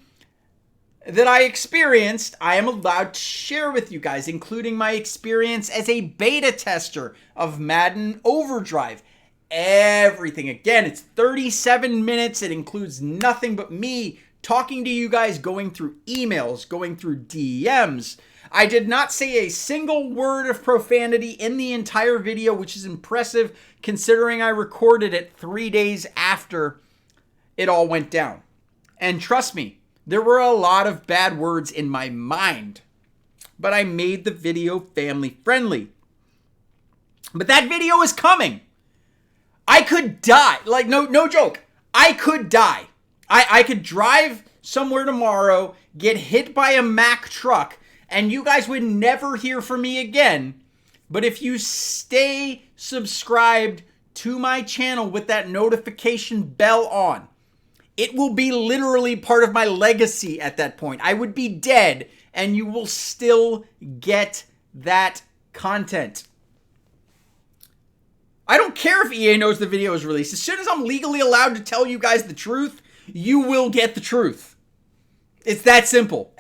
that I experienced, I am allowed to share with you guys, including my experience as a beta tester of Madden Overdrive. Everything. Again, it's 37 minutes. It includes nothing but me talking to you guys, going through emails, going through DMs. I did not say a single word of profanity in the entire video, which is impressive considering I recorded it 3 days after it all went down. And trust me, there were a lot of bad words in my mind, but I made the video family friendly. But that video is coming. I could die. Like, no joke. I could die. I could drive somewhere tomorrow, get hit by a Mack truck, and you guys would never hear from me again. But if you stay subscribed to my channel with that notification bell on, it will be literally part of my legacy at that point. I would be dead, and you will still get that content. I don't care if EA knows the video is released. As soon as I'm legally allowed to tell you guys the truth, you will get the truth. It's that simple.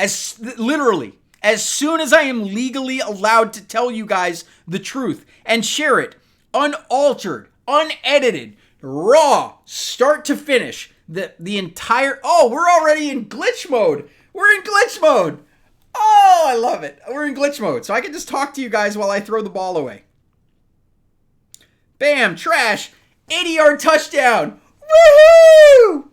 Literally, as soon as I am legally allowed to tell you guys the truth and share it, unaltered, unedited, raw, start to finish, the entire... Oh, we're already in glitch mode. We're in glitch mode. Oh, I love it. We're in glitch mode. So I can just talk to you guys while I throw the ball away. Bam, trash, 80-yard touchdown. Woohoo!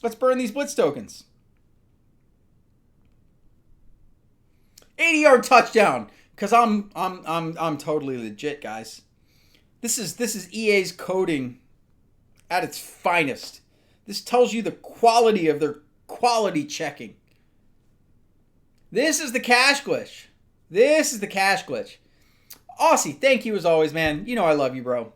Let's burn these blitz tokens. 80-yard touchdown, cuz I'm totally legit, guys. This is EA's coding at its finest. This tells you the quality of their quality checking. This is the cash glitch. This is the cash glitch. Aussie, thank you as always, man. You know I love you, bro.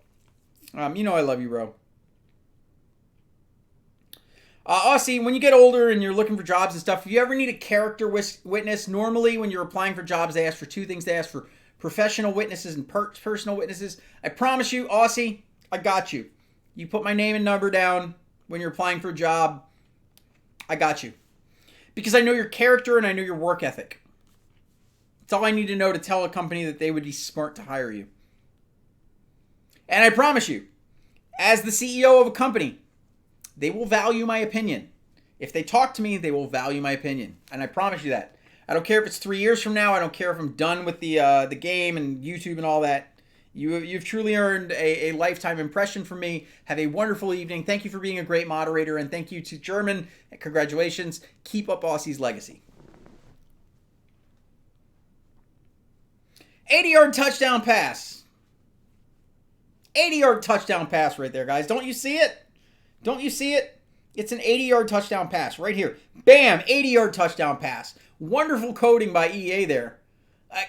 Aussie, when you get older and you're looking for jobs and stuff, if you ever need a character witness, normally when you're applying for jobs, they ask for two things. They ask for professional witnesses and personal witnesses. I promise you, Aussie, I got you. You put my name and number down when you're applying for a job. I got you. Because I know your character and I know your work ethic. It's all I need to know to tell a company that they would be smart to hire you. And I promise you, as the CEO of a company, they will value my opinion. If they talk to me, they will value my opinion. And I promise you that. I don't care if it's 3 years from now. I don't care if I'm done with the game and YouTube and all that. You've truly earned a lifetime impression from me. Have a wonderful evening. Thank you for being a great moderator. And thank you to German. Congratulations. Keep up Aussie's legacy. 80-yard touchdown pass. 80-yard touchdown pass right there, guys. Don't you see it? Don't you see it? It's an 80-yard touchdown pass right here. Bam! 80-yard touchdown pass. Wonderful coding by EA there.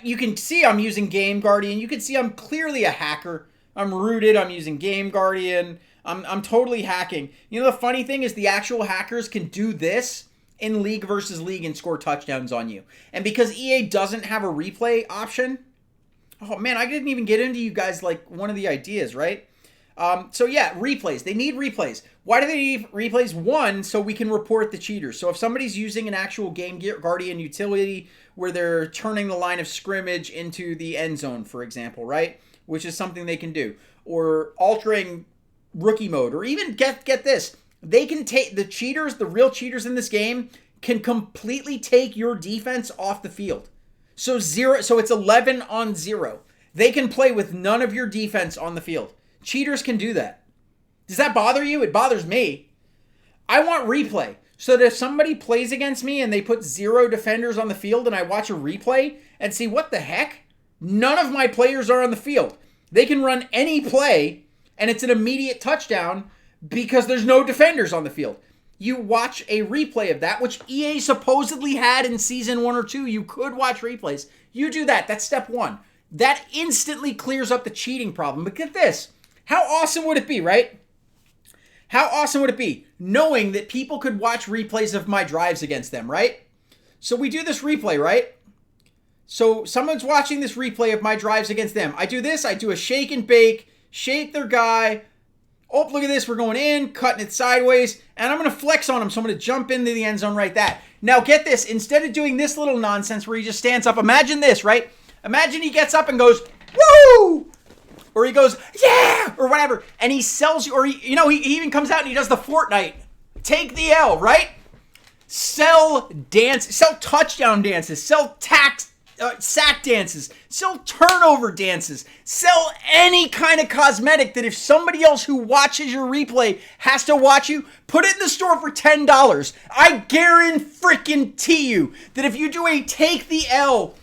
You can see I'm using Game Guardian. You can see I'm clearly a hacker. I'm rooted. I'm using Game Guardian. I'm totally hacking. You know, the funny thing is the actual hackers can do this in League versus League and score touchdowns on you. And because EA doesn't have a replay option, oh man, I didn't even get into you guys like one of the ideas, right? So yeah, replays. They need replays. Why do they need replays? One, so we can report the cheaters. So if somebody's using an actual Game Guardian utility where they're turning the line of scrimmage into the end zone, for example, right? Which is something they can do. Or altering rookie mode. Or even, get this, they can take, the cheaters, the real cheaters in this game, can completely take your defense off the field. So it's 11 on 0. They can play with none of your defense on the field. Cheaters can do that. Does that bother you? It bothers me. I want replay. So that if somebody plays against me and they put 0 defenders on the field and I watch a replay and see what the heck? None of my players are on the field. They can run any play and it's an immediate touchdown because there's no defenders on the field. You watch a replay of that, which EA supposedly had in season 1 or 2. You could watch replays. You do that. That's step 1. That instantly clears up the cheating problem. But get this. How awesome would it be, right? How awesome would it be knowing that people could watch replays of my drives against them, right? So we do this replay, right? So someone's watching this replay of my drives against them. I do this. I do a shake and bake, shake their guy. Oh, look at this. We're going in, cutting it sideways, and I'm going to flex on him. So I'm going to jump into the end zone right that. Now get this. Instead of doing this little nonsense where he just stands up, imagine this, right? Imagine he gets up and goes, woo! Or he goes, yeah! Or whatever. And he sells you, or he even comes out and he does the Fortnite. Take the L, right? Sell touchdown dances, sell sack dances, sell turnover dances, sell any kind of cosmetic that if somebody else who watches your replay has to watch you, put it in the store for $10. I guarantee you that if you do a take the L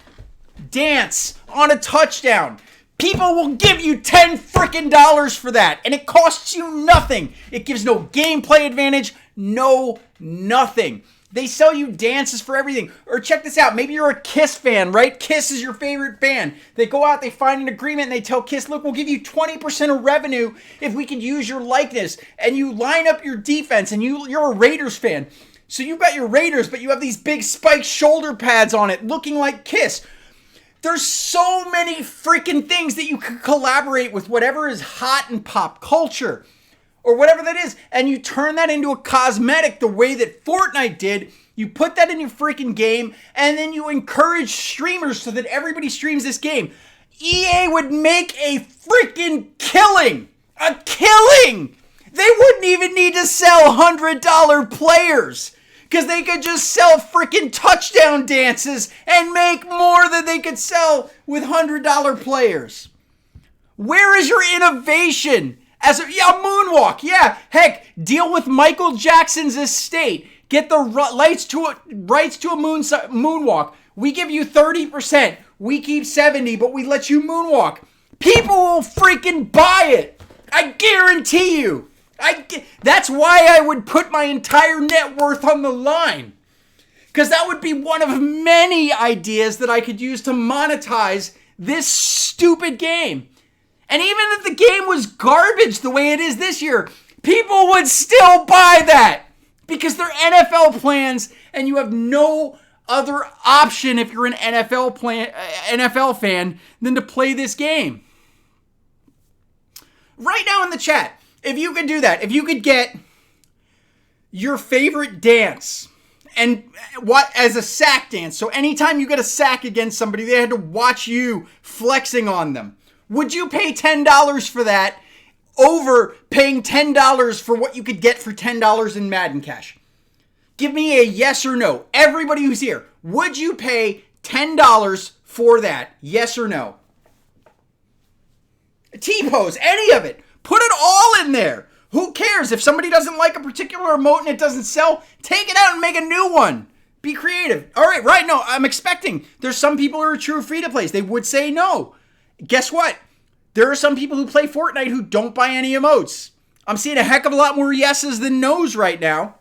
dance on a touchdown, people will give you $10 for that, and it costs you nothing. It gives no gameplay advantage, no nothing. They sell you dances for everything. Or check this out. Maybe you're a Kiss fan, right? Kiss is your favorite band. They go out, they find an agreement, and they tell Kiss, look, we'll give you 20% of revenue if we can use your likeness. And you line up your defense, and you're a Raiders fan. So you've got your Raiders, but you have these big spiked shoulder pads on it looking like Kiss. There's so many freaking things that you can collaborate with whatever is hot in pop culture. Or whatever that is, and you turn that into a cosmetic the way that Fortnite did. You put that in your freaking game, and then you encourage streamers so that everybody streams this game. EA would make a freaking killing! A killing! They wouldn't even need to sell $100 players, because they could just sell freaking touchdown dances and make more than they could sell with $100 players. Where is your innovation? Moonwalk, yeah. Heck, deal with Michael Jackson's estate. Get the rights to a moonwalk. We give you 30%. We keep 70%, but we let you moonwalk. People will freaking buy it. I guarantee you. That's why I would put my entire net worth on the line. Because that would be one of many ideas that I could use to monetize this stupid game. And even if the game was garbage the way it is this year, people would still buy that because they're NFL plans and you have no other option if you're an NFL fan than to play this game. Right now in the chat, if you could do that, if you could get your favorite dance and what as a sack dance, so anytime you get a sack against somebody, they had to watch you flexing on them. Would you pay $10 for that over paying $10 for what you could get for $10 in Madden Cash? Give me a yes or no. Everybody who's here, would you pay $10 for that? Yes or no? T-pose, any of it. Put it all in there. Who cares? If somebody doesn't like a particular emote and it doesn't sell, take it out and make a new one. Be creative. All right, right, no, I'm expecting. There's some people who are true free-to-plays. They would say no. Guess what? There are some people who play Fortnite who don't buy any emotes. I'm seeing a heck of a lot more yeses than nos right now.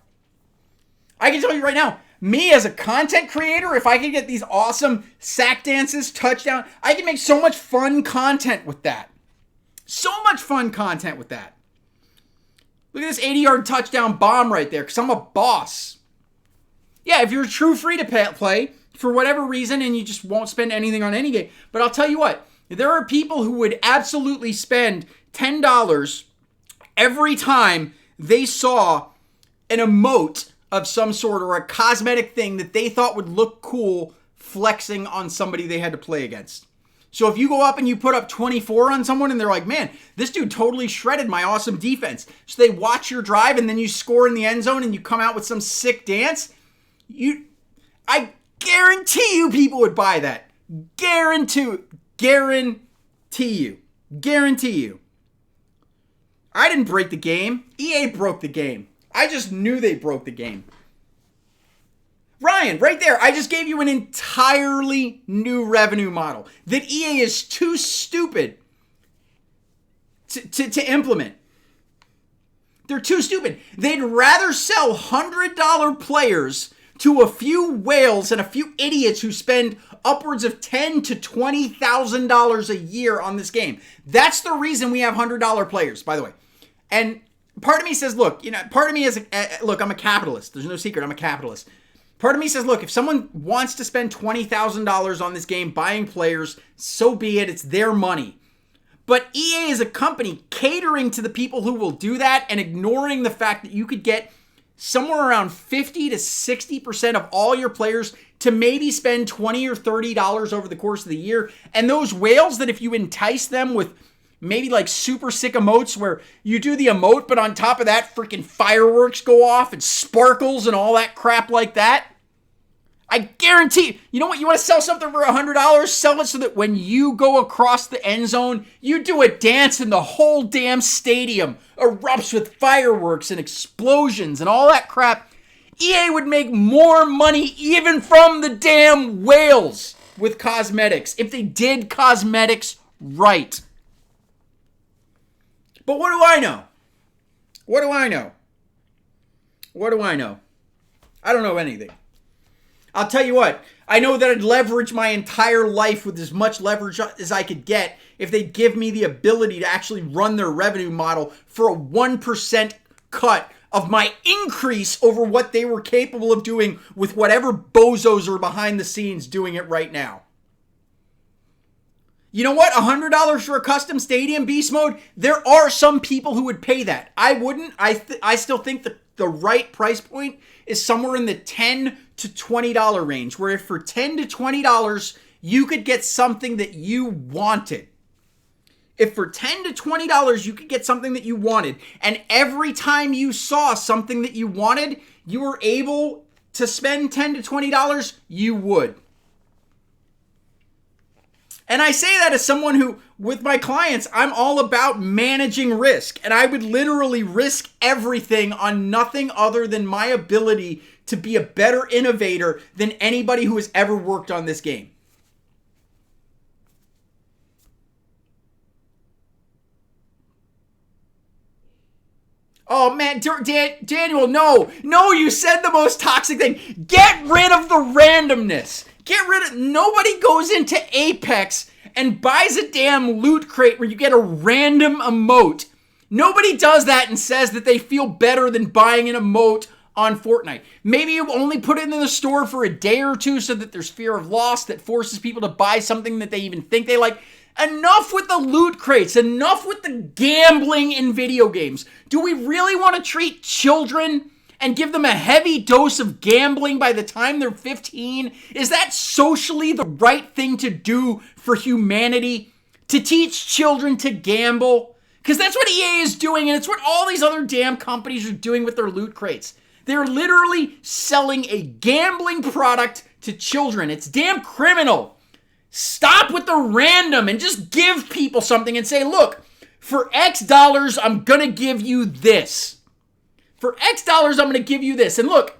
I can tell you right now, me as a content creator, if I could get these awesome sack dances, touchdown, I can make so much fun content with that. So much fun content with that. Look at this 80-yard touchdown bomb right there, because I'm a boss. Yeah, if you're a true free-to-play, for whatever reason, and you just won't spend anything on any game, but I'll tell you what, there are people who would absolutely spend $10 every time they saw an emote of some sort or a cosmetic thing that they thought would look cool flexing on somebody they had to play against. So if you go up and you put up 24 on someone and they're like, man, this dude totally shredded my awesome defense. So they watch your drive and then you score in the end zone and you come out with some sick dance. I guarantee you people would buy that. Guarantee you. I didn't break the game. EA broke the game. I just knew they broke the game. Ryan, right there, I just gave you an entirely new revenue model that EA is too stupid to implement. They're too stupid. They'd rather sell $100 players to a few whales and a few idiots who spend upwards of $10,000 to $20,000 a year on this game. That's the reason we have $100 players, by the way. And part of me says, look, part of me is, look, I'm a capitalist. There's no secret, I'm a capitalist. Part of me says, look, if someone wants to spend $20,000 on this game buying players, so be it. It's their money. But EA is a company catering to the people who will do that and ignoring the fact that you could get somewhere around 50 to 60% of all your players to maybe spend $20 or $30 over the course of the year. And those whales that if you entice them with maybe like super sick emotes where you do the emote, but on top of that, freaking fireworks go off and sparkles and all that crap like that. I guarantee, you know what? You want to sell something for $100? Sell it so that when you go across the end zone, you do a dance and the whole damn stadium erupts with fireworks and explosions and all that crap. EA would make more money even from the damn whales with cosmetics if they did cosmetics right. But what do I know? What do I know? What do I know? I don't know anything. I'll tell you what, I know that I'd leverage my entire life with as much leverage as I could get if they'd give me the ability to actually run their revenue model for a 1% cut of my increase over what they were capable of doing with whatever bozos are behind the scenes doing it right now. You know what? $100 for a custom stadium beast mode? There are some people who would pay that. I wouldn't. I still think that the right price point is somewhere in the $10 to $20 range, where if for $10 to $20, you could get something that you wanted. If for $10 to $20, you could get something that you wanted, and every time you saw something that you wanted, you were able to spend $10 to $20, you would. And I say that as someone who, with my clients, I'm all about managing risk. And I would literally risk everything on nothing other than my ability to be a better innovator than anybody who has ever worked on this game. Oh man, Daniel, no, you said the most toxic thing. Get rid of the randomness. Nobody goes into Apex and buys a damn loot crate where you get a random emote. Nobody does that and says that they feel better than buying an emote on Fortnite. Maybe you only put it in the store for a day or two so that there's fear of loss that forces people to buy something that they even think they like. Enough with the loot crates. Enough with the gambling in video games. Do we really want to treat children and give them a heavy dose of gambling by the time they're 15? Is that socially the right thing to do for humanity? To teach children to gamble? Because that's what EA is doing, and it's what all these other damn companies are doing with their loot crates. They're literally selling a gambling product to children. It's damn criminal. Stop with the random and just give people something and say, look, for X dollars, I'm going to give you this. For X dollars, I'm going to give you this. And look,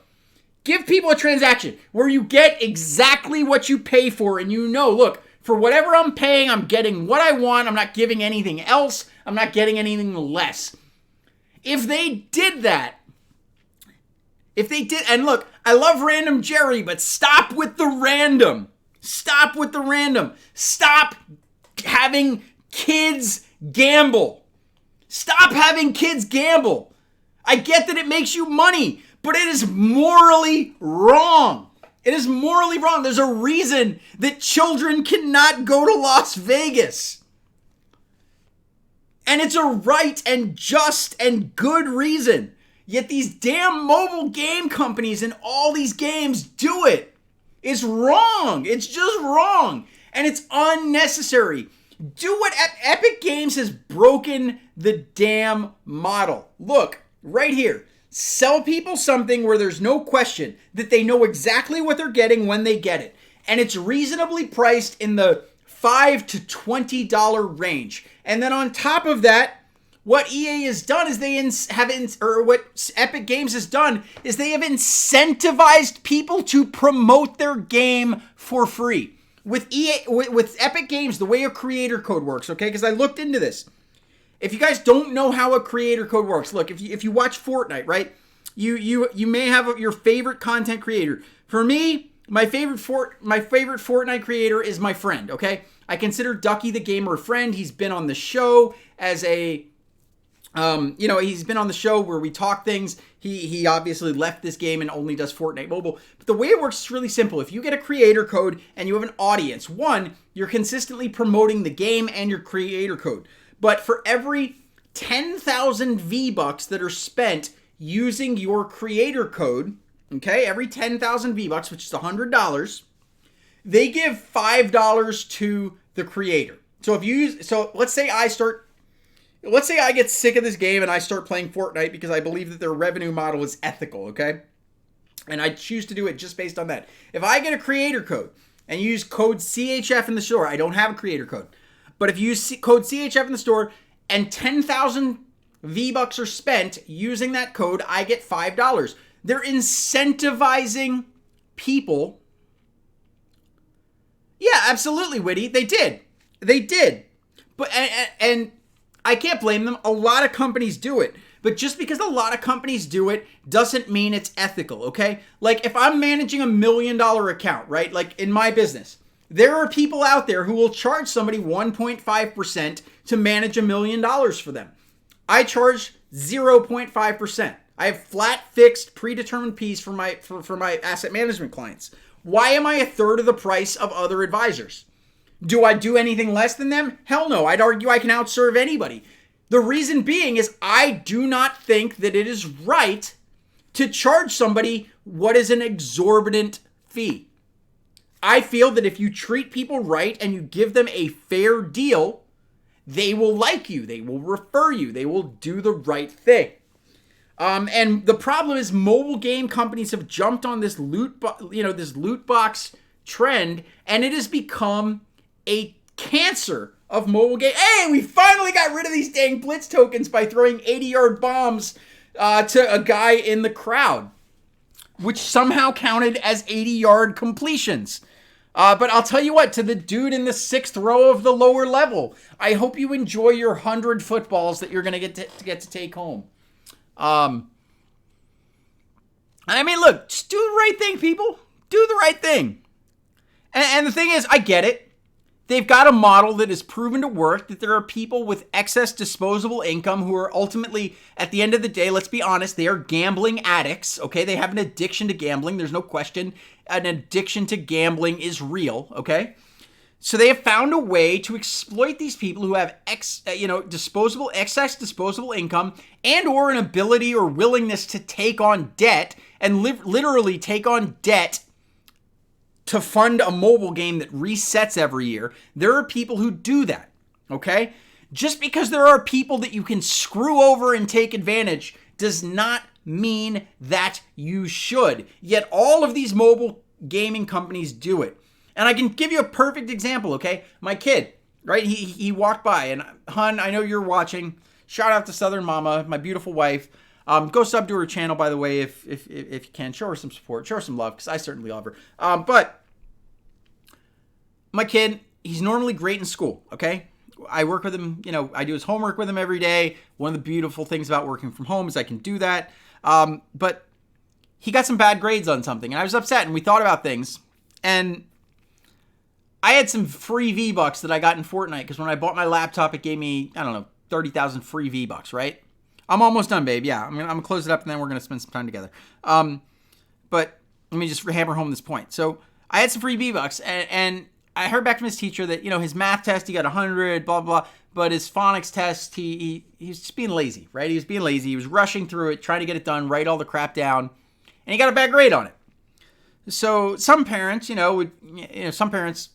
give people a transaction where you get exactly what you pay for. And you know, look, for whatever I'm paying, I'm getting what I want. I'm not giving anything else. I'm not getting anything less. If they did that, and look, I love Random Jerry, but stop with the random. Stop with the random. Stop having kids gamble. Stop having kids gamble. I get that it makes you money, but it is morally wrong. It is morally wrong. There's a reason that children cannot go to Las Vegas. And it's a right and just and good reason. Yet these damn mobile game companies and all these games do it. It's wrong. It's just wrong. And it's unnecessary. Do what Epic Games has broken the damn model. Look, right here. Sell people something where there's no question that they know exactly what they're getting when they get it. And it's reasonably priced in the $5 to $20 range. And then on top of that, What EA has done is what Epic Games has done is they have incentivized people to promote their game for free. With with Epic Games, the way a creator code works, okay? Because I looked into this. If you guys don't know how a creator code works, look, if you watch Fortnite, right? You may have your favorite content creator. For me, my favorite Fortnite creator is my friend, okay? I consider Ducky the Gamer a friend. He's been on the show as a he's been on the show where we talk things. He obviously left this game and only does Fortnite Mobile. But the way it works is really simple. If you get a creator code and you have an audience, one, you're consistently promoting the game and your creator code. But for every 10,000 V-Bucks that are spent using your creator code, okay, every 10,000 V-Bucks, which is $100, they give $5 to the creator. So let's say I get sick of this game and I start playing Fortnite because I believe that their revenue model is ethical, okay? And I choose to do it just based on that. If I get a creator code and you use code CHF in the store, I don't have a creator code, but if you use code CHF in the store and 10,000 V-Bucks are spent using that code, I get $5. They're incentivizing people. Yeah, absolutely, Witty. They did. But and I can't blame them. A lot of companies do it. But just because a lot of companies do it doesn't mean it's ethical, okay? Like if I'm managing $1 million account, right? Like in my business, there are people out there who will charge somebody 1.5% to manage $1 million for them. I charge 0.5%. I have flat, fixed, predetermined fees for my asset management clients. Why am I a third of the price of other advisors? Do I do anything less than them? Hell no. I'd argue I can outserve anybody. The reason being is I do not think that it is right to charge somebody what is an exorbitant fee. I feel that if you treat people right and you give them a fair deal, they will like you. They will refer you. They will do the right thing. And the problem is mobile game companies have jumped on this loot box trend, and it has become a cancer of mobile game. Hey, we finally got rid of these dang blitz tokens by throwing 80-yard bombs to a guy in the crowd, which somehow counted as 80-yard completions. But I'll tell you what, to the dude in the 6th row of the lower level, I hope you enjoy your 100 footballs that you're going to get to take home. I mean, look, just do the right thing, people. Do the right thing. And the thing is, I get it. They've got a model that is proven to work, that there are people with excess disposable income who are ultimately, at the end of the day, let's be honest, they are gambling addicts, okay? They have an addiction to gambling. There's no question. An addiction to gambling is real, okay? So they have found a way to exploit these people who have excess disposable income and or an ability or willingness to take on debt and literally take on debt to fund a mobile game that resets every year. There are people who do that, okay? Just because there are people that you can screw over and take advantage does not mean that you should. Yet all of these mobile gaming companies do it. And I can give you a perfect example, okay? My kid, right? He walked by, and hun, I know you're watching. Shout out to Southern Mama, my beautiful wife. Go sub to her channel, by the way, if you can. Show her some support. Show her some love, because I certainly love her. But my kid, he's normally great in school, okay? I work with him, I do his homework with him every day. One of the beautiful things about working from home is I can do that. But he got some bad grades on something, and I was upset, and we thought about things. And I had some free V-Bucks that I got in Fortnite, because when I bought my laptop, it gave me, 30,000 free V-Bucks, right? I'm almost done, babe. Yeah, I'm going to close it up, and then we're going to spend some time together. But let me just hammer home this point. So I had some free V-Bucks, and I heard back from his teacher that, his math test, he got 100, blah, blah, blah. But his phonics test, he was just being lazy, right? He was being lazy. He was rushing through it, trying to get it done, write all the crap down, and he got a bad grade on it. So some parents, some parents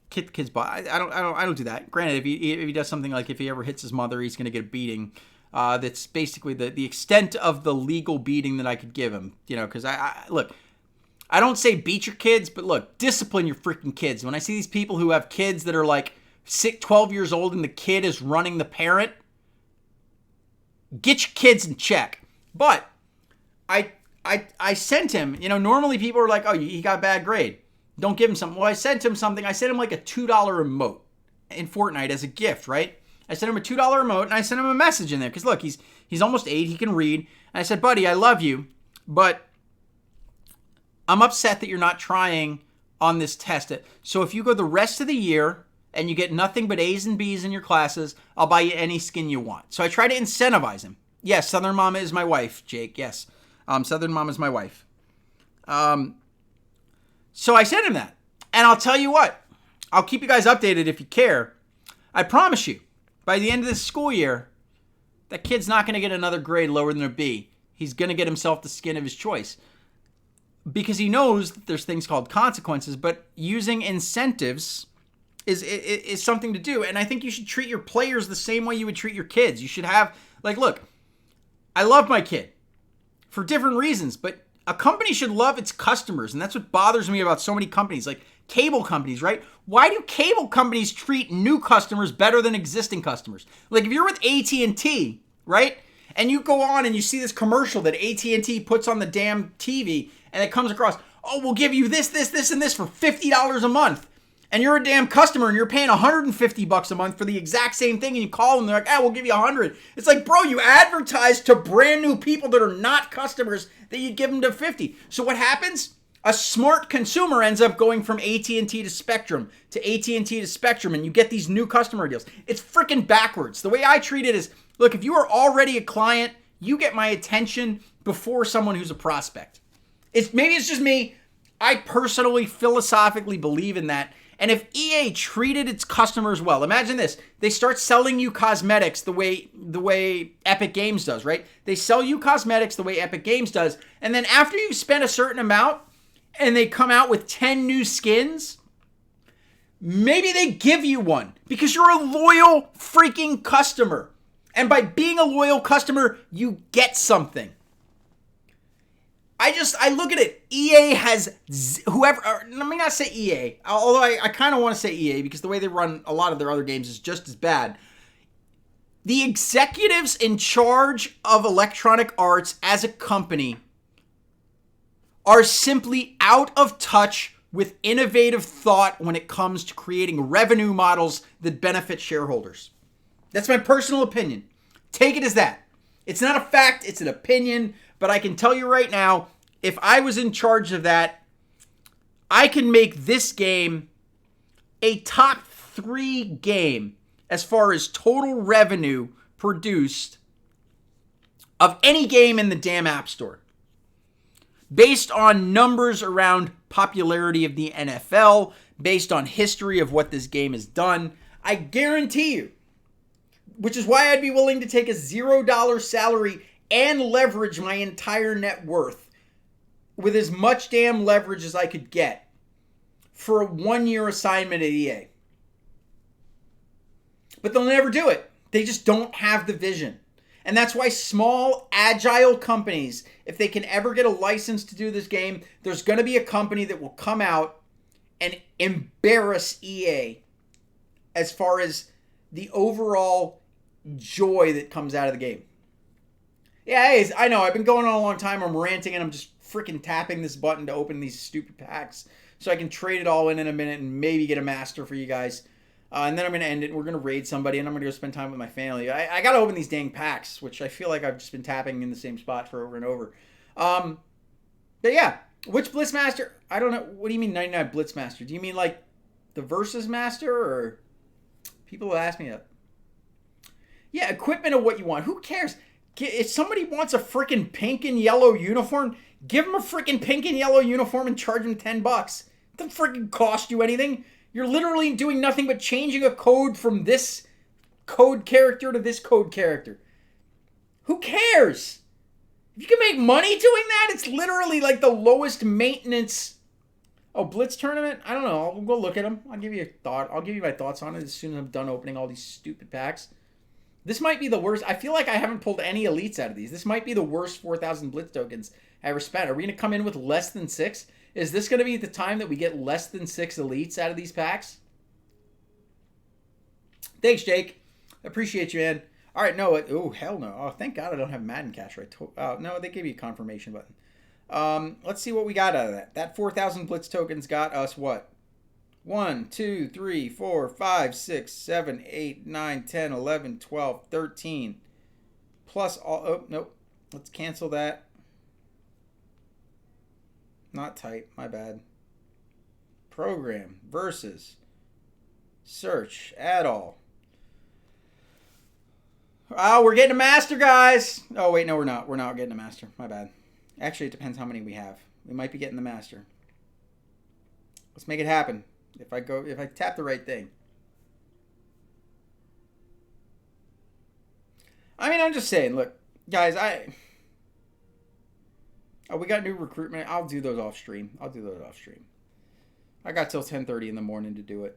kick the kid's butt. I don't do that. Granted, if he does something like if he ever hits his mother, he's going to get a beating. That's basically the extent of the legal beating that I could give him. Because look, I don't say beat your kids, but look, discipline your freaking kids. When I see these people who have kids that are like 12 years old and the kid is running the parent, get your kids in check. But I sent him, normally people are like, oh, he got a bad grade. Don't give him something. Well, I sent him something. I sent him like a $2 emote in Fortnite as a gift, right? I sent him a $2 emote, and I sent him a message in there. Because look, he's almost 8. He can read. And I said, buddy, I love you, but I'm upset that you're not trying on this test. So if you go the rest of the year and you get nothing but A's and B's in your classes, I'll buy you any skin you want. So I try to incentivize him. Yes, Southern Mama is my wife, Jake. Yes, Southern Mama is my wife. So I sent him that. And I'll tell you what. I'll keep you guys updated if you care. I promise you, by the end of this school year, that kid's not going to get another grade lower than a B. He's going to get himself the skin of his choice. Because he knows that there's things called consequences, but using incentives is something to do. And I think you should treat your players the same way you would treat your kids. You should have, look, I love my kid for different reasons, but a company should love its customers. And that's what bothers me about so many companies, like cable companies, right? Why do cable companies treat new customers better than existing customers? Like if you're with AT&T, right? And you go on and you see this commercial that AT&T puts on the damn TV and it comes across, oh, we'll give you this, and this for $50 a month. And you're a damn customer and you're paying $150 a month for the exact same thing, and you call them, they're like, we'll give you $100. It's like, bro, you advertise to brand new people that are not customers that you give them to $50. So what happens? A smart consumer ends up going from AT&T to Spectrum to AT&T to Spectrum, and you get these new customer deals. It's freaking backwards. The way I treat it is, look, if you are already a client, you get my attention before someone who's a prospect. Maybe it's just me. I personally, philosophically believe in that. And if EA treated its customers well, imagine this. They start selling you cosmetics the way Epic Games does, right? They sell you cosmetics the way Epic Games does. And then after you've spent a certain amount and they come out with 10 new skins, maybe they give you one because you're a loyal freaking customer. And by being a loyal customer, you get something. I look at it. EA has let me not say EA, although I kind of want to say EA because the way they run a lot of their other games is just as bad. The executives in charge of Electronic Arts as a company are simply out of touch with innovative thought when it comes to creating revenue models that benefit shareholders. That's my personal opinion. Take it as that. It's not a fact, it's an opinion, but I can tell you right now, if I was in charge of that, I can make this game a top 3 game as far as total revenue produced of any game in the damn App Store. Based on numbers around popularity of the NFL, based on history of what this game has done, I guarantee you, which is why I'd be willing to take a $0 salary and leverage my entire net worth with as much damn leverage as I could get for a 1-year assignment at EA. But they'll never do it. They just don't have the vision. And that's why small, agile companies, if they can ever get a license to do this game, there's going to be a company that will come out and embarrass EA as far as the overall joy that comes out of the game. Yeah, hey, I know, I've been going on a long time. I'm ranting and I'm just freaking tapping this button to open these stupid packs so I can trade it all in a minute and maybe get a master for you guys. And then I'm going to end it and we're going to raid somebody and I'm going to go spend time with my family. I got to open these dang packs, which I feel like I've just been tapping in the same spot for over and over. But yeah, which Blitzmaster? I don't know. What do you mean 99 Blitzmaster? Do you mean like the Versus Master or people will ask me that? Yeah, equipment of what you want. Who cares? If somebody wants a freaking pink and yellow uniform, give them a freaking pink and yellow uniform and charge them $10. It doesn't freaking cost you anything. You're literally doing nothing but changing a code from this code character to this code character. Who cares? If you can make money doing that, it's literally like the lowest maintenance. Oh, Blitz tournament? I don't know. I'll go look at them. I'll give you a thought. I'll give you my thoughts on it as soon as I'm done opening all these stupid packs. This might be the worst. I feel like I haven't pulled any elites out of these. This might be the worst 4,000 Blitz tokens I ever spent. Are we going to come in with less than 6? Is this going to be the time that we get less than 6 elites out of these packs? Thanks, Jake. I appreciate you, man. All right, no. Oh, hell no. Oh, thank God I don't have Madden Cash right. No, they gave you a confirmation button. Let's see what we got out of that. That 4,000 Blitz tokens got us what? 1, 2, 3, 4, 5, 6, 7, 8, 9, 10, 11, 12, 13. Plus all. Oh, nope. Let's cancel that. Not type. My bad. Program versus search add all. Oh, we're getting a master, guys. Oh, wait, no, we're not. We're not getting a master. My bad. Actually, it depends how many we have. We might be getting the master. Let's make it happen. If I tap the right thing. I mean, I'm just saying, look, guys, we got new recruitment. I'll do those off stream. I got till 10:30 in the morning to do it.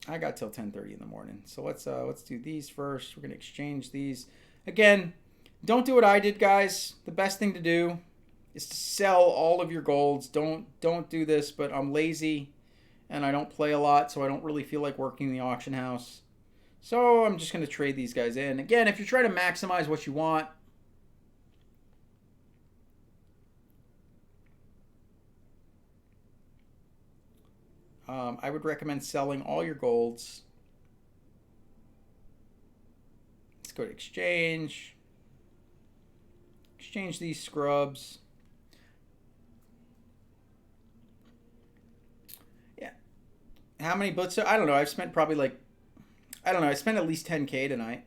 So let's do these first. We're gonna exchange these. Again, don't do what I did, guys. The best thing to do is to sell all of your golds. Don't do this, but I'm lazy and I don't play a lot, so I don't really feel like working in the auction house. So I'm just gonna trade these guys in. Again, if you're trying to maximize what you want, I would recommend selling all your golds. Let's go to exchange. Exchange these scrubs. Yeah. How many blitz? I don't know. I've spent probably like, I don't know. I spent at least 10K tonight.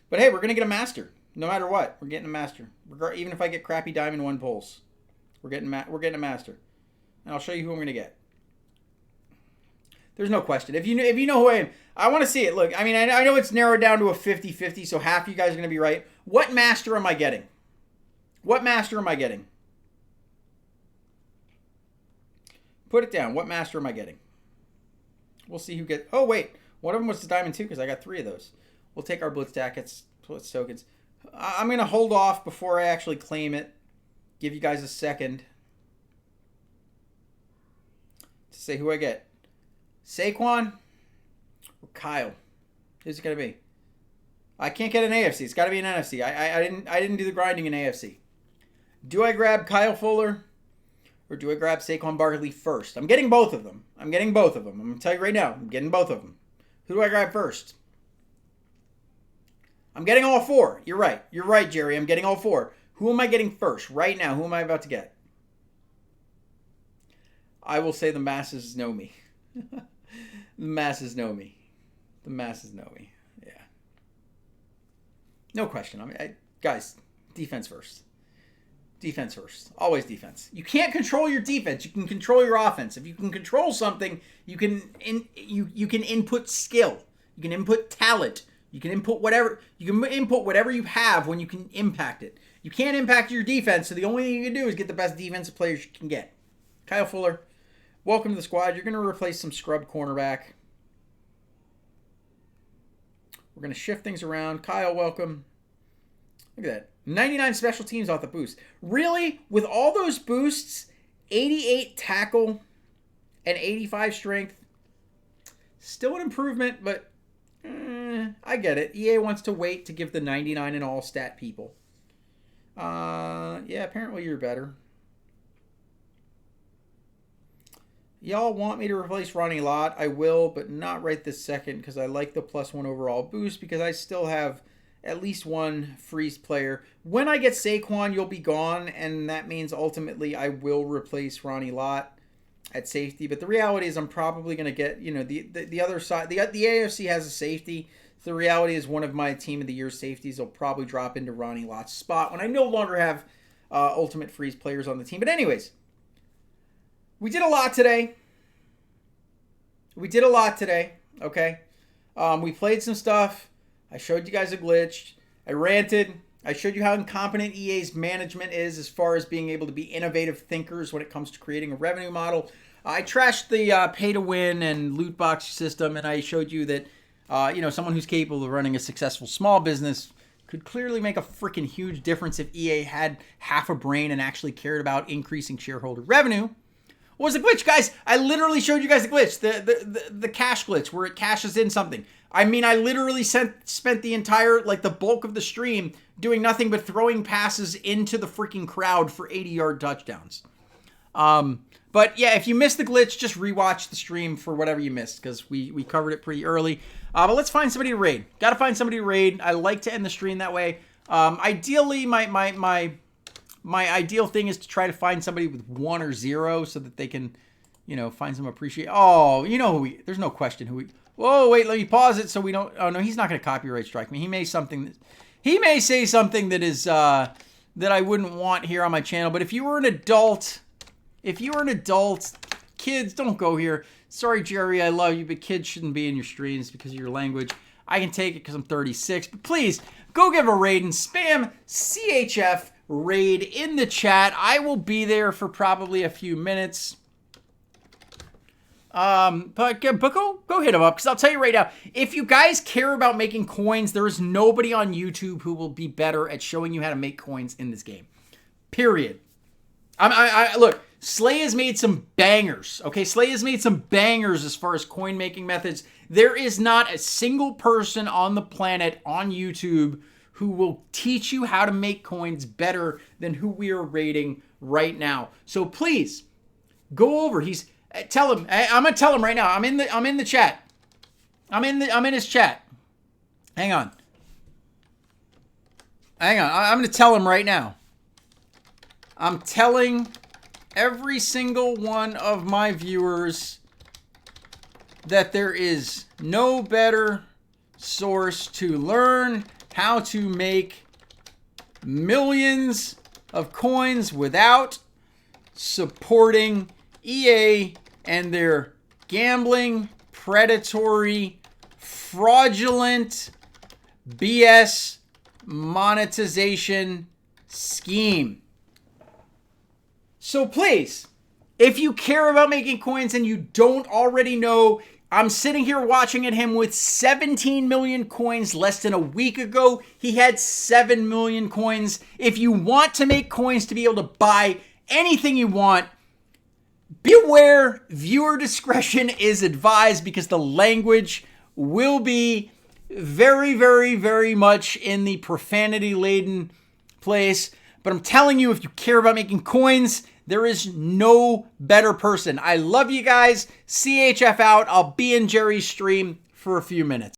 But hey, we're going to get a master. No matter what, we're getting a master. Even if I get crappy Diamond 1 pulls. We're getting a master. And I'll show you who I'm going to get. There's no question. If you know who I am, I want to see it. Look, I mean, I know it's narrowed down to a 50-50, so half of you guys are going to be right. What master am I getting? What master am I getting? Put it down. What master am I getting? We'll see who gets... Oh, wait. One of them was the Diamond 2 because I got 3 of those. We'll take our Blitz Jackets, Blitz tokens. I'm going to hold off before I actually claim it. Give you guys a second to say who I get. Saquon or Kyle? Who's it going to be? I can't get an AFC. It's got to be an NFC. I didn't do the grinding in AFC. Do I grab Kyle Fuller or do I grab Saquon Barkley first? I'm getting both of them. I'm going to tell you right now. I'm getting both of them. Who do I grab first? I'm getting all 4. You're right. You're right, Jerry. I'm getting all 4. Who am I getting first? Right now, who am I about to get? I will say the masses know me. The masses know me. Yeah. No question. I mean, guys, defense first. Defense first. Always defense. You can't control your defense. You can control your offense. If you can control something, you can input skill. You can input talent. You can input whatever you have when you can impact it. You can't impact your defense, so the only thing you can do is get the best defensive players you can get. Kyle Fuller, welcome to the squad. You're going to replace some scrub cornerback. We're going to shift things around. Kyle, welcome. Look at that. 99 special teams off the boost. Really? With all those boosts, 88 tackle and 85 strength. Still an improvement, but I get it. EA wants to wait to give the 99 in all stat people. Yeah, apparently you're better. Y'all want me to replace Ronnie Lott? I will, but not right this second because I like the +1 overall boost because I still have at least one freeze player. When I get Saquon, you'll be gone, and that means ultimately I will replace Ronnie Lott at safety. But the reality is I'm probably going to get, the other side. The AFC has a safety. The reality is one of my Team of the Year safeties will probably drop into Ronnie Lott's spot when I no longer have ultimate freeze players on the team. But anyways, we did a lot today. Okay? We played some stuff. I showed you guys a glitch. I ranted. I showed you how incompetent EA's management is as far as being able to be innovative thinkers when it comes to creating a revenue model. I trashed the pay-to-win and loot box system, and I showed you that, someone who's capable of running a successful small business could clearly make a freaking huge difference if EA had half a brain and actually cared about increasing shareholder revenue. What was the glitch, guys? I literally showed you guys the glitch, the cash glitch, where it cashes in something. I mean, I literally spent the entire, like, the bulk of the stream doing nothing but throwing passes into the freaking crowd for 80-yard touchdowns. But yeah, if you missed the glitch, just rewatch the stream for whatever you missed, because we covered it pretty early. But let's find somebody to raid. Got to find somebody to raid. I like to end the stream that way. Ideally, my ideal thing is to try to find somebody with 1 or 0 so that they can, you know, find some appreciation. Oh, you know who we... There's no question who we... Whoa, wait, let me pause it so we don't... Oh, no, he's not going to copyright strike me. He may say something that is... that I wouldn't want here on my channel. But if you were an adult... Kids, don't go here. Sorry, Jerry, I love you, but kids shouldn't be in your streams because of your language. I can take it because I'm 36. But please, go give a raid and spam CHF raid in the chat. I will be there for probably a few minutes. But go hit him up, because I'll tell you right now, if you guys care about making coins, there is nobody on YouTube who will be better at showing you how to make coins in this game. Period. Look, Slay has made some bangers, okay? Slay has made some bangers as far as coin making methods. There is not a single person on the planet on YouTube who will teach you how to make coins better than who we are rating right now. So please, go over. Tell him. I'm gonna tell him right now. I'm in the chat. I'm in his chat. Hang on. I'm gonna tell him right now. I'm telling every single one of my viewers that there is no better source to learn how to make millions of coins without supporting EA and their gambling, predatory, fraudulent BS monetization scheme. So please, if you care about making coins and you don't already know, I'm sitting here watching at him with 17 million coins less than a week ago. He had 7 million coins. If you want to make coins to be able to buy anything you want, beware, viewer discretion is advised, because the language will be very, very, very much in the profanity-laden place. But I'm telling you, if you care about making coins, there is no better person. I love you guys. CHF out. I'll be in Jerry's stream for a few minutes.